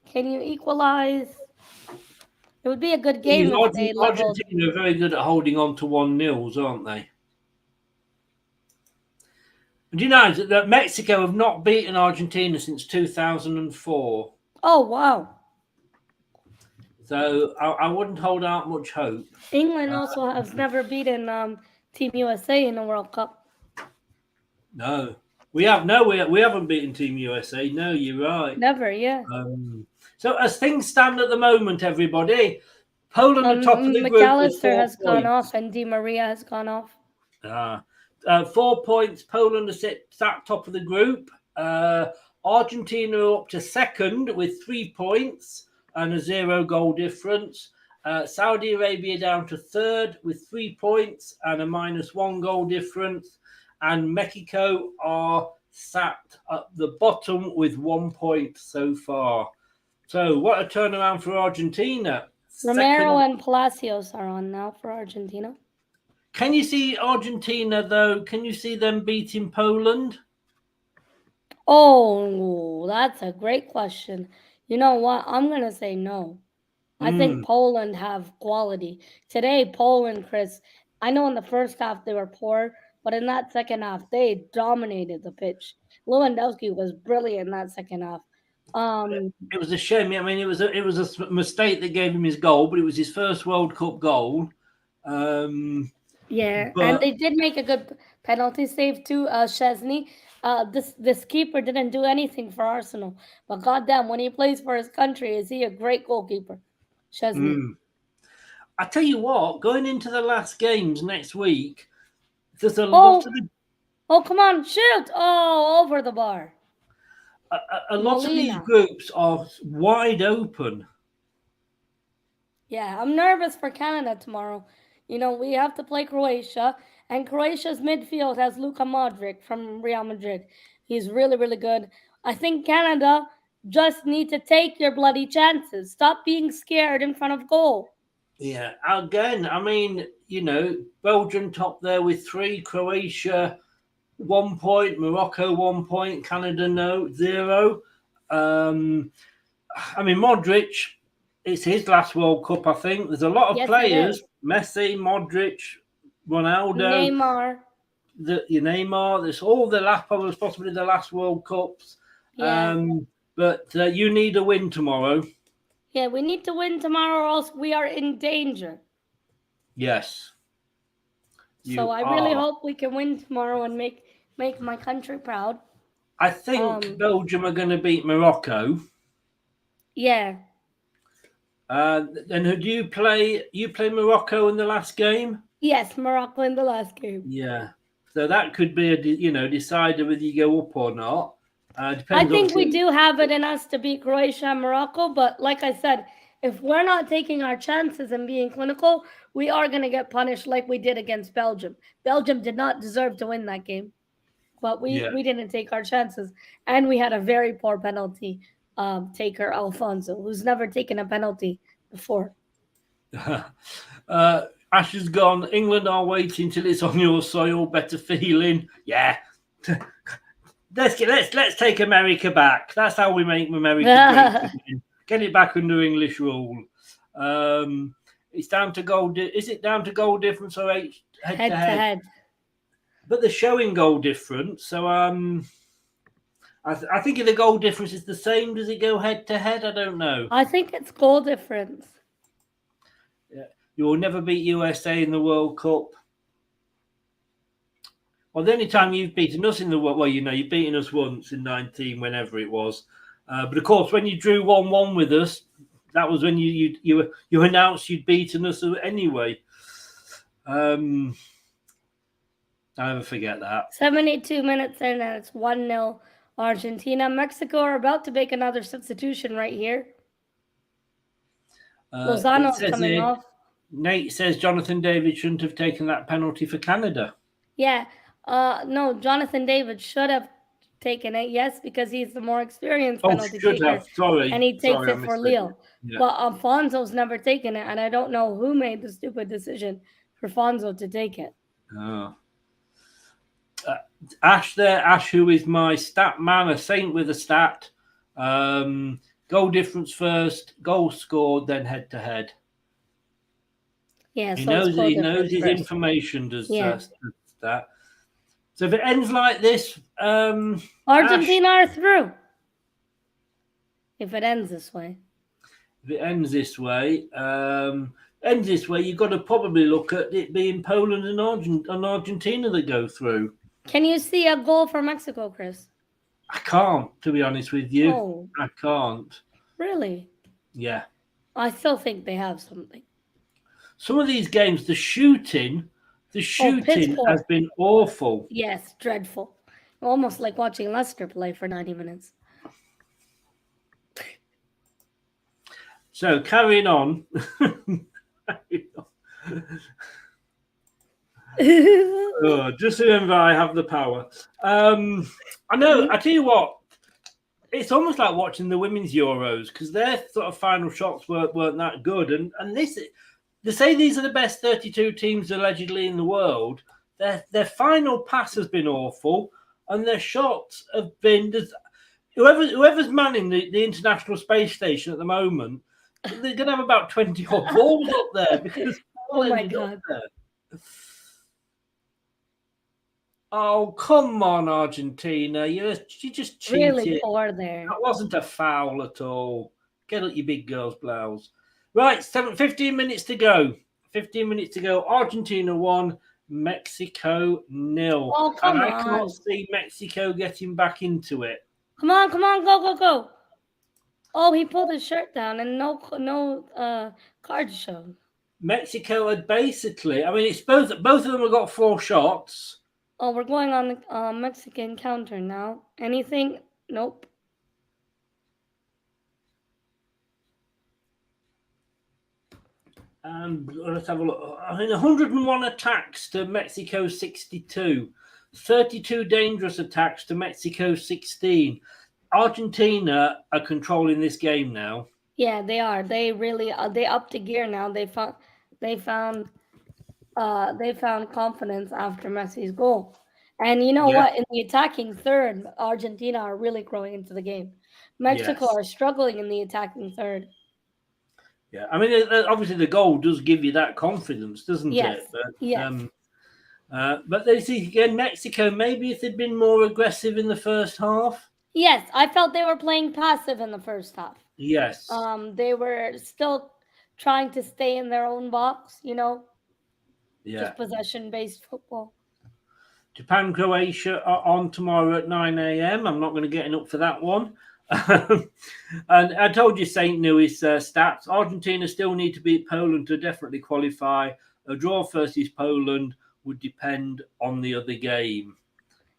Can you equalize? It would be a good game if they leveled. Argentina are very good at holding on to 1-0s, aren't they? And do you know that Mexico have not beaten Argentina since 2004? Oh, wow. So I wouldn't hold out much hope. England also has never beaten Team USA in the World Cup. No, we haven't beaten Team USA. No, you're right. Never, yeah. So as things stand at the moment, everybody, Poland are top of the group with 4 McAllister has gone points. off and Di Maria has gone off. 4 points. Poland are sat top of the group. Argentina are up to second with 3 points and a 0 goal difference. Saudi Arabia down to third with 3 points and a -1 goal difference. And Mexico are sat at the bottom with 1 point so far. So what a turnaround for Argentina. Romero and Palacios are on now for Argentina. Can you see Argentina, though? Can you see them beating Poland? Oh, that's a great question. You know what? I'm going to say no. I think Poland have quality. Today, Poland, Chris, I know in the first half they were poor, but in that second half, they dominated the pitch. Lewandowski was brilliant in that second half. It was a shame. I mean, it was a mistake that gave him his goal, but it was his first World Cup goal. Yeah, and they did make a good penalty save too, Szczesny. This keeper didn't do anything for Arsenal, but goddamn, when he plays for his country, is he a great goalkeeper? Szczesny. I tell you what, going into the last games next week, there's a lot of the... Oh, come on, shoot! Oh, over the bar. A lot of these groups are wide open. Yeah, I'm nervous for Canada tomorrow. You know, we have to play Croatia, and Croatia's midfield has Luka Modric from Real Madrid. He's really, really good. I think Canada just need to take your bloody chances. Stop being scared in front of goal. Yeah, again, I mean, you know, Belgium top there with 3, Croatia 1 point, Morocco 1 point, Canada 0. I mean, Modric, it's his last World Cup, I think. There's a lot of players, Messi, Modric, Ronaldo, Neymar. There's all the last, probably possibly the last World Cups. Yeah. But you need a win tomorrow. Yeah, we need to win tomorrow or else we are in danger. Yes. So I really hope we can win tomorrow and make my country proud. I think Belgium are going to beat Morocco. Yeah. And who do you play? You play Morocco in the last game? Yes, Morocco in the last game. Yeah. So that could be a decider whether you go up or not. I think we do have it in us to beat Croatia and Morocco, but like I said, if we're not taking our chances and being clinical, we are going to get punished like we did against Belgium. Belgium did not deserve to win that game, but we didn't take our chances, and we had a very poor penalty taker, Alfonso, who's never taken a penalty before. Ash has gone. England are waiting till it's on your soil. Better feeling. Yeah. Let's take America back. That's how we make America great. Get it back under English rule. It's down to goal. Is it down to goal difference or head to head? But they're showing goal difference. So I think if the goal difference is the same, does it go head to head? I don't know. I think it's goal difference. Yeah. You will never beat USA in the World Cup. Well, the only time you've beaten us in the World, you've beaten us once in 19, whenever it was. But of course, when you drew 1-1 with us, that was when you announced you'd beaten us anyway. I'll never forget that. 72 minutes in, and it's 1-0 Argentina. Mexico are about to make another substitution right here. Lozano's coming off. Nate says Jonathan David shouldn't have taken that penalty for Canada. Yeah. No, Jonathan David should have taken it. Yes, because he's the more experienced penalty taker. Sorry. And he takes it for Lille. Yeah. But Alfonso's never taken it, and I don't know who made the stupid decision for Fonzo to take it. Oh. Ash, who is my stat man, a saint with a stat. Goal difference first, goal scored, then head to head. Yeah, he knows his information. Does that? So if it ends like this, Argentina are through. If it ends this way. If it ends this way, you've got to probably look at it being Poland and Argentina that go through. Can you see a goal for Mexico, Chris? I can't, to be honest with you. Oh. I can't. Really? Yeah. I still think they have something. Some of these games, the shooting has been awful. Yes, dreadful. Almost like watching Leicester play for 90 minutes. So carrying on. Just remember, I have the power. I know. I tell you what, it's almost like watching the women's Euros because their sort of final shots weren't that good. And this, they say these are the best 32 teams allegedly in the world. Their final pass has been awful, and their shots have been. Whoever's manning the International Space Station at the moment, they're going to have about 20 odd balls up there because oh my god. Oh, come on, Argentina. You just cheated. Really poor there. That wasn't a foul at all. Get up your big girl's blouse. Right, 15 minutes to go. 15 minutes to go. Argentina 1, Mexico 0. Oh, come on. I can't see Mexico getting back into it. Come on, go. Oh, he pulled his shirt down and no card showed. Mexico had basically, I mean, it's both of them have got 4 shots. Oh, we're going on the Mexican counter now. Anything? Nope. Let's have a look. I mean, 101 attacks to Mexico 62. 32 dangerous attacks to Mexico 16. Argentina are controlling this game now. Yeah, they are. They really they upped the gear now. They found confidence after Messi's goal. And you know what? In the attacking third, Argentina are really growing into the game. Mexico are struggling in the attacking third. Yeah, I mean, obviously the goal does give you that confidence, doesn't it? But they see again, Mexico. Maybe if they'd been more aggressive in the first half. Yes, I felt they were playing passive in the first half. Yes. They were still trying to stay in their own box, just possession-based football. Japan, Croatia are on tomorrow at 9 a.m. I'm not going to get up for that one. And I told you Saint knew his stats. Argentina still need to beat Poland to definitely qualify. A draw versus Poland would depend on the other game.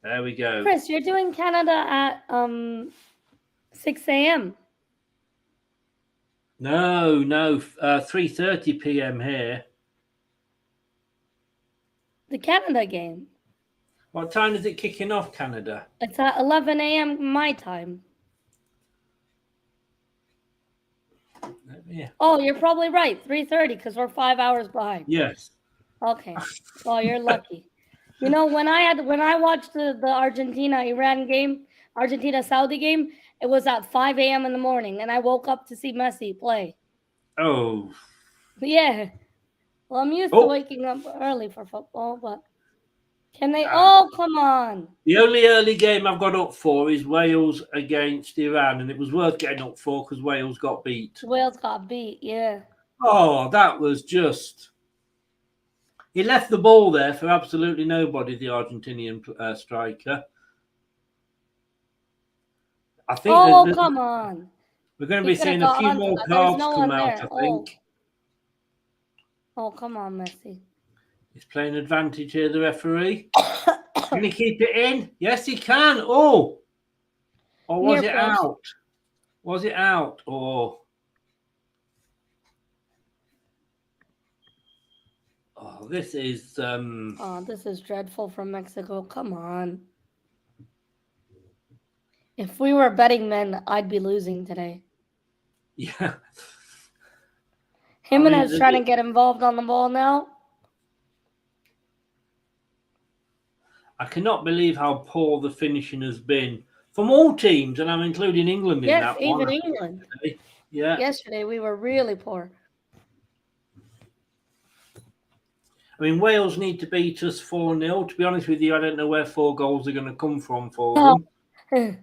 There we go. Chris, you're doing Canada at 6 a.m. No, 3:30 p.m. here. The Canada game. What time is it kicking off, Canada? It's at 11 a.m. my time. Yeah. Oh, you're probably right. 3:30 because we're 5 hours behind. Yes. Okay. Well, you're lucky. When I watched the Argentina-Iran game, Argentina-Saudi game, it was at 5 a.m. in the morning, and I woke up to see Messi play. Oh. Yeah. Well, I'm used to waking up early for football, but can they? Oh, come on. The only early game I've got up for is Wales against Iran, and it was worth getting up for because Wales got beat. Wales got beat, yeah. Oh, that was just... He left the ball there for absolutely nobody, the Argentinian striker. I think come on. We're going to be seeing a few more cards come out, I think. Oh, come on, Messi. He's playing advantage here, the referee. Can he keep it in? Yes, he can. Oh. Or was it out? Was it out? Or... Oh, this is... this is dreadful from Mexico. Come on. If we were betting men, I'd be losing today. Yeah. Jimenez trying to get involved on the ball now. I cannot believe how poor the finishing has been from all teams, and I'm including England in that one. Yes, even England. Yeah. Yesterday, we were really poor. I mean, Wales need to beat us 4-0. To be honest with you, I don't know where 4 goals are going to come from for them.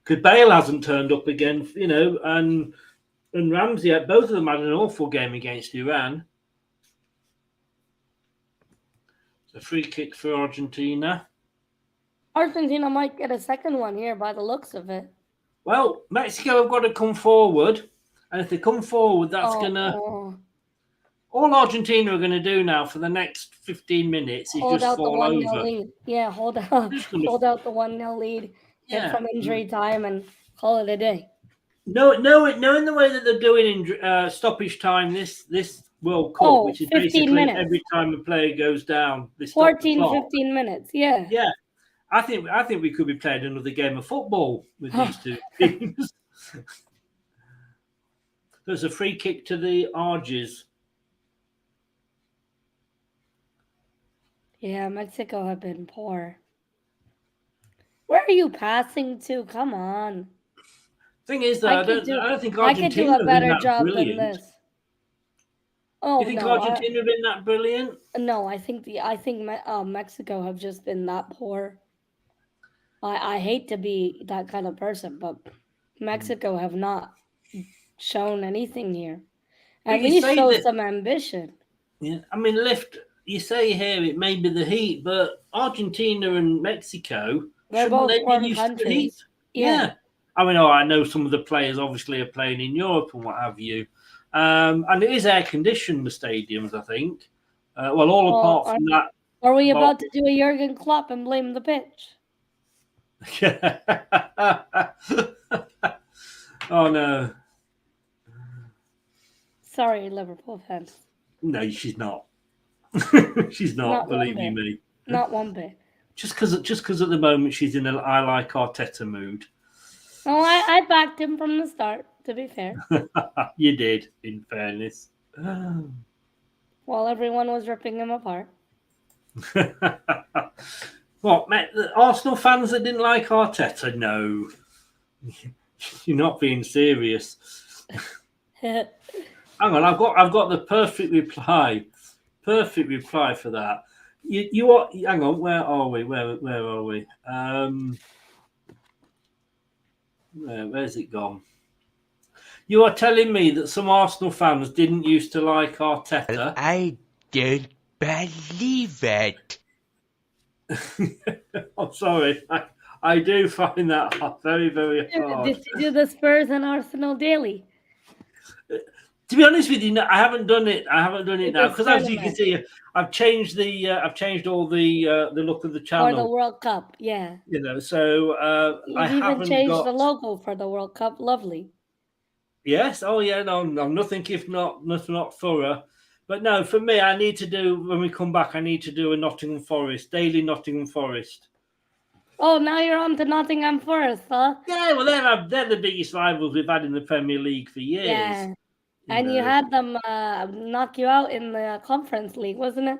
Because Bale hasn't turned up again, and Ramsey, both of them had an awful game against Iran. So free kick for Argentina. Argentina might get a second one here by the looks of it. Well, Mexico have got to come forward, and if they come forward, that's gonna. All Argentina are going to do now for the next 15 minutes is hold just out the fall 1-0 over. lead. Yeah, hold out the 1-0 lead. Get some injury time and call it a day. Knowing the way that they're doing in stoppage time this World Cup, which is 15 basically minutes. every time a player goes down, they stop 14, the clock. 15 minutes. Yeah. Yeah. I think we could be playing another game of football with these two teams. There's a free kick to the Argies. Yeah, Mexico have been poor. Where are you passing to? Come on. Thing is, though, I don't think Argentina I could do a better job brilliant. than this. Oh, you think Argentina have been that brilliant? No, I think Mexico have just been that poor. I hate to be that kind of person, but Mexico have not shown anything here. At least show some ambition. Yeah, I mean, you say here it may be the heat, but Argentina and Mexico, they're both warm used to the heat? countries. Yeah. I mean, I know some of the players obviously are playing in Europe and what have you. And it is air conditioned, the stadiums, I think. Apart from that. Are we about to do a Jurgen Klopp and blame the pitch? Oh, no. Sorry, Liverpool fans. No, she's not. She's not, believe you me. Not one bit. Just because at the moment she's in a I like Arteta mood. Oh, I backed him from the start, to be fair. You did, in fairness. While everyone was ripping him apart. What, the Arsenal fans that didn't like Arteta? No. You're not being serious. Hang on, I've got the perfect reply. Perfect reply for that. You are. Hang on, where are we? Where are we? Where's it gone? You are telling me that some Arsenal fans didn't used to like Arteta. I don't believe it. I'm sorry. I do find that very, very hard. Did you do the Spurs and Arsenal daily? To be honest with you, I haven't done it. Now because, as you can see, I've changed all the look of the channel. For the World Cup, yeah. You know, so You've even changed the logo for the World Cup. Lovely. Yes. Oh, yeah. No, I'm nothing if not thorough. But no, for me, I need to do when we come back. I need to do a Nottingham Forest daily. Nottingham Forest. Oh, now you're on to Nottingham Forest, huh? Yeah. Well, they're the biggest rivals we've had in the Premier League for years. Yeah. And you had them knock you out in the Conference League, wasn't it?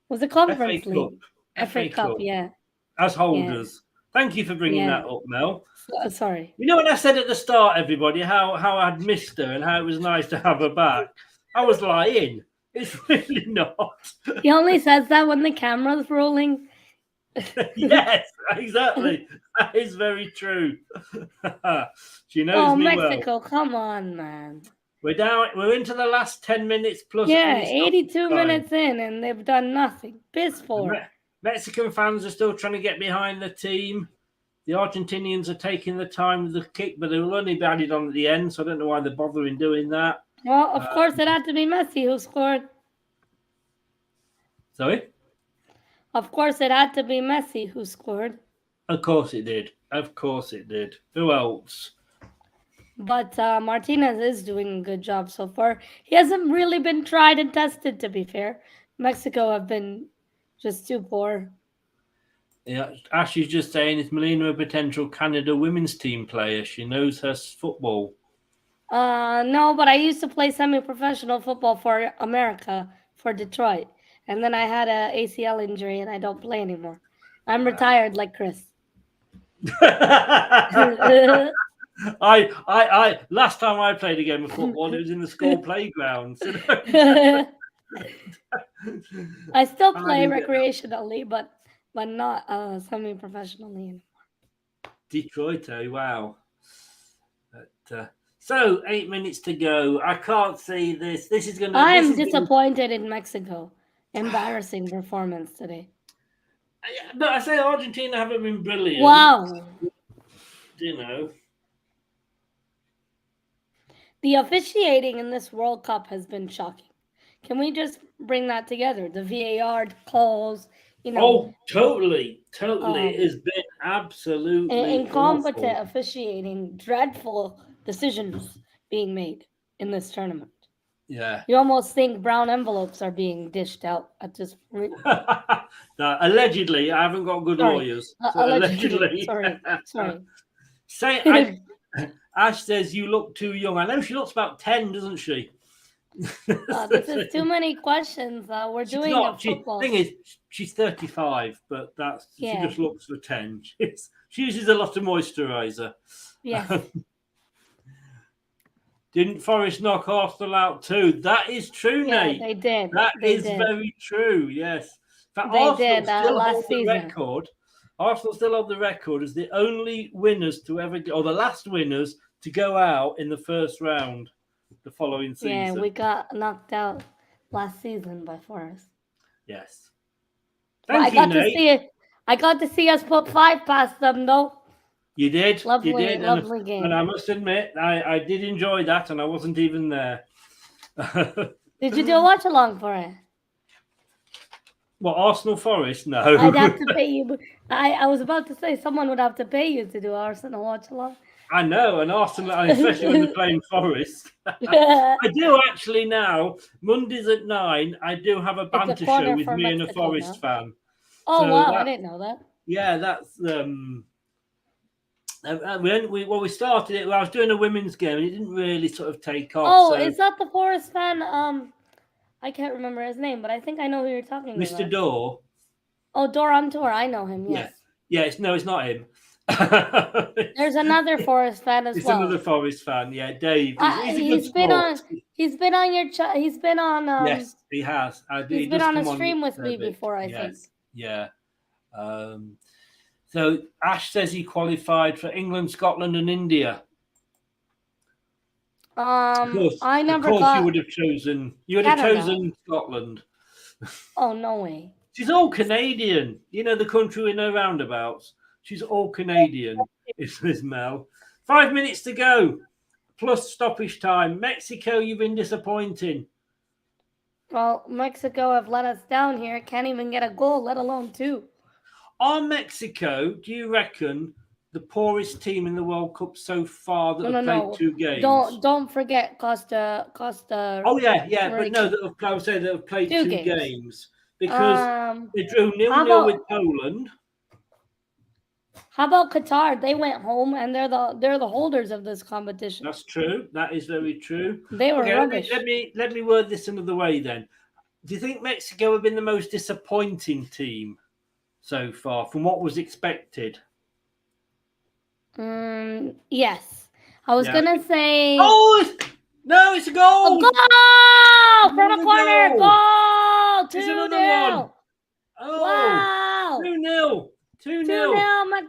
Was it Conference League? FA Cup, yeah. As holders. Yeah. Thank you for bringing that up, Mel. Sorry. You know what I said at the start, everybody, how I'd missed her and how it was nice to have her back? I was lying. It's really not. He only says that when the camera's rolling. Yes, exactly. That is very true. She knows me Mexico, well. Come on, man. We're into the last 10 minutes plus. Yeah, 82 minutes in, and they've done nothing. Piss poor. Mexican fans are still trying to get behind the team. The Argentinians are taking the time with the kick, but they will only be added on at the end, so I don't know why they're bothering doing that. Well, of course, it had to be Messi who scored. Sorry? Of course, it had to be Messi who scored. Of course it did. Of course it did. Who else? But Martinez is doing a good job so far. He hasn't really been tried and tested, to be fair. Mexico have been just too poor. Yeah, Ashley's just saying, is Melina a potential Canada women's team player? She knows her football. No, but I used to play semi-professional football for America, for Detroit. And then I had an ACL injury and I don't play anymore. I'm retired like Chris. I last time I played a game of football, it was in the school playground. I still play recreationally, but not semi-professionally anymore. Detroit, wow. But, so 8 minutes to go. I can't see this. This is going to. I'm disappointed in Mexico. Embarrassing performance today. But I say Argentina haven't been brilliant. Wow. You know. The officiating in this World Cup has been shocking. Can we just bring that together? The VAR calls, you know. Oh, totally. It has been absolutely incompetent awful. officiating, dreadful decisions being made in this tournament. Yeah. You almost think brown envelopes are being dished out at this point. No, allegedly, I haven't got good lawyers. So allegedly. Sorry. Ash says you look too young. I know she looks about 10, doesn't she? This is too many questions. We're doing a football. Thing is, she's 35, but she just looks for 10. She uses a lot of moisturizer. Yes. Didn't Forest knock Arsenal out too? That is true, Nate. They did. That is very true. Yes. In fact, They Arsenal did still last hold the season. record. Arsenal still hold the record as the only winners to ever, or the last winners to go out in the first round the following season. Yeah, we got knocked out last season by Forest. Yes. I got to see us put 5 past them, though. You did. Lovely, you did. lovely game. And I must admit, I did enjoy that, and I wasn't even there. Did you do a watch along for it? What, Arsenal Forest? No. I'd have to pay you. I was about to say someone would have to pay you to do Arsenal watch along. I know, and Arsenal, especially when they're playing Forest. I do actually now, Mondays at 9, I do have a banter show with me and a Forest fan. Oh, so wow, I didn't know that. Yeah, that's... we started it. Well, I was doing a women's game, and it didn't really sort of take off. Oh, is that the Forest fan? I can't remember his name, but I think I know who you're talking about. Mr. Dorr. Oh, Dorr on Tour. I know him. Yes. Yeah. It's not him. There's another Forest fan as well. It's another Forest fan. Yeah, Dave. He's been on your. He's been on. Yes, he has. He's been on a stream with me before. I think. Yeah. So Ash says he qualified for England, Scotland, and India. I never. Of course, you would have chosen. You would have chosen Scotland. Oh no way! She's all Canadian. You know the country with no roundabouts. She's all Canadian. Is Mel. 5 minutes to go, plus stoppage time. Mexico, you've been disappointing. Well, Mexico have let us down here. Can't even get a goal, let alone 2. Are Mexico, do you reckon, the poorest team in the World Cup so far that have played 2 games? Don't forget Costa. Oh yeah, but no, I would say that have played 2 games because they drew 0-0 with Poland. How about Qatar? They went home and they're the holders of this competition. That's true. That is very true. They were rubbish. Let me word this another way then. Do you think Mexico have been the most disappointing team so far from what was expected? Yes. I was gonna say. Oh no! It's a goal! A goal from a corner! Goal! 2-0. Oh! Wow! 2-0. 2-0. 2-0.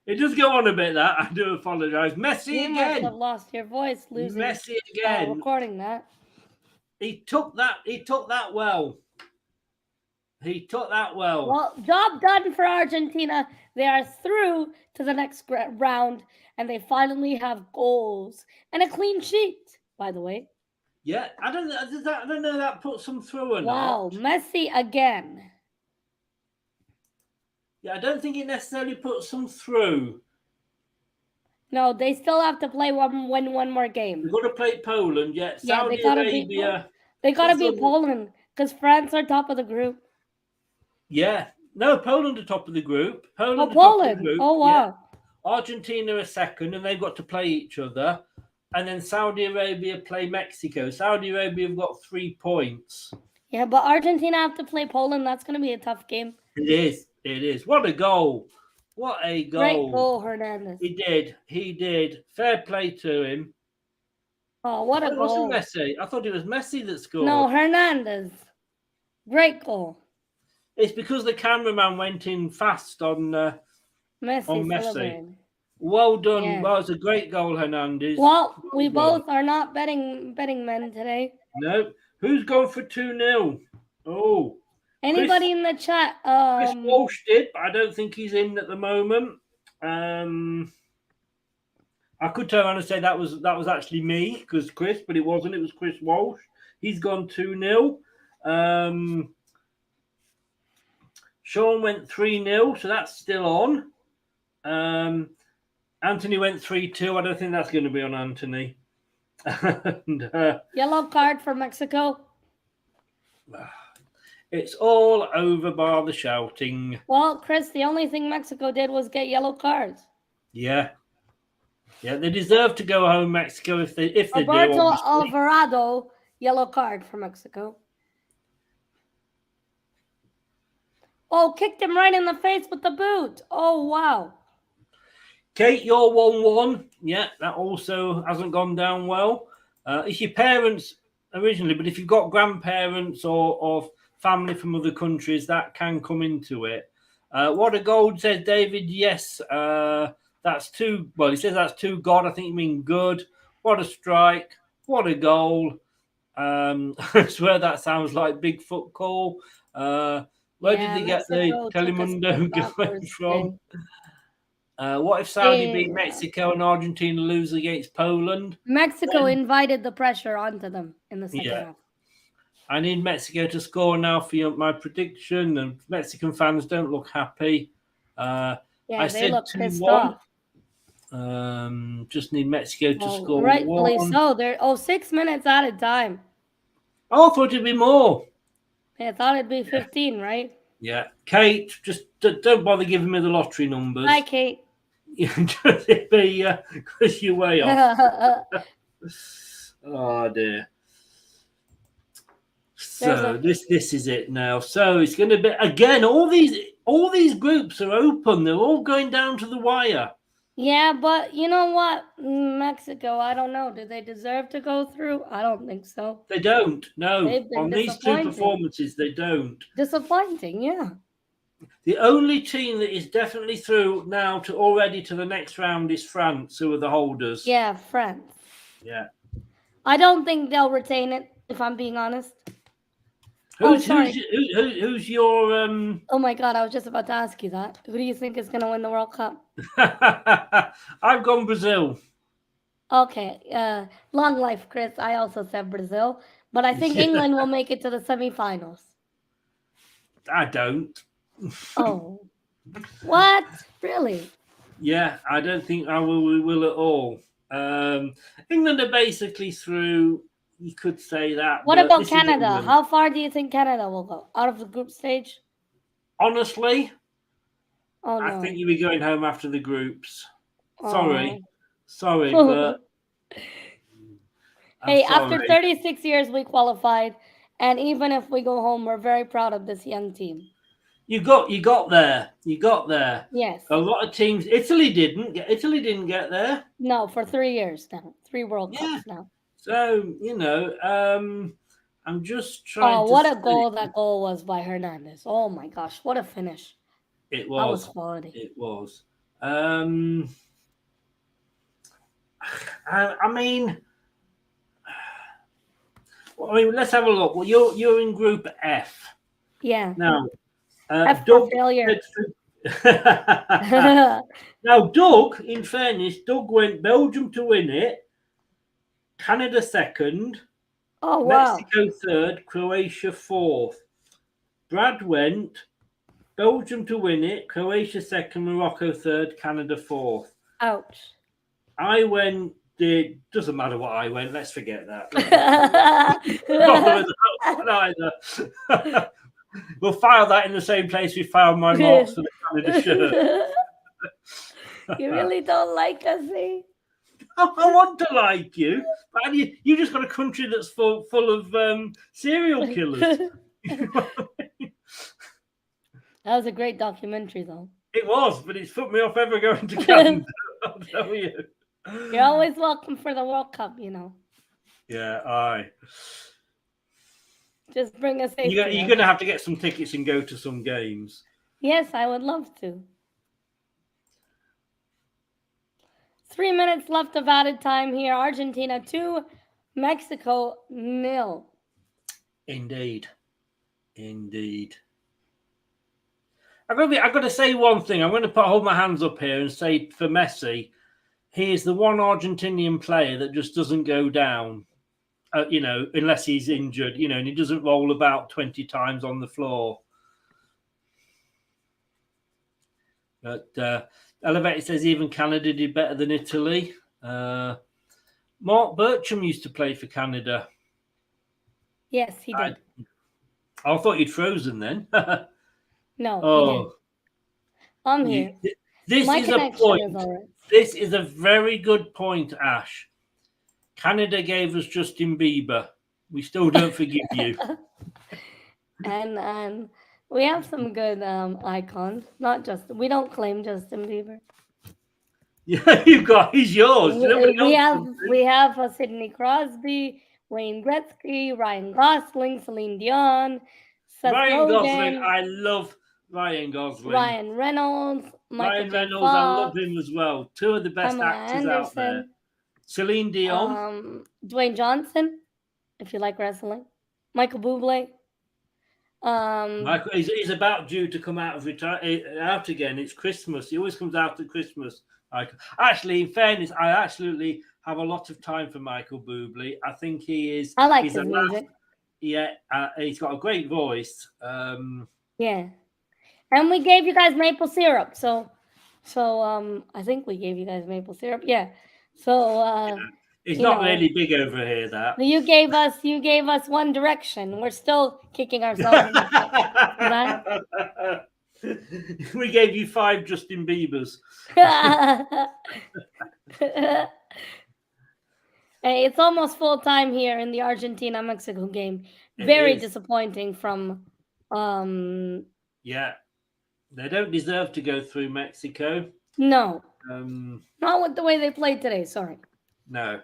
It does go on a bit, that. I do apologise. Messi you again. Must have lost your voice losing. Messi again. Recording that. He took that well. Well, job done for Argentina. They are through to the next round, and they finally have goals and a clean sheet, by the way. Yeah, I don't know that puts them through or not. Wow, Messi again. Yeah, I don't think it necessarily puts them through. No, they still have to play win one more game. They've got to play Poland, Saudi Arabia. They got to beat Poland because France are top of the group. Yeah. No, Poland are top of the group. Poland. Top of the group. Oh, wow. Yeah. Argentina are second, and they've got to play each other. And then Saudi Arabia play Mexico. Saudi Arabia have got 3 points. Yeah, but Argentina have to play Poland. That's going to be a tough game. It is. What a goal. What a goal. Great goal, Hernandez. He did. Fair play to him. Oh, what a It wasn't goal. Messi. I thought it was Messi that scored. No, Hernandez. Great goal. It's because the cameraman went in fast on Messi. Messi. Celebrating. Well done. Yeah. Well, it's a great goal, Hernandez. Well, we Well done. both are not betting men today. No. Who's gone for 2-0? Oh. Anybody in the chat? Chris Walsh did, but I don't think he's in at the moment. I could turn around and say that was actually me, because Chris, but it wasn't. It was Chris Walsh. He's gone 2-0. Sean went 3-0, so that's still on. Anthony went 3-2. I don't think that's going to be on Anthony. And, yellow card for Mexico. It's all over bar the shouting. Well, Chris, the only thing Mexico did was get yellow cards. Yeah. Yeah, they deserve to go home, Mexico, if they Roberto do. Obviously. Alvarado, yellow card for Mexico. Oh, kicked him right in the face with the boot. Oh, wow. Kate, you're 1-1. Yeah, that also hasn't gone down well. It's your parents originally, but if you've got grandparents or family from other countries, that can come into it. What a goal, says David. Yes, that's two. Well, he says that's two God. I think you mean good. What a strike. What a goal. I swear that sounds like Bigfoot call. Where did they get the Telemundo going from? What if Saudi beat Mexico and Argentina lose against Poland? Mexico invited the pressure onto them in the second half. I need Mexico to score now for my prediction, and Mexican fans don't look happy. I they look pissed 2-1. off. Just need Mexico to score. Rightfully 1. so. They're 6 minutes out of time. Oh, I thought it'd be more. I thought it'd be 15, right? Yeah. Kate, just don't bother giving me the lottery numbers. Hi, Kate. It'd be because you're way off. Oh dear. So this is it now. So it's going to be again. All these groups are open. They're all going down to the wire. Yeah, but you know what? Mexico, I don't know. Do they deserve to go through? I don't think so. They don't. No. On these two disappointing. performances, they don't. Disappointing, yeah. The only team that is definitely through now already to the next round is France, who are the holders. Yeah, France. Yeah. I don't think they'll retain it, if I'm being honest. Who's your Oh my God, I was just about to ask you that. Who do you think is going to win the World Cup? I've gone Brazil. Okay. Long life, Chris. I also said Brazil. But I think England will make it to the semifinals. I don't. Oh. What? Really? Yeah, I don't think we will at all. England are basically through. You could say that. What about Canada? How far do you think Canada will go? Out of the group stage? Honestly, oh, no. I think you'll be going home after the groups. Oh. Sorry, but hey, after 36 years we qualified, and even if we go home, we're very proud of this young team. You got there. You got there. Yes. A lot of teams. Italy didn't get there. No, for 3 years now. 3 World Cups now. So, I'm just trying to... Oh, what a goal that goal was by Hernandez. Oh, my gosh. What a finish. It was. That was quality. It was. I mean, let's have a look. Well, you're in Group F. Yeah. Now, F for failure. Now, Doug, in fairness, went Belgium to win it, Canada second, Mexico third, Croatia fourth. Brad went Belgium to win it, Croatia second, Morocco third, Canada fourth. Ouch. I went, it doesn't matter what I went, let's forget that. Either. We'll file that in the same place we filed my marks for the Canada shirt. You really don't like us, eh? I want to like you, but you just got a country that's full of serial killers. That was a great documentary, though. It was, but it's put me off ever going to Canada. I'll tell you. You're always welcome for the World Cup, you know. Yeah, aye. Just bring a safety. You're going to have to get some tickets and go to some games. Yes, I would love to. 3 minutes left of added time here. Argentina 2, Mexico 0. Indeed. I've got to say one thing. I'm going to hold my hands up here and say for Messi, he is the one Argentinian player that just doesn't go down, unless he's injured, and he doesn't roll about 20 times on the floor. But Elevator says even Canada did better than Italy. Mark Bircham used to play for Canada. Yes, he did. I thought you'd frozen then. No, Oh, I'm here. This My is a connection point. is all right. This is a very good point, Ash. Canada gave us Justin Bieber. We still don't forgive you. And we have some good icons. Not Justin. We don't claim Justin Bieber. Yeah, he's yours. We have Sidney Crosby, Wayne Gretzky, Ryan Gosling, Celine Dion, Seth Ryan Rogen, Gosling. I love Ryan Gosling. Ryan Reynolds, Michael Ryan J. Reynolds. Fox, I love him as well. Two of the best Pamela actors out there. Anderson, Celine Dion. Dwayne Johnson, if you like wrestling. Michael Bublé. Michael, he's about due to come out again. It's Christmas. He always comes out at Christmas. Actually, in fairness, I absolutely have a lot of time for Michael Bublé. I think he is. I like his music. He's got a great voice. Yeah, and we gave you guys maple syrup. So I think we gave you guys maple syrup. Yeah. So it's not really big over here. That you gave us One Direction. We're still kicking ourselves in the foot. We gave you 5 Justin Biebers. Hey, it's almost full time here in the Argentina-Mexico game. Very disappointing from Yeah. They don't deserve to go through Mexico. No. Not with the way they played today, sorry. No.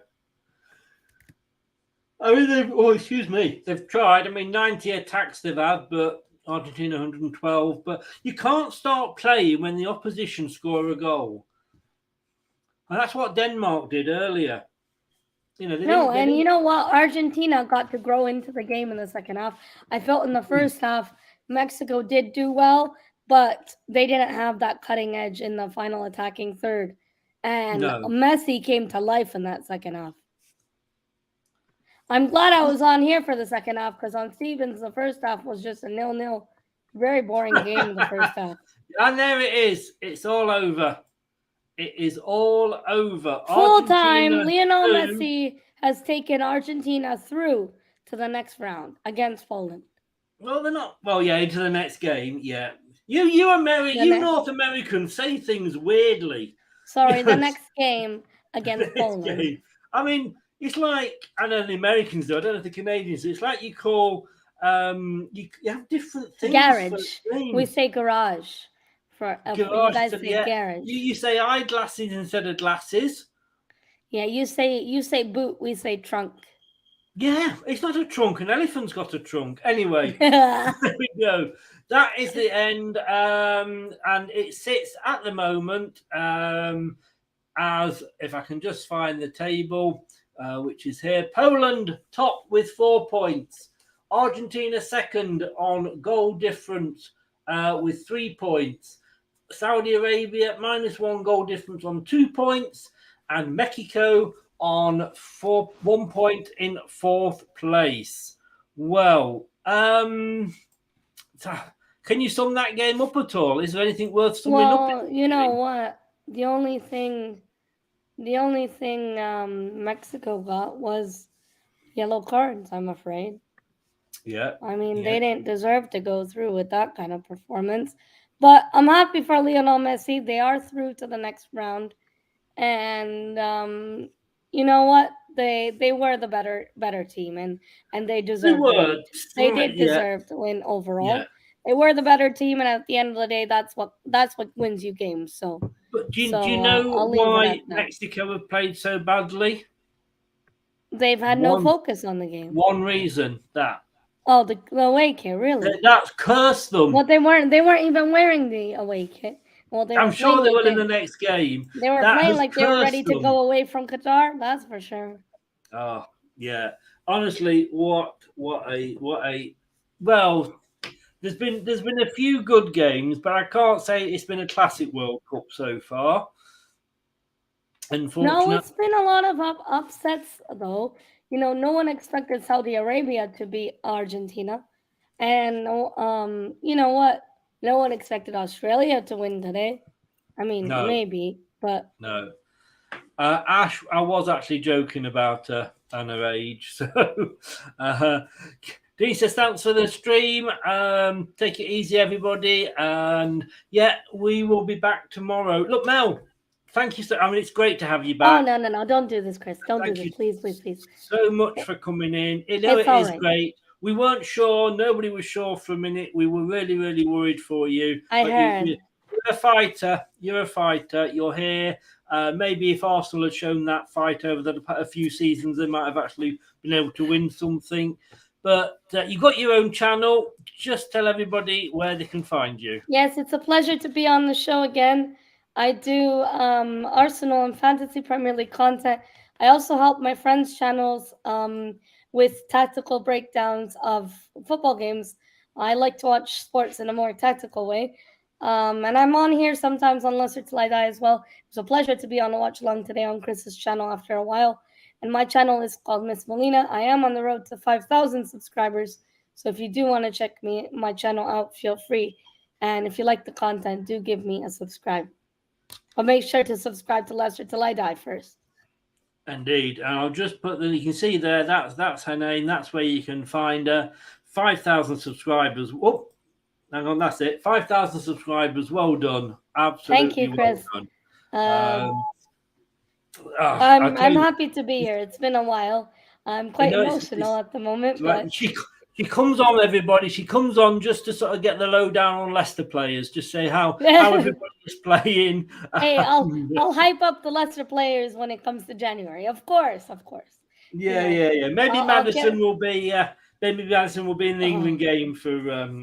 I mean, excuse me. They've tried. I mean, 90 attacks they've had, but Argentina 112. But you can't start playing when the opposition score a goal. And that's what Denmark did earlier. You know what? Argentina got to grow into the game in the second half. I felt in the first half, Mexico did do well, but they didn't have that cutting edge in the final attacking third. And Messi came to life in that second half. I'm glad I was on here for the second half because on Stevens, the first half was just a 0-0. Very boring game in the first half. And there it is. It's all over. It is all over. Full time, Lionel Messi has taken Argentina through to the next round against Poland. Well, they're not. Well, yeah, into the next game. Yeah, you North Americans say things weirdly. Sorry, the next game against Poland. I mean, it's like I know the Americans do. I don't know the Canadians do. It's like you call you have different things. Garage. We say garage. For you guys say garage. You say eyeglasses instead of glasses. Yeah, you say boot. We say trunk. Yeah, it's not a trunk. An elephant's got a trunk. Anyway, there we go. That is the end, and it sits at the moment as if I can just find the table, which is here. Poland top with 4 points. Argentina second on goal difference with 3 points. Saudi Arabia -1 goal difference on 2 points, and Mexico on 1 point in 4th place. Well, can you sum that game up at all? Is there anything worth summing up? Well, you know what? The only thing Mexico got was yellow cards, I'm afraid. Yeah. I mean, they didn't deserve to go through with that kind of performance. But I'm happy for Lionel Messi. They are through to the next round. And you know what? They were the better team and they deserved it. They did deserve to win overall. Yeah. They were the better team, and at the end of the day, that's what wins you games. So but do you know why Mexico have played so badly? They've had no focus on the game. One reason that. Oh, the away kit, really? That's cursed them. Well, they weren't even wearing the away kit. Well, I'm sure they will in the next game. They were playing like they were ready to go away from Qatar. That's for sure. Oh yeah, honestly, what a well. There's been a few good games, but I can't say it's been a classic World Cup so far. Unfortunately, no, it's been a lot of upsets though. You know, no one expected Saudi Arabia to beat Argentina, and you know what? No one expected Australia to win today. I mean, maybe, but no. Ash, I was actually joking about and her age. So, Dee says thanks for the stream. Take it easy, everybody, and yeah, we will be back tomorrow. Look, Mel, thank you so. I mean, it's great to have you back. Oh no! Don't do this, Chris. Don't do this, please. So much for coming in. It is great. We weren't sure. Nobody was sure for a minute. We were really, really worried for you. I heard. You're a fighter. You're a fighter. You're here. Maybe if Arsenal had shown that fight over a few seasons, they might have actually been able to win something. But you've got your own channel. Just tell everybody where they can find you. Yes, it's a pleasure to be on the show again. I do Arsenal and Fantasy Premier League content. I also help my friends' channels with tactical breakdowns of football games. I like to watch sports in a more tactical way. And I'm on here sometimes on Leicester Till I Die as well. It's a pleasure to be on a watch along today on Chris's channel after a while. And my channel is called Miss Molina. I am on the road to 5,000 subscribers. So if you do want to check my channel out, feel free. And if you like the content, do give me a subscribe. But make sure to subscribe to Leicester Till I Die first. Indeed. And I'll just put you can see there, that's her name. That's where you can find her. 5,000 subscribers. Whoop. Hang on, that's it. 5,000 subscribers. Well done. Absolutely. Thank you, Chris. Well done. I'm happy to be here. It's been a while. I'm quite emotional at the moment. But she comes on, everybody. She comes on just to sort of get the lowdown on Leicester players. Just say how everybody is playing. Hey, I'll hype up the Leicester players when it comes to January. Of course. Yeah. Maybe Maddison will be. Maybe Maddison will be in the England game for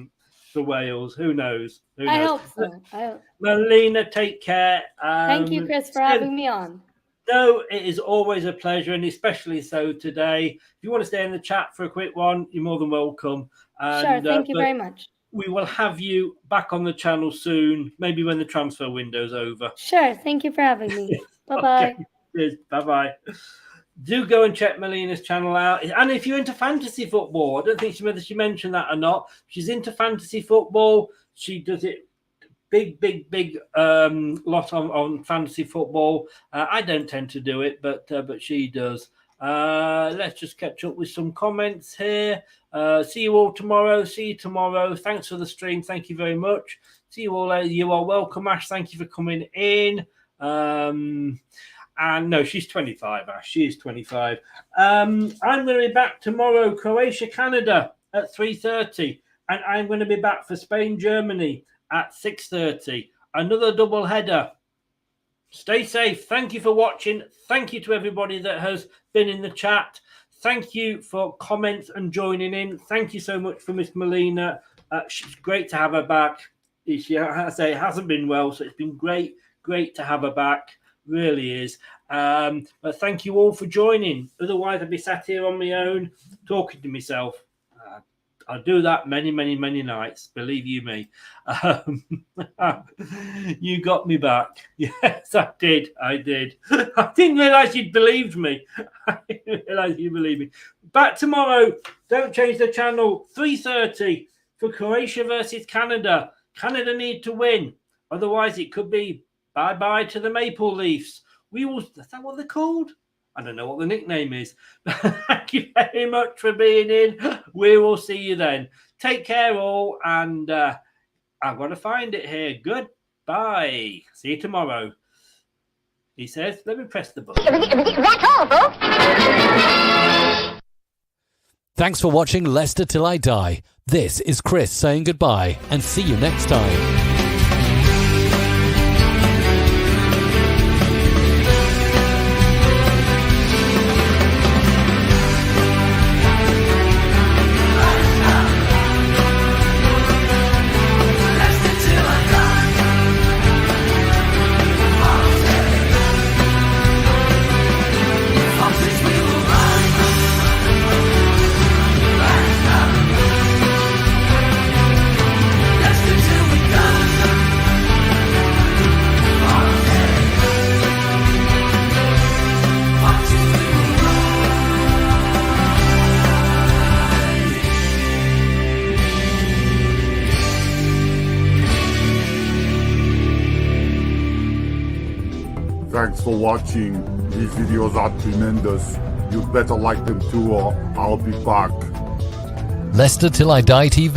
Wales. Who knows? I hope so. Melina, take care. Thank you, Chris, for having me on. No, it is always a pleasure, and especially so today. If you want to stay in the chat for a quick one, you're more than welcome. Sure, thank you very much. We will have you back on the channel soon, maybe when the transfer window's over. Sure, thank you for having me. Bye-bye. Okay. Bye-bye. Do go and check Melina's channel out. And if you're into fantasy football, I don't think whether she mentioned that or not. She's into fantasy football. She does it big lot on fantasy football. I don't tend to do it, but she does. Let's just catch up with some comments here. See you all tomorrow. See you tomorrow. Thanks for the stream. Thank you very much. See you all. You are welcome, Ash. Thank you for coming in. And no, she's 25, Ash. She is 25. I'm going to be back tomorrow, Croatia, Canada at 3:30. And I'm going to be back for Spain, Germany at 6:30. Another double header. Stay safe. Thank you for watching. Thank you to everybody that has been in the chat. Thank you for comments and joining in. Thank you so much for Miss Melina. She's great to have her back. She, I say, hasn't been well, so it's been great to have her back. Really is. But thank you all for joining. Otherwise, I'd be sat here on my own talking to myself. I'll do that many nights, believe you me. You got me back. Yes, I did. I didn't realise you'd believed me. I didn't realise you believed me. Back tomorrow. Don't change the channel. 3:30 for Croatia versus Canada. Canada need to win. Otherwise, it could be bye-bye to the Maple Leafs. Is that what they're called? I don't know what the nickname is. Thank you very much for being in. We will see you then. Take care all, and I've got to find it here. Goodbye. See you tomorrow. He says, let me press the button. That's all, folks. Thanks for watching Leicester Till I Die. This is Chris saying goodbye, and see you next time. thanks for watching. These videos are tremendous. You'd better like them too, or I'll be back. Leicester Till I Die TV.